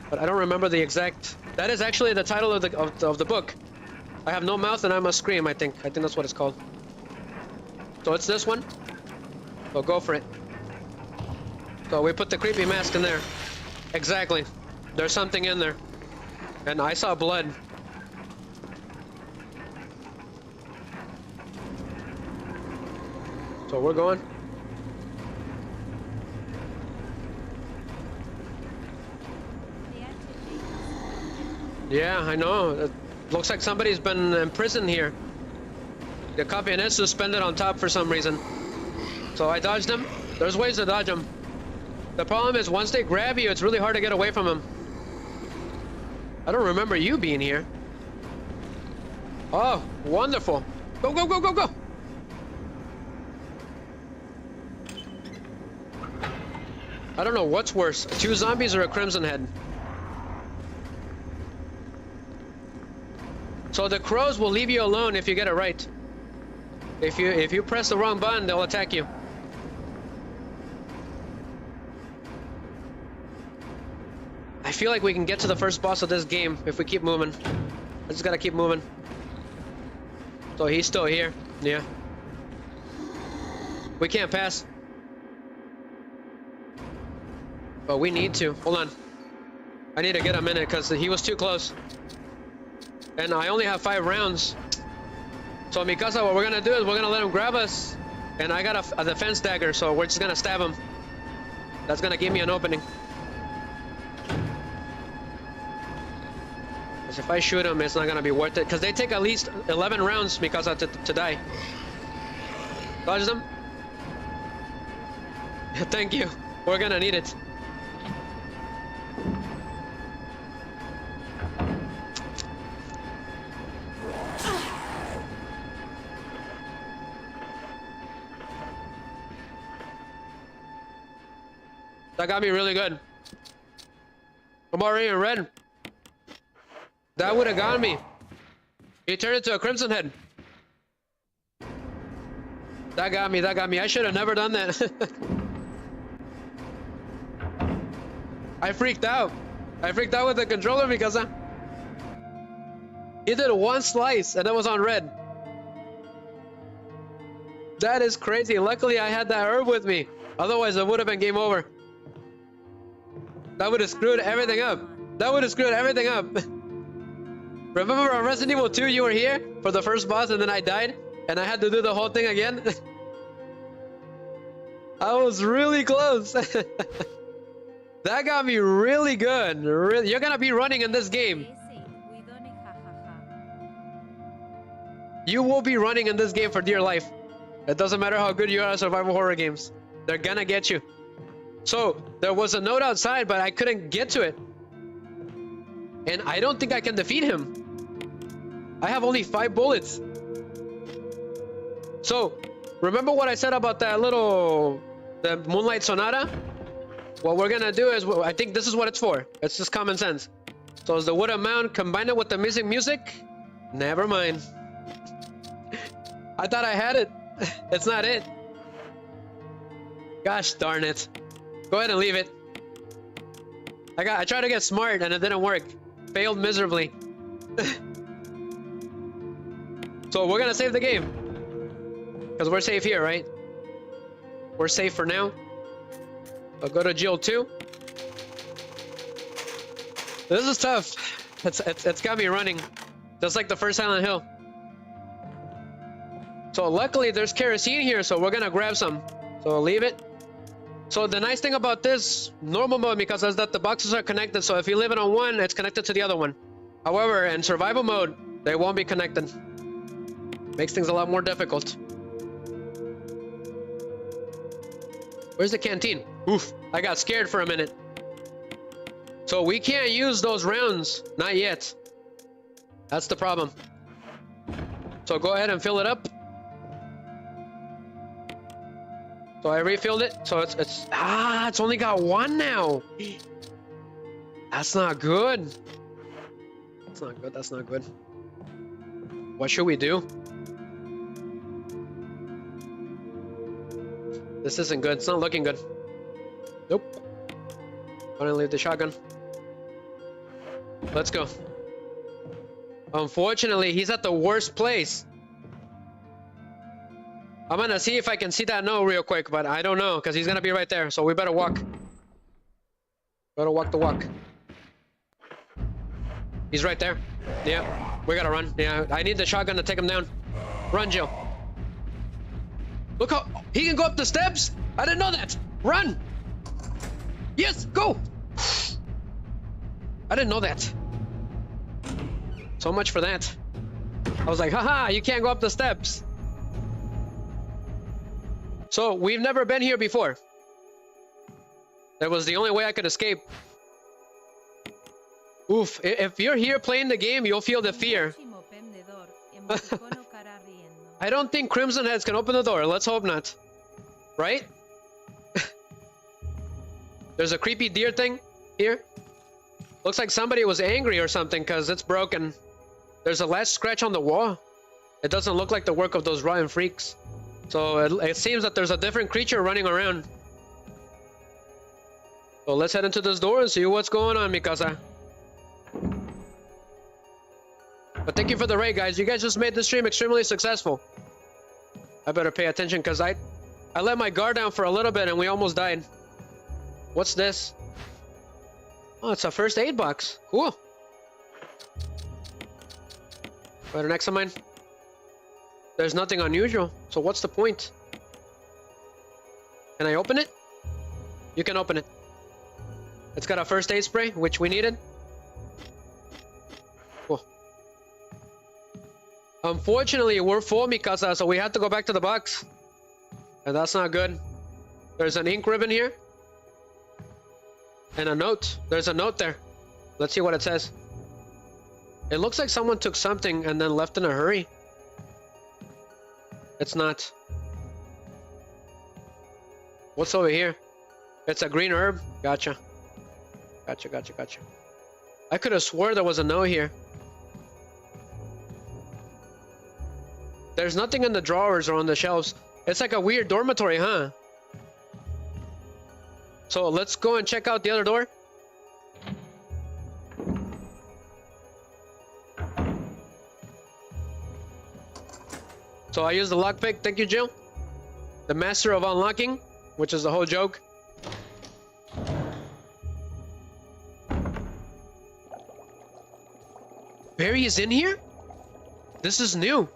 Speaker 2: But I don't remember the exact... That is actually the title of the book. I have no mouth and I must scream, I think. I think that's what it's called. So it's this one. So go for it. So we put the creepy mask in there. Exactly. There's something in there. And I saw blood. So we're going. Yeah, I know. It looks like somebody's been imprisoned here. The copy is suspended on top for some reason. So I dodged them. There's ways to dodge them. The problem is once they grab you, it's really hard to get away from them. I don't remember you being here. Oh, wonderful. Go, go, go, go, go. I don't know what's worse, 2 zombies or a crimson head. So the crows will leave you alone if you get it right. If you press the wrong button, they'll attack you. I feel like we can get to the first boss of this game if we keep moving. I just gotta keep moving. So he's still here. Yeah. We can't pass. But we need to. Hold on. I need to get a minute because he was too close. And I only have 5 rounds. So Mikasa, what we're gonna do is we're gonna let him grab us. And I got a defense dagger, so we're just gonna stab him. That's gonna give me an opening. Because if I shoot him, it's not gonna be worth it. Because they take at least 11 rounds, Mikasa, to die. Dodge them. Thank you. We're gonna need it. That got me really good. I'm already in red. That would have gotten me. He turned into a crimson head. That got me, that got me. I should have never done that. I freaked out. I freaked out with the controller because he did 1 slice and it was on red. That is crazy. Luckily I had that herb with me. Otherwise it would have been game over. That would have screwed everything up. That would have screwed everything up. Remember on Resident Evil 2 you were here for the first boss and then I died? And I had to do the whole thing again? I was really close. That got me really good. You're gonna be running in this game. You will be running in this game for dear life. It doesn't matter how good you are at survival horror games. They're gonna get you. So, there was a note outside, but I couldn't get to it. And I don't think I can defeat him. I have only 5 bullets. So, remember what I said about that the Moonlight Sonata? what we're gonna do is, I think this is what it's for. It's just common sense. So is the wood amount, combine it with the missing music? Never mind. I thought I had it. It's not it. Gosh darn it. Go ahead and leave it. I tried to get smart and it didn't work. Failed miserably. So we're gonna save the game. Because we're safe here, right? We're safe for now. I'll go to Jill 2. This is tough. It's got me running. Just like the first Silent Hill. So luckily there's kerosene here, so we're gonna grab some. So I'll leave it. So the nice thing about this normal mode, because is that the boxes are connected, so if you leave it on one, it's connected to the other one. However, in survival mode, they won't be connected. Makes things a lot more difficult. Where's the canteen? Oof, I got scared for a minute. So we can't use those rounds, not yet. That's the problem. So go ahead and fill it up. So I refilled it. So it's only got one now. That's not good. That's not good. That's not good. What should we do? This isn't good. It's not looking good. Nope. I'm gonna leave the shotgun. Let's go. Unfortunately, he's at the worst place. I'm gonna see if I can see that note real quick, but I don't know, because he's gonna be right there, so we better walk. Better walk the walk. He's right there. Yeah, we gotta run. Yeah, I need the shotgun to take him down. Run, Jill. Look how he can go up the steps. I didn't know that. Run. Yes, go. I didn't know that. So much for that. I was like, haha, you can't go up the steps. So we've never been here before. That was the only way I could escape. Oof, if you're here playing the game, you'll feel the fear. I don't think Crimson Heads can open the door. Let's hope not. Right? There's a creepy deer thing here. Looks like somebody was angry or something because it's broken. There's a last scratch on the wall. It doesn't look like the work of those rotten freaks. So it seems that there's a different creature running around. So let's head into this door and see what's going on, Mikasa. But thank you for the raid, guys. You guys just made the stream extremely successful. I better pay attention because I let my guard down for a little bit and we almost died. What's this? Oh, it's a first aid box. Cool. Right next to mine. There's nothing unusual, so what's the point? Can I open it? You can open it. It's got a first aid spray, which we needed. Cool. Unfortunately, we're full, Mikasa, so we have to go back to the box. And that's not good. There's an ink ribbon here. And a note. There's a note there. Let's see what it says. It looks like someone took something and then left in a hurry. It's not. What's over here? It's a green herb. Gotcha. Gotcha. I could have swore there was a note here. There's nothing in the drawers or on the shelves. It's like a weird dormitory, huh? So let's go and check out the other door. So I used the lockpick. Thank you, Jill. The master of unlocking, which is the whole joke. Barry is in here? This is new.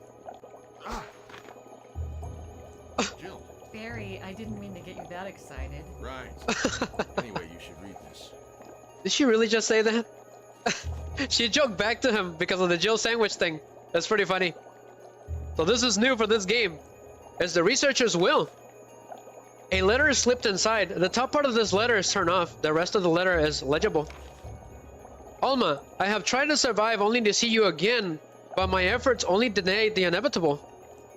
Speaker 3: Jill.
Speaker 5: Barry, I didn't mean to get you that excited.
Speaker 3: Right. Anyway, you should read this.
Speaker 2: Did she really just say that? She joked back to him because of the Jill sandwich thing. That's pretty funny. So this is new for this game. It's the researcher's will. A letter is slipped inside. The top part of this letter is turned off. The rest of the letter is legible. Alma, I have tried to survive only to see you again, but my efforts only deny the inevitable.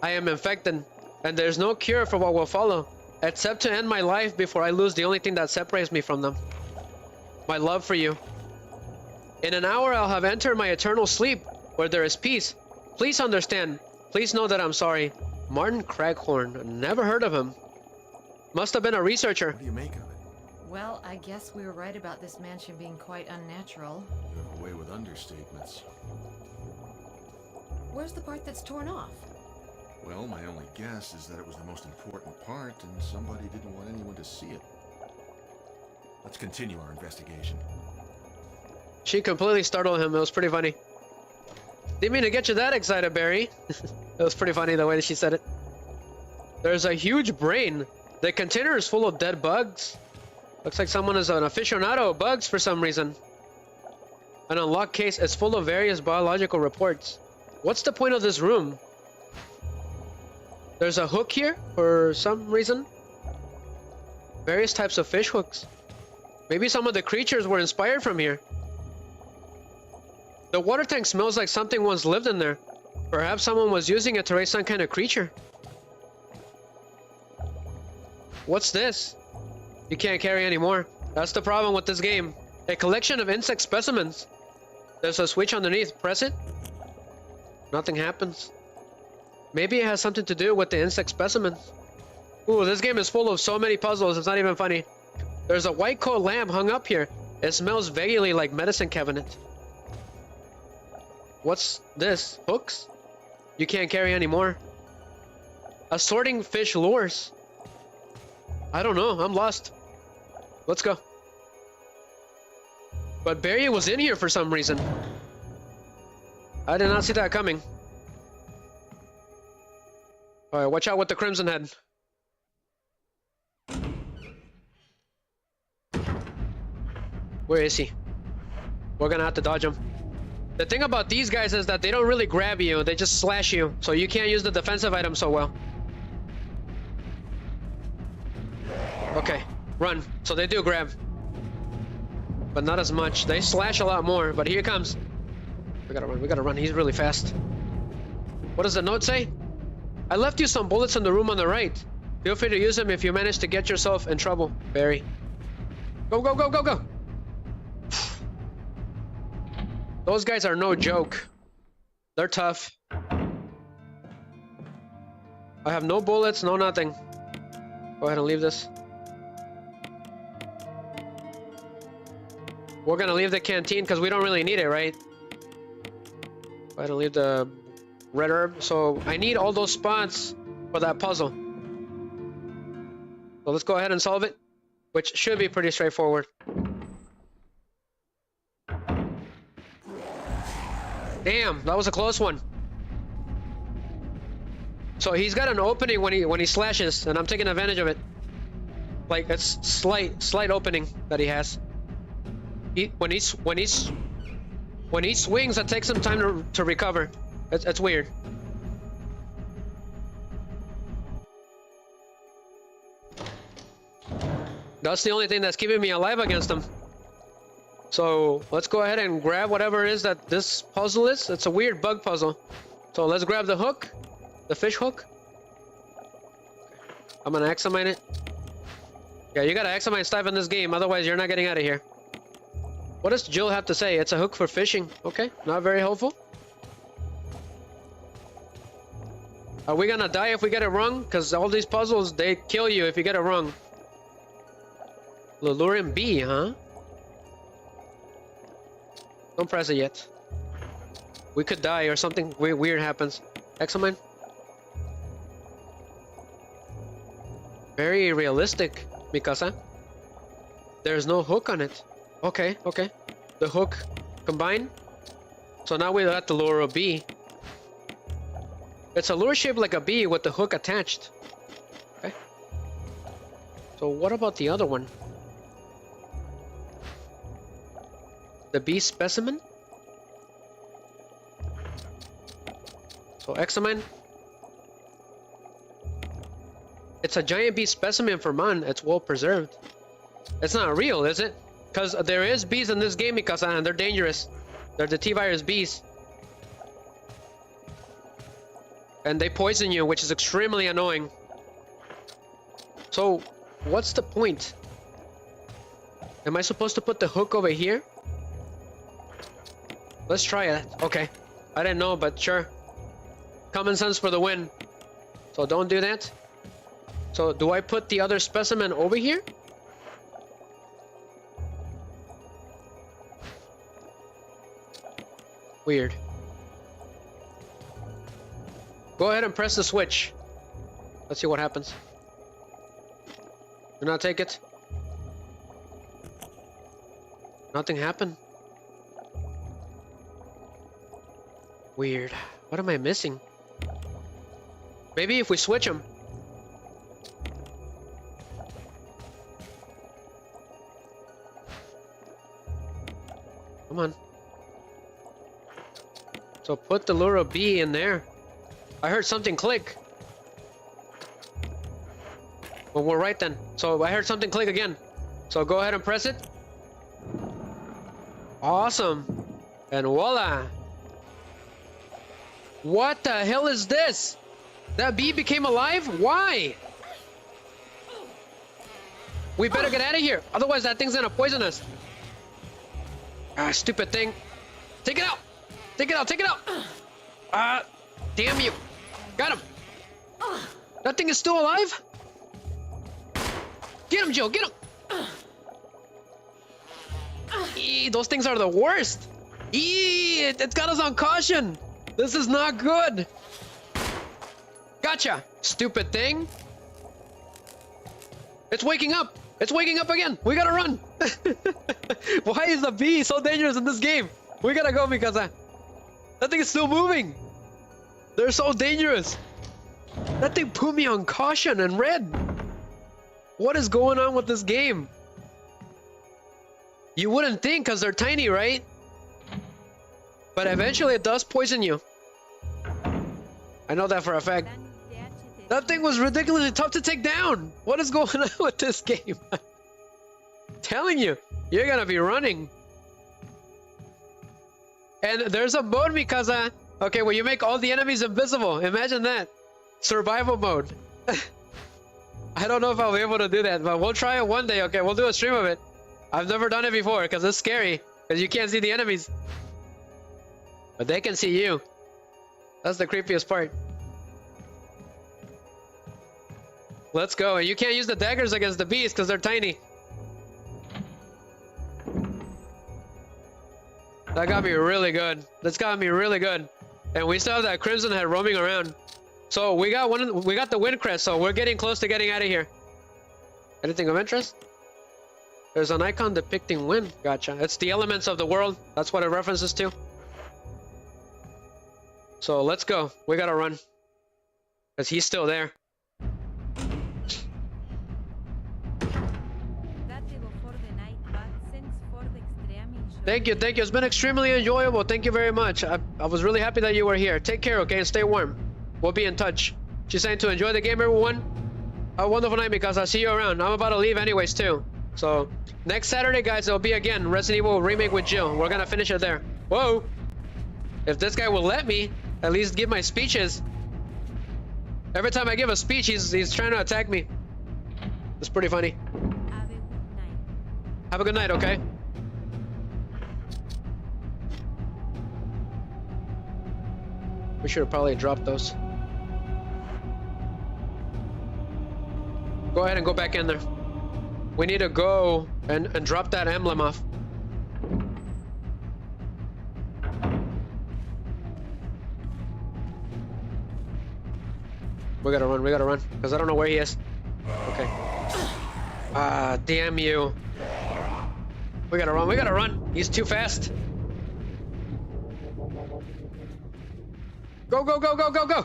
Speaker 2: I am infected, and there's no cure for what will follow. Except to end my life before I lose the only thing that separates me from them. My love for you. In an hour, I'll have entered my eternal sleep, where there is peace. Please understand. Please know that I'm sorry. Martin Craighorn. Never heard of him. Must have been a researcher.
Speaker 3: What do you make of it?
Speaker 5: Well, I guess we were right about this mansion being quite unnatural.
Speaker 3: You have a way with understatements.
Speaker 7: Where's the part that's torn off?
Speaker 3: Well, my only guess is that it was the most important part, and somebody didn't want anyone to see it. Let's continue our investigation.
Speaker 2: She completely startled him. It was pretty funny. Didn't mean to get you that excited, Barry. It was pretty funny the way that she said it. There's a huge brain. The container is full of dead bugs. Looks like someone is an aficionado of bugs for some reason. An unlocked case is full of various biological reports. What's the point of this room? There's a hook here for some reason. Various types of fish hooks. Maybe some of the creatures were inspired from here. The water tank smells like something once lived in there. Perhaps someone was using it to raise some kind of creature. What's this? You can't carry anymore. That's the problem with this game. A collection of insect specimens. There's a switch underneath. Press it. Nothing happens. Maybe it has something to do with the insect specimens. Ooh, this game is full of so many puzzles, it's not even funny. There's a white coat lamp hung up here. It smells vaguely like medicine cabinet. What's this? Hooks? You can't carry anymore. Assorting fish lures. I don't know, I'm lost. Let's go. But Barry was in here for some reason. I did not see that coming. Alright, watch out with the Crimson Head. Where is he? We're gonna have to dodge him. The thing about these guys is that they don't really grab you, they just slash you, so you can't use the defensive item so well. Okay, run. So they do grab. But not as much. They slash a lot more, but here it comes. We gotta run, he's really fast. What does the note say? I left you some bullets in the room on the right. Feel free to use them if you manage to get yourself in trouble, Barry. Go, go, go, go, go! Those guys are no joke. They're tough. I have no bullets, no nothing. Go ahead and leave this. We're gonna leave the canteen because we don't really need it, right? Go ahead and leave the red herb. So I need all those spots for that puzzle. So let's go ahead and solve it, which should be pretty straightforward. Damn, that was a close one. So he's got an opening when he slashes, and I'm taking advantage of it. Like it's slight opening that he has. When he swings, it takes some time to recover. It's weird. That's the only thing that's keeping me alive against him. So let's go ahead and grab whatever it is that this puzzle is. It's a weird bug puzzle. So let's grab the hook, the fish hook. I'm gonna examine it. Yeah, you gotta examine stuff in this game, otherwise you're not getting out of here. What does Jill have to say? It's a hook for fishing. Okay, not very helpful. Are we gonna die if we get it wrong? Because all these puzzles, they kill you if you get it wrong. Lulurin B, huh? Don't press it yet. We could die or something weird happens. Examine. Very realistic, Mikasa. There's no hook on it. Okay, okay. The hook combined. So now we got the lure of B. It's a lure shaped like a bee with the hook attached. Okay. So what about the other one? The bee specimen? So examine. It's a giant bee specimen for Man. It's well preserved. It's not real, is it? Because there is bees in this game, Mikasa, and they're dangerous. They're the T-virus bees. And they poison you, which is extremely annoying. So So, what's the point? Am I supposed to put the hook over here? Let's try it. Okay. I didn't know, but sure. Common sense for the win. So don't do that. So do I put the other specimen over here? Weird. Go ahead and press the switch. Let's see what happens. Do not take it. Nothing happened. Weird. What am I missing? Maybe if we switch them. Come on. So put the lure B in there. I heard something click. Well, we're right then. So I heard something click again. So go ahead and press it. Awesome. And voila. What the hell is this? That bee became alive? Why? We better get out of here. Otherwise that thing's gonna poison us. Ah, stupid thing. Take it out. Take it out. Take it out. Ah, damn you. Got him. That thing is still alive? Get him, Jill. Get him. Eee, those things are the worst. Eee, it's got us on caution. This is not good. Gotcha, stupid thing. It's waking up. It's waking up again. We gotta run. Why is the bee so dangerous in this game? We gotta go because that thing is still moving. They're so dangerous. That thing put me on caution and red. What is going on with this game? You wouldn't think because they're tiny, right? But eventually it does poison you. I know that for a fact. That thing was ridiculously tough to take down. What is going on with this game? I'm telling you, you're gonna be running. And there's a mode because okay, well, you make all the enemies invisible. Imagine that. Survival mode. I don't know if I'll be able to do that, but we'll try it one day. Okay, we'll do a stream of it. I've never done it before because it's scary because you can't see the enemies, but they can see you. That's the creepiest part. Let's go. And you can't use the daggers against the bees because they're tiny. That got me really good. That's got me really good. And we still have that Crimson Head roaming around. So we got the wind crest, so we're getting close to getting out of here. Anything of interest? There's an icon depicting wind. Gotcha. It's the elements of the world. That's what it references to. So let's go. We gotta run. Because he's still there. Thank you, thank you. It's been extremely enjoyable. Thank you very much. I was really happy that you were here. Take care, okay? And stay warm. We'll be in touch. She's saying to enjoy the game, everyone. Have a wonderful night because I'll see you around. I'm about to leave anyways, too. So, next Saturday, guys, it'll be again Resident Evil Remake with Jill. We're gonna finish it there. Whoa! If this guy will let me at least give my speeches. Every time I give a speech, he's trying to attack me. It's pretty funny. Have a good night, okay? We should have probably dropped those. Go ahead and go back in there. We need to go and drop that emblem off. We gotta run, because I don't know where he is. Okay. Ah, damn you. We gotta run. He's too fast. Go, go, go, go, go, go!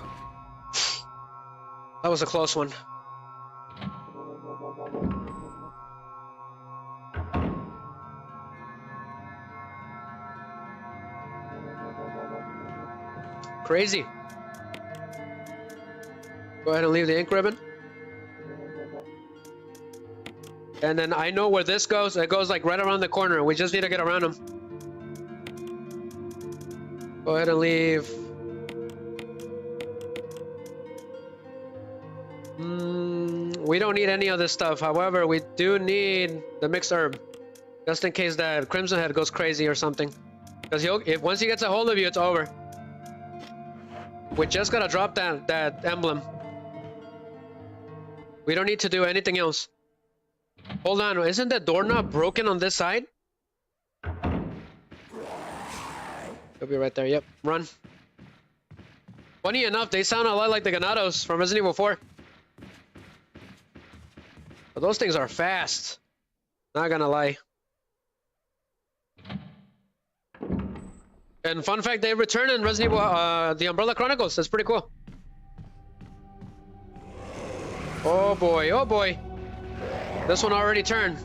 Speaker 2: That was a close one. Crazy. Go ahead and leave the ink ribbon. And then I know where this goes. It goes like right around the corner. We just need to get around him. Go ahead and leave. we don't need any of this stuff. However, we do need the mixed herb. Just in case that Crimson Head goes crazy or something. Because once he gets a hold of you, it's over. We just gotta drop that emblem. We don't need to do anything else. Hold on, isn't the doorknob broken on this side? He'll be right there, yep. Run. Funny enough, they sound a lot like the Ganados from Resident Evil 4. But those things are fast. Not gonna lie. And fun fact, they return in Resident Evil, the Umbrella Chronicles. That's pretty cool. Oh boy, oh boy. This one already turned.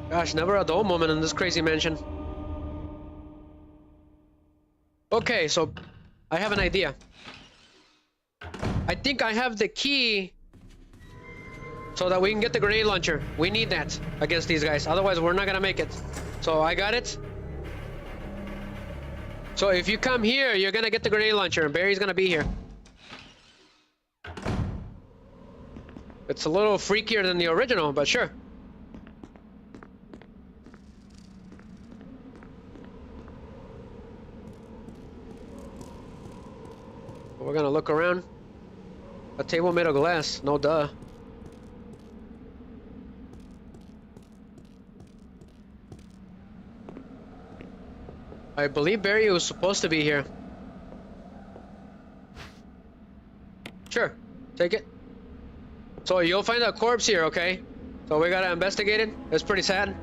Speaker 2: Gosh, never a dull moment in this crazy mansion. Okay, so I have an idea. I think I have the key so that we can get the grenade launcher. We need that against these guys. Otherwise, we're not gonna make it. So I got it. So if you come here, you're gonna get the grenade launcher, and Barry's gonna be here. It's a little freakier than the original, but sure. We're gonna look around. A table made of glass, no duh. I believe Barry was supposed to be here. Sure, take it. So you'll find a corpse here, okay? So we gotta investigate it. It's pretty sad.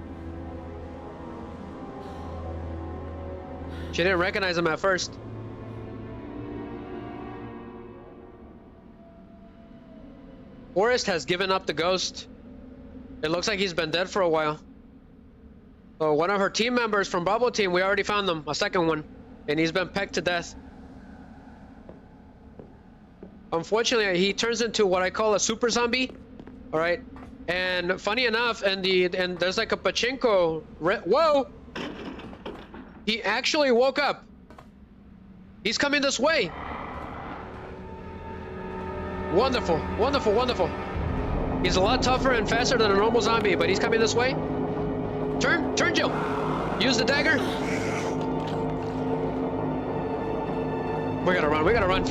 Speaker 2: She didn't recognize him at first. Forrest has given up the ghost. It looks like he's been dead for a while. So one of her team members from Bravo team, we already found them, a second one, and he's been pecked to death. Unfortunately, he turns into what I call a super zombie. All right, and funny enough, and there's like a pachinko. Whoa! He actually woke up. He's coming this way. Wonderful, wonderful, wonderful. He's a lot tougher and faster than a normal zombie, but he's coming this way. Turn, Jill. Use the dagger. We gotta run, we gotta run.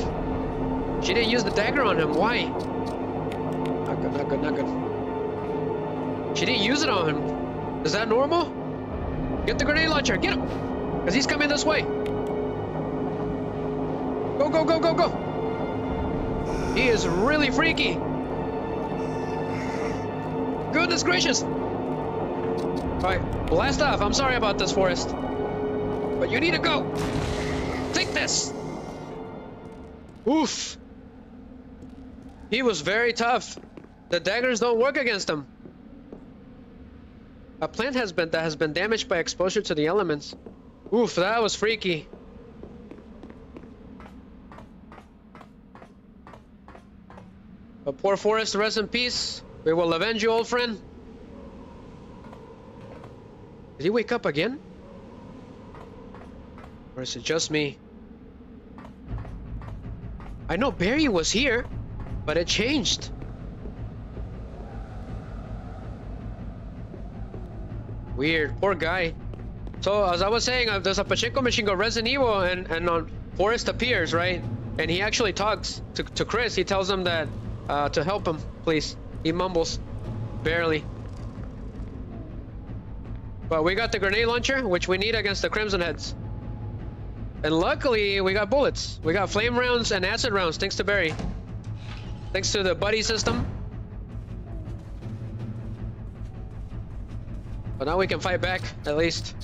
Speaker 2: She didn't use the dagger on him, why? Not good, not good, not good. She didn't use it on him. Is that normal? Get the grenade launcher, get him! Because he's coming this way. Go, go, go, go, go! He is really freaky. Goodness gracious! Alright, blast off. I'm sorry about this, Forrest. But you need to go. Take this! Oof. He was very tough. The daggers don't work against him. A plant that has been damaged by exposure to the elements. Oof, that was freaky. But poor Forrest, rest in peace. We will avenge you, old friend. Did he wake up again? Or is it just me? I know Barry was here, but it changed. Weird, poor guy. So as I was saying, there's a pachinko machine called Resident Evil, and on Forrest appears, right? And he actually talks to Chris. He tells him that to help him, please. He mumbles, barely. But we got the grenade launcher, which we need against the Crimson Heads. And luckily, we got bullets. We got flame rounds and acid rounds, thanks to Barry. Thanks to the buddy system. But now we can fight back, at least.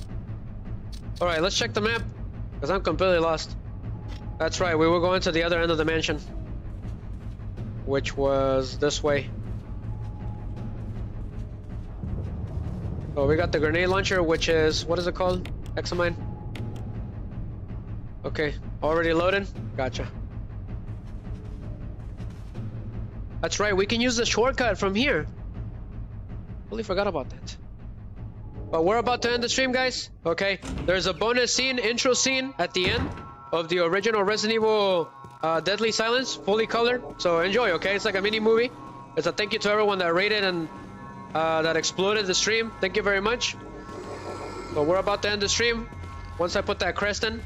Speaker 2: Alright, let's check the map, because I'm completely lost. That's right, we were going to the other end of the mansion. Which was this way. So we got the grenade launcher, which is, what is it called? Examine. Okay, already loaded? Gotcha. That's right, we can use the shortcut from here. Totally forgot about that. But we're about to end the stream, guys. Okay, there's a bonus scene, intro scene at the end of the original Resident Evil Deadly Silence, fully colored. So enjoy, okay? It's like a mini movie. It's a thank you to everyone that rated and that exploded the stream. Thank you very much. So we're about to end the stream. Once I put that crest in.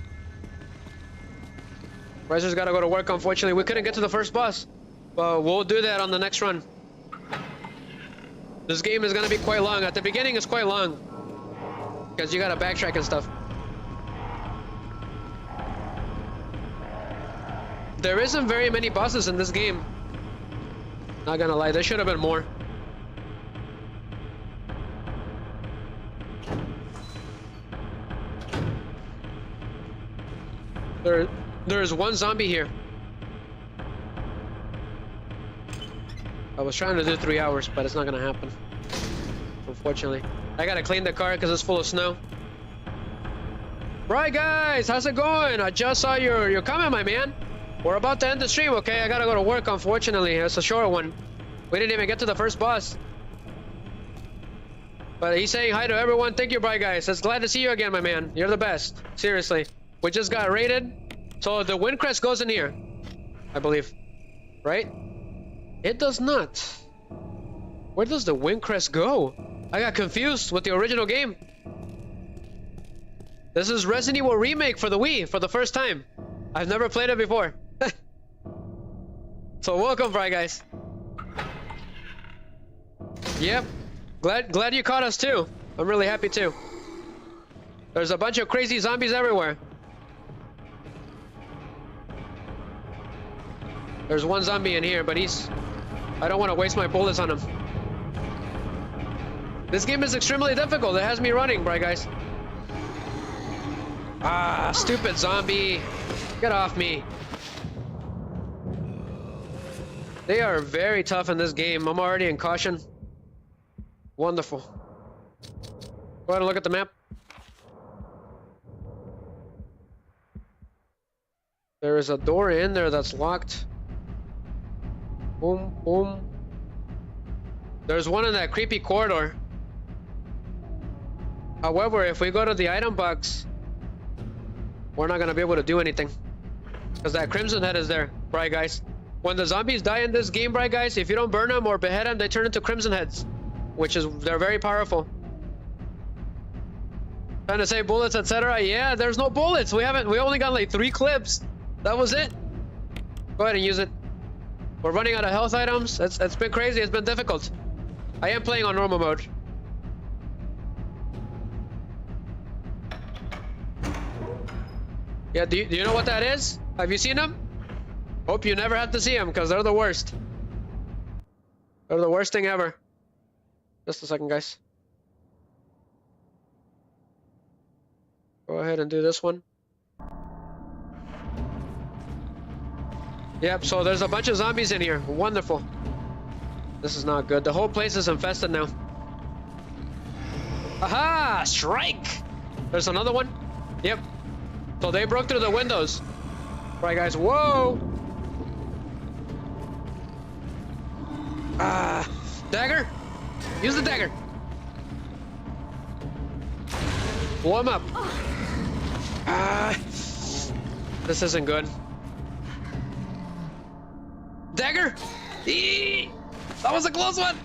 Speaker 2: Razor's gotta go to work, unfortunately. We couldn't get to the first boss. But we'll do that on the next run. This game is gonna be quite long. At the beginning, it's quite long. Because you gotta backtrack and stuff. There isn't very many bosses in this game. Not gonna lie, there should have been more. There's one zombie here. I was trying to do 3 hours, but it's not gonna happen. Unfortunately. I gotta clean the car because it's full of snow. Right, guys, how's it going? I just saw your comment, my man. We're about to end the stream, okay? I gotta go to work, unfortunately. It's a short one. We didn't even get to the first boss. But he's saying hi to everyone. Thank you, Bright Guys. It's glad to see you again, my man. You're the best. Seriously. We just got raided. So the wind crest goes in here, I believe. Right? It does not. Where does the wind crest go? I got confused with the original game. This is Resident Evil Remake for the Wii for the first time. I've never played it before. So welcome, Bright Guys. Yep. Glad you caught us too. I'm really happy too. There's a bunch of crazy zombies everywhere. There's one zombie in here, but I don't want to waste my bullets on him. This game is extremely difficult. It has me running, Bright Guys. Ah, stupid zombie. Get off me. They are very tough in this game. I'm already in caution. Wonderful. Go ahead and look at the map. There is a door in there that's locked. Boom, boom. There's one in that creepy corridor. However, if we go to the item box, we're not gonna be able to do anything. Because that crimson head is there, Bright Guys. When the zombies die in this game, Bright Guys, if you don't burn them or behead them, they turn into crimson heads. They're very powerful. Trying to save bullets, etc. Yeah, there's no bullets. We only got like 3 clips. That was it. Go ahead and use it. We're running out of health items. It's been crazy. It's been difficult. I am playing on normal mode. Yeah, do you know what that is? Have you seen them? Hope you never have to see them because they're the worst. They're the worst thing ever. Just a second, guys. Go ahead and do this one. Yep, so there's a bunch of zombies in here. Wonderful. This is not good. The whole place is infested now. Aha! Strike! There's another one. Yep. So they broke through the windows. Right, guys. Whoa! Ah! Dagger? Use the dagger. Blow him up. Ah! This isn't good. Dagger! Eee! That was a close one!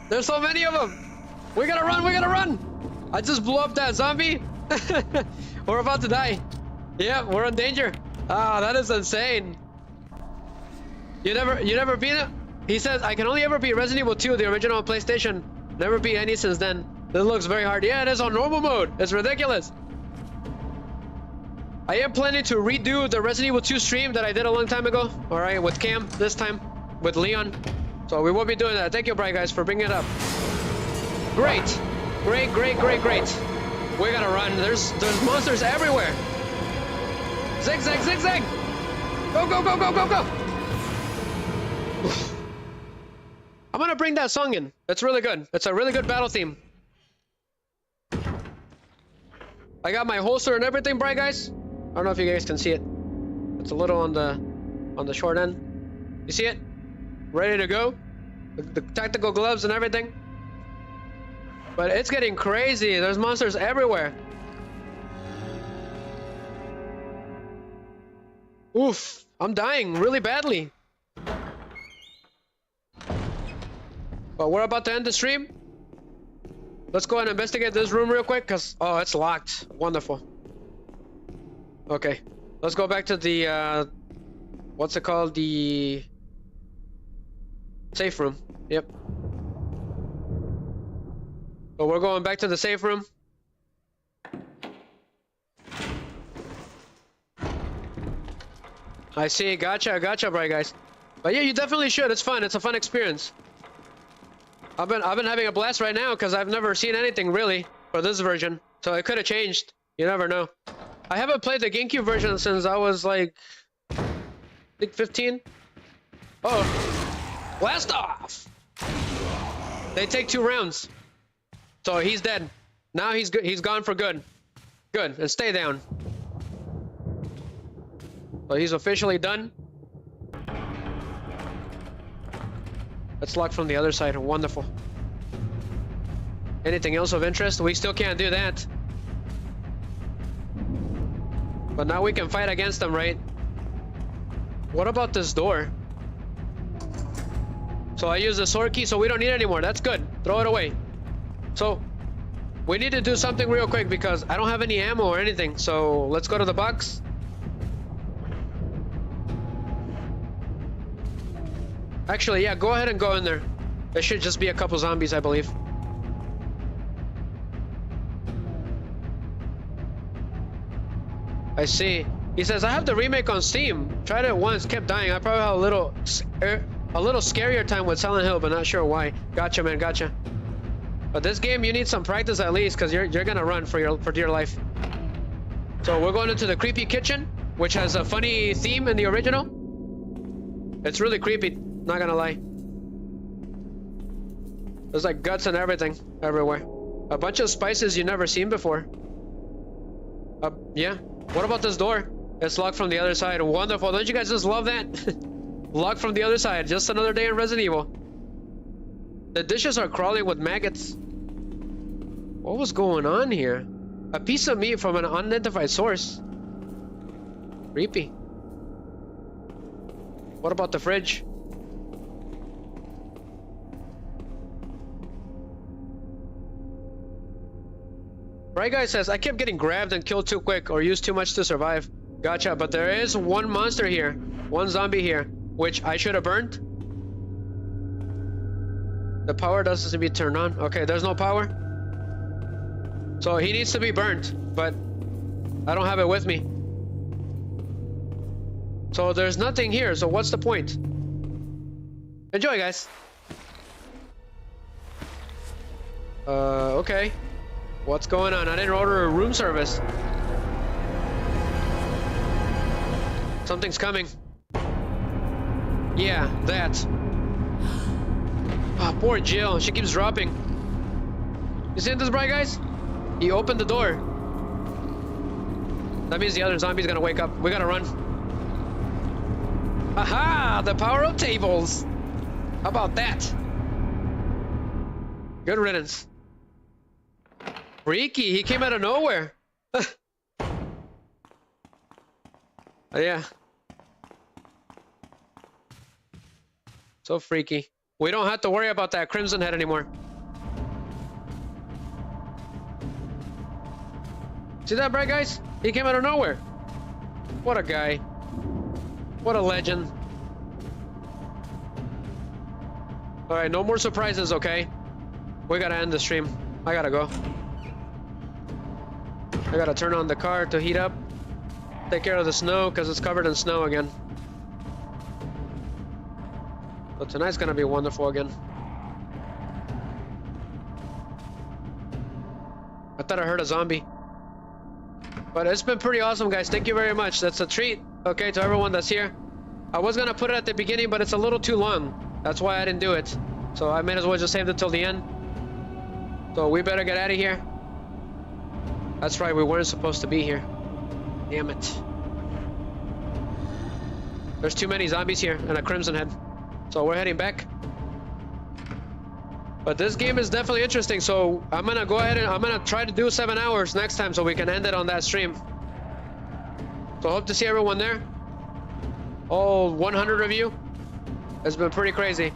Speaker 2: There's so many of them! We gotta run, we gotta run! I just blew up that zombie! We're about to die. Yeah, we're in danger. Ah, that is insane. You never beat it? He says, I can only ever beat Resident Evil 2, the original on PlayStation. Never beat any since then. This looks very hard. Yeah, it is on normal mode. It's ridiculous. I am planning to redo the Resident Evil 2 stream that I did a long time ago. All right, with Cam this time, with Leon. So we will be doing that. Thank you, Bright Guys, for bringing it up. Great, great, great, great, great. We gotta run. There's monsters everywhere. Zigzag, zigzag. Go, go, go, go, go, go. I'm gonna bring that song in. It's really good. It's a really good battle theme. I got my holster and everything, Bright Guys. I don't know if you guys can see it. It's a little on the short end. You see it? Ready to go. The tactical gloves and everything. But it's getting crazy. There's monsters everywhere. Oof. I'm dying really badly. But we're about to end the stream. Let's go and investigate this room real quick, because... Oh, it's locked. Wonderful. Okay. Let's go back to the, what's it called? The... safe room. Yep. So we're going back to the safe room. I see. Gotcha, right, guys. But yeah, you definitely should. It's fun. It's a fun experience. I've been having a blast right now because I've never seen anything really for this version. So it could have changed. You never know. I haven't played the GameCube version since I was like, I think 15. Oh, blast off! They take 2 rounds. So he's dead. Now he's good. He's gone for good. Good, and stay down. So he's officially done. Let's lock from the other side. Wonderful. Anything else of interest? We still can't do that. But now we can fight against them, right? What about this door? So I use the sword key, so we don't need it anymore. That's good. Throw it away. So we need to do something real quick because I don't have any ammo or anything. So let's go to the box. Actually, yeah, go ahead and go in there. There should just be a couple zombies, I believe. I see. He says, I have the remake on Steam. Tried it once, kept dying. I probably had a little scarier time with Silent Hill, but not sure why. Gotcha, man, gotcha. But this game, you need some practice at least, because you're gonna run for dear life. So we're going into the creepy kitchen, which has a funny theme in the original. It's really creepy. Not gonna lie. There's like guts and everything everywhere. A bunch of spices you never seen before. Yeah. What about this door? It's locked from the other side. Wonderful. Don't you guys just love that? Locked from the other side. Just another day in Resident Evil. The dishes are crawling with maggots. What was going on here? A piece of meat from an unidentified source. Creepy. What about the fridge? Right guy says, I kept getting grabbed and killed too quick or used too much to survive. Gotcha, but there is one monster here. One zombie here, which I should have burned. The power doesn't seem to be turned on. Okay, there's no power. So he needs to be burnt, but I don't have it with me. So there's nothing here, so what's the point? Enjoy, guys. Okay. What's going on? I didn't order a room service. Something's coming. Yeah, that. Oh, poor Jill. She keeps dropping. You see this, bright guys? He opened the door. That means the other zombie's gonna wake up. We gotta run. Aha! The power of tables. How about that? Good riddance. Freaky, he came out of nowhere. Yeah. So freaky. We don't have to worry about that Crimson Head anymore. See that, bright guys? He came out of nowhere. What a guy. What a legend. Alright, no more surprises, okay? We gotta end the stream. I gotta go. I gotta turn on the car to heat up. Take care of the snow, because it's covered in snow again. So tonight's gonna be wonderful again. I thought I heard a zombie. But it's been pretty awesome, guys. Thank you very much. That's a treat, okay, to everyone that's here. I was gonna put it at the beginning, but it's a little too long. That's why I didn't do it. So I might as well just save it till the end. So we better get out of here. That's right, we weren't supposed to be here. Damn it. There's too many zombies here and a Crimson Head. So we're heading back. But this game is definitely interesting, so I'm gonna go ahead and I'm gonna try to do 7 hours next time so we can end it on that stream. So hope to see everyone there. all 100 of you. It's been pretty crazy.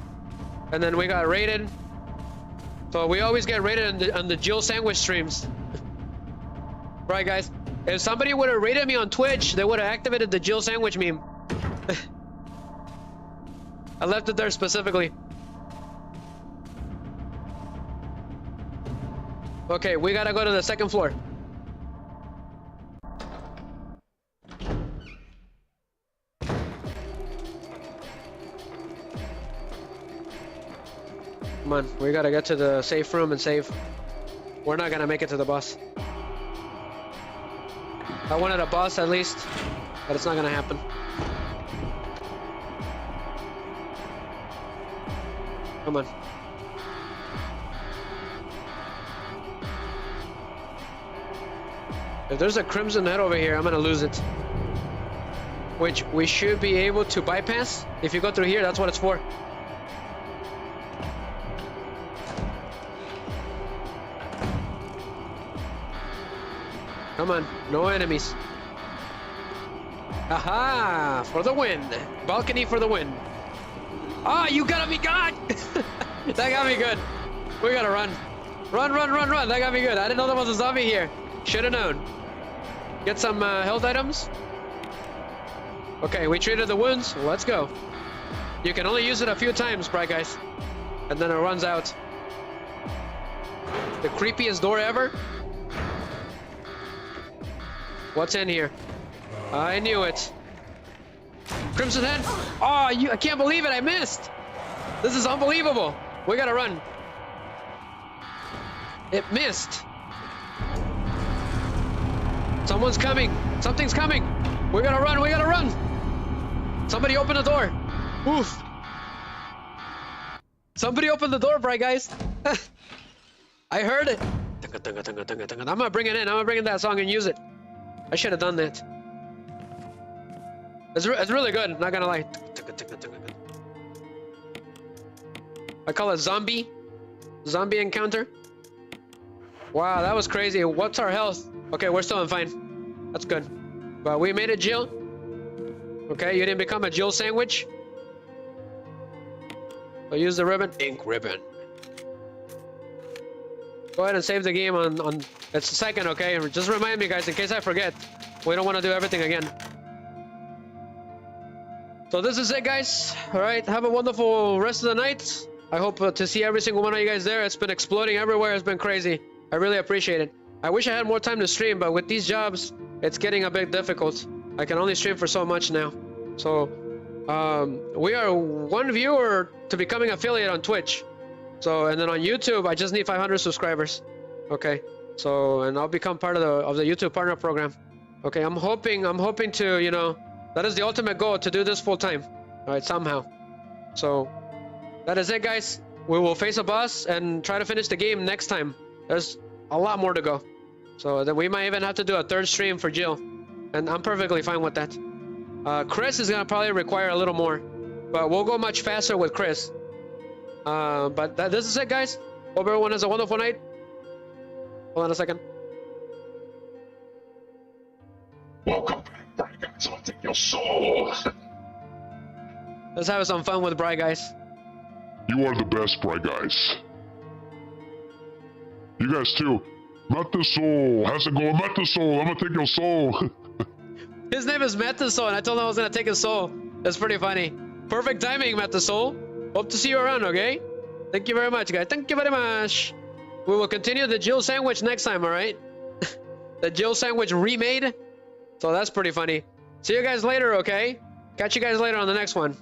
Speaker 2: And then we got raided. So we always get raided on the Jill sandwich streams. Right, guys? If somebody would have raided me on Twitch, they would have activated the Jill sandwich meme. I left it there specifically. Okay, we gotta go to the second floor. Come on, we gotta get to the safe room and save. We're not gonna make it to the bus. I wanted a bus at least, but it's not gonna happen. Come on. If there's a crimson head over here, I'm gonna lose it. Which we should be able to bypass. If you go through here, that's what it's for. Come on, no enemies. Aha! For the win. Balcony for the win. Ah, you gotta be God! That got me good. We gotta run. Run, run, run, run. That got me good. I didn't know there was a zombie here. Should have known. Get some health items. Okay, we treated the wounds. Let's go. You can only use it a few times, right, guys? And then it runs out. The creepiest door ever. What's in here? I knew it. Crimson Head. Oh, I can't believe it. I missed. This is unbelievable. We gotta run. It missed. Someone's coming. Something's coming. We gotta run. We gotta run. Somebody open the door. Oof. Somebody open the door, bright guys. I heard it. I'm gonna bring it in. I'm gonna bring in that song and use it. I should have done that. It's really good, not gonna lie. I call it zombie encounter. Wow, that was crazy. What's our health? Okay, we're still fine. That's good. But we made it, Jill. Okay, you didn't become a Jill sandwich. So use the ribbon. Ink ribbon. Go ahead and save the game on it's the second, okay? Just remind me, guys, in case I forget. We don't want to do everything again. So this is it, guys. All right, have a wonderful rest of the night. I hope to see every single one of you guys there. It's been exploding everywhere. It's been crazy. I really appreciate it. I wish I had more time to stream, but with these jobs, it's getting a bit difficult. I can only stream for so much now. So we are one viewer to becoming affiliate on Twitch. So, and then on YouTube, I just need 500 subscribers. Okay. So, and I'll become part of the YouTube partner program. Okay. I'm hoping to, you know, that is the ultimate goal, to do this full time. All right, somehow. So that is it, guys. We will face a boss and try to finish the game next time. There's a lot more to go. So then we might even have to do a third stream for Jill. And I'm perfectly fine with that. Chris is gonna probably require a little more, but we'll go much faster with Chris. But this is it, guys. Hope everyone has a wonderful night. Hold on a second.
Speaker 1: Welcome back, bright guys. I'll take your soul.
Speaker 2: Let's have some fun with Bright Guys.
Speaker 9: You are the best, Bright Guys. You guys too. Met the soul. How's it going? Met the soul. I'm gonna take your soul.
Speaker 2: His name is Met the Soul, and I told him I was gonna take his soul. That's pretty funny. Perfect timing, Met the Soul. Hope to see you around, okay? Thank you very much, guys. Thank you very much. We will continue the Jill sandwich next time, alright? The Jill sandwich remade. So that's pretty funny. See you guys later, okay? Catch you guys later on the next one.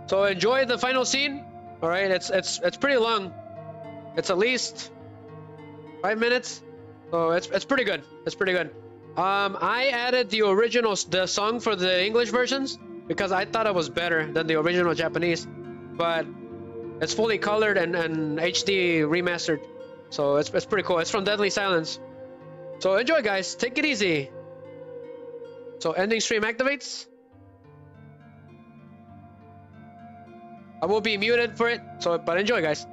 Speaker 2: So enjoy the final scene. Alright, it's pretty long. It's at least 5 minutes. So it's pretty good. It's pretty good. I added the song for the English versions because I thought it was better than the original Japanese. But it's fully colored and HD remastered. So it's pretty cool. It's from Deadly Silence. So enjoy, guys. Take it easy. So ending stream activates. I will be muted for it. So, but enjoy, guys.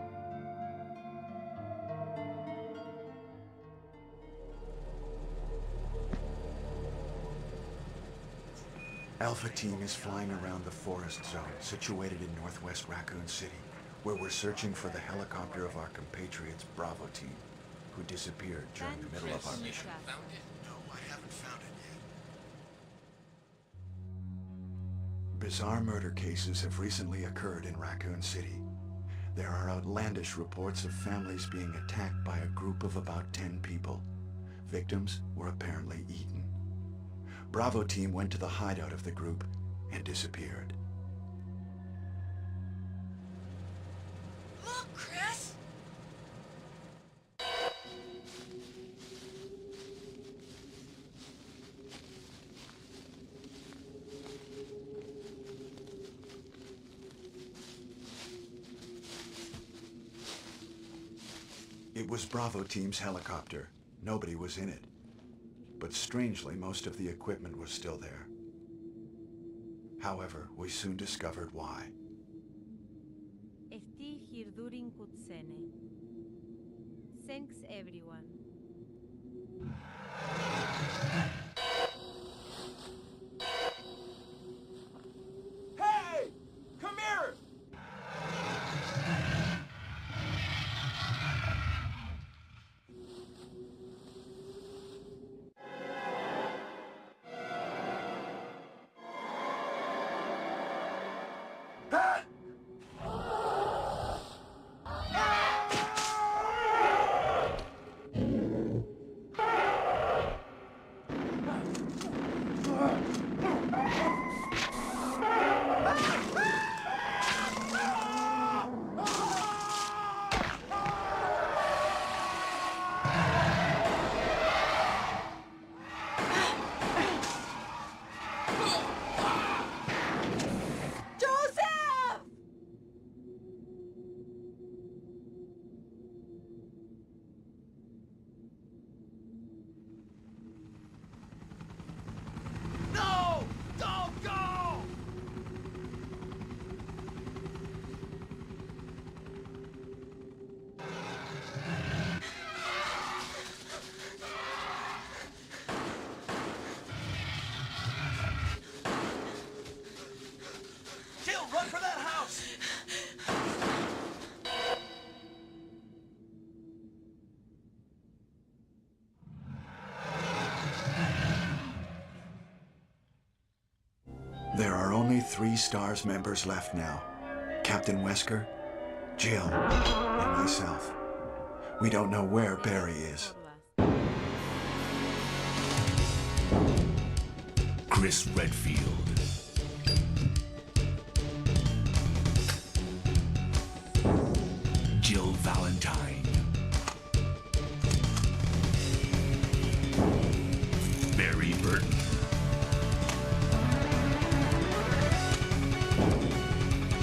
Speaker 10: Alpha Team is flying around the forest zone situated in northwest Raccoon City, where we're searching for the helicopter of our compatriots Bravo Team, who disappeared during the middle of our mission. No, I haven't found it yet. Bizarre murder cases have recently occurred in Raccoon City. There are outlandish reports of families being attacked by a group of about 10 people. Victims were apparently eaten. Bravo Team went to the hideout of the group and disappeared.
Speaker 11: Look, Chris!
Speaker 10: It was Bravo Team's helicopter. Nobody was in it. But strangely, most of the equipment was still there. However, we soon discovered why.
Speaker 8: S.T.A.R.S during Kutsene. Thanks everyone.
Speaker 11: Hey! Come here! Jill, run for that house!
Speaker 10: There are only 3 S.T.A.R.S members left now. Captain Wesker, Jill, and myself. We don't know where Barry is.
Speaker 12: Chris Redfield. Jill Valentine. Barry Burton.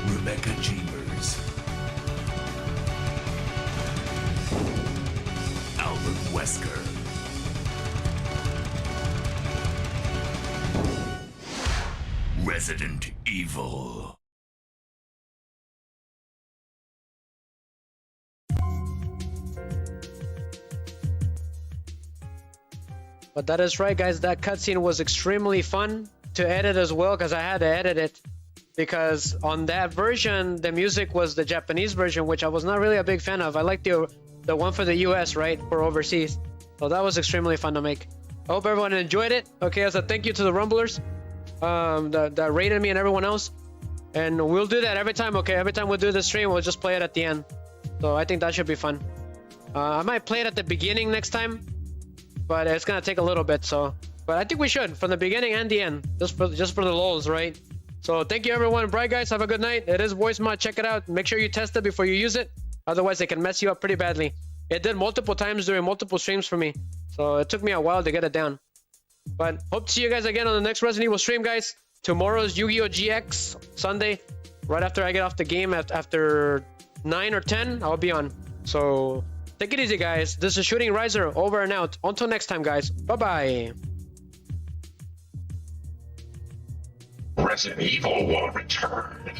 Speaker 12: Rebecca Chambers. Albert Wesker. Resident Evil.
Speaker 2: But that is right, guys. That cutscene was extremely fun to edit as well, because I had to edit it. Because on that version, the music was the Japanese version, which I was not really a big fan of. I like the one for the US, right, for overseas. So that was extremely fun to make. I hope everyone enjoyed it. Okay, as a thank you to the Rumblers that rated me and everyone else. And we'll do that every time, okay? Every time we do the stream, we'll just play it at the end. So I think that should be fun. I might play it at the beginning next time, but it's gonna take a little bit, so. But I think we should, from the beginning and the end, just for the lulz, right? So thank you, everyone. Bye, guys. Have a good night. It is voice mod. Check it out. Make sure you test it before you use it. Otherwise, it can mess you up pretty badly. It did multiple times during multiple streams for me. So it took me a while to get it down. But hope to see you guys again on the next Resident Evil stream, guys. Tomorrow's Yu-Gi-Oh! GX Sunday. Right after I get off the game, after 9 or 10, I'll be on. So take it easy, guys. This is Shooting Riser, over and out. Until next time, guys. Bye-bye.
Speaker 1: Resident Evil will return.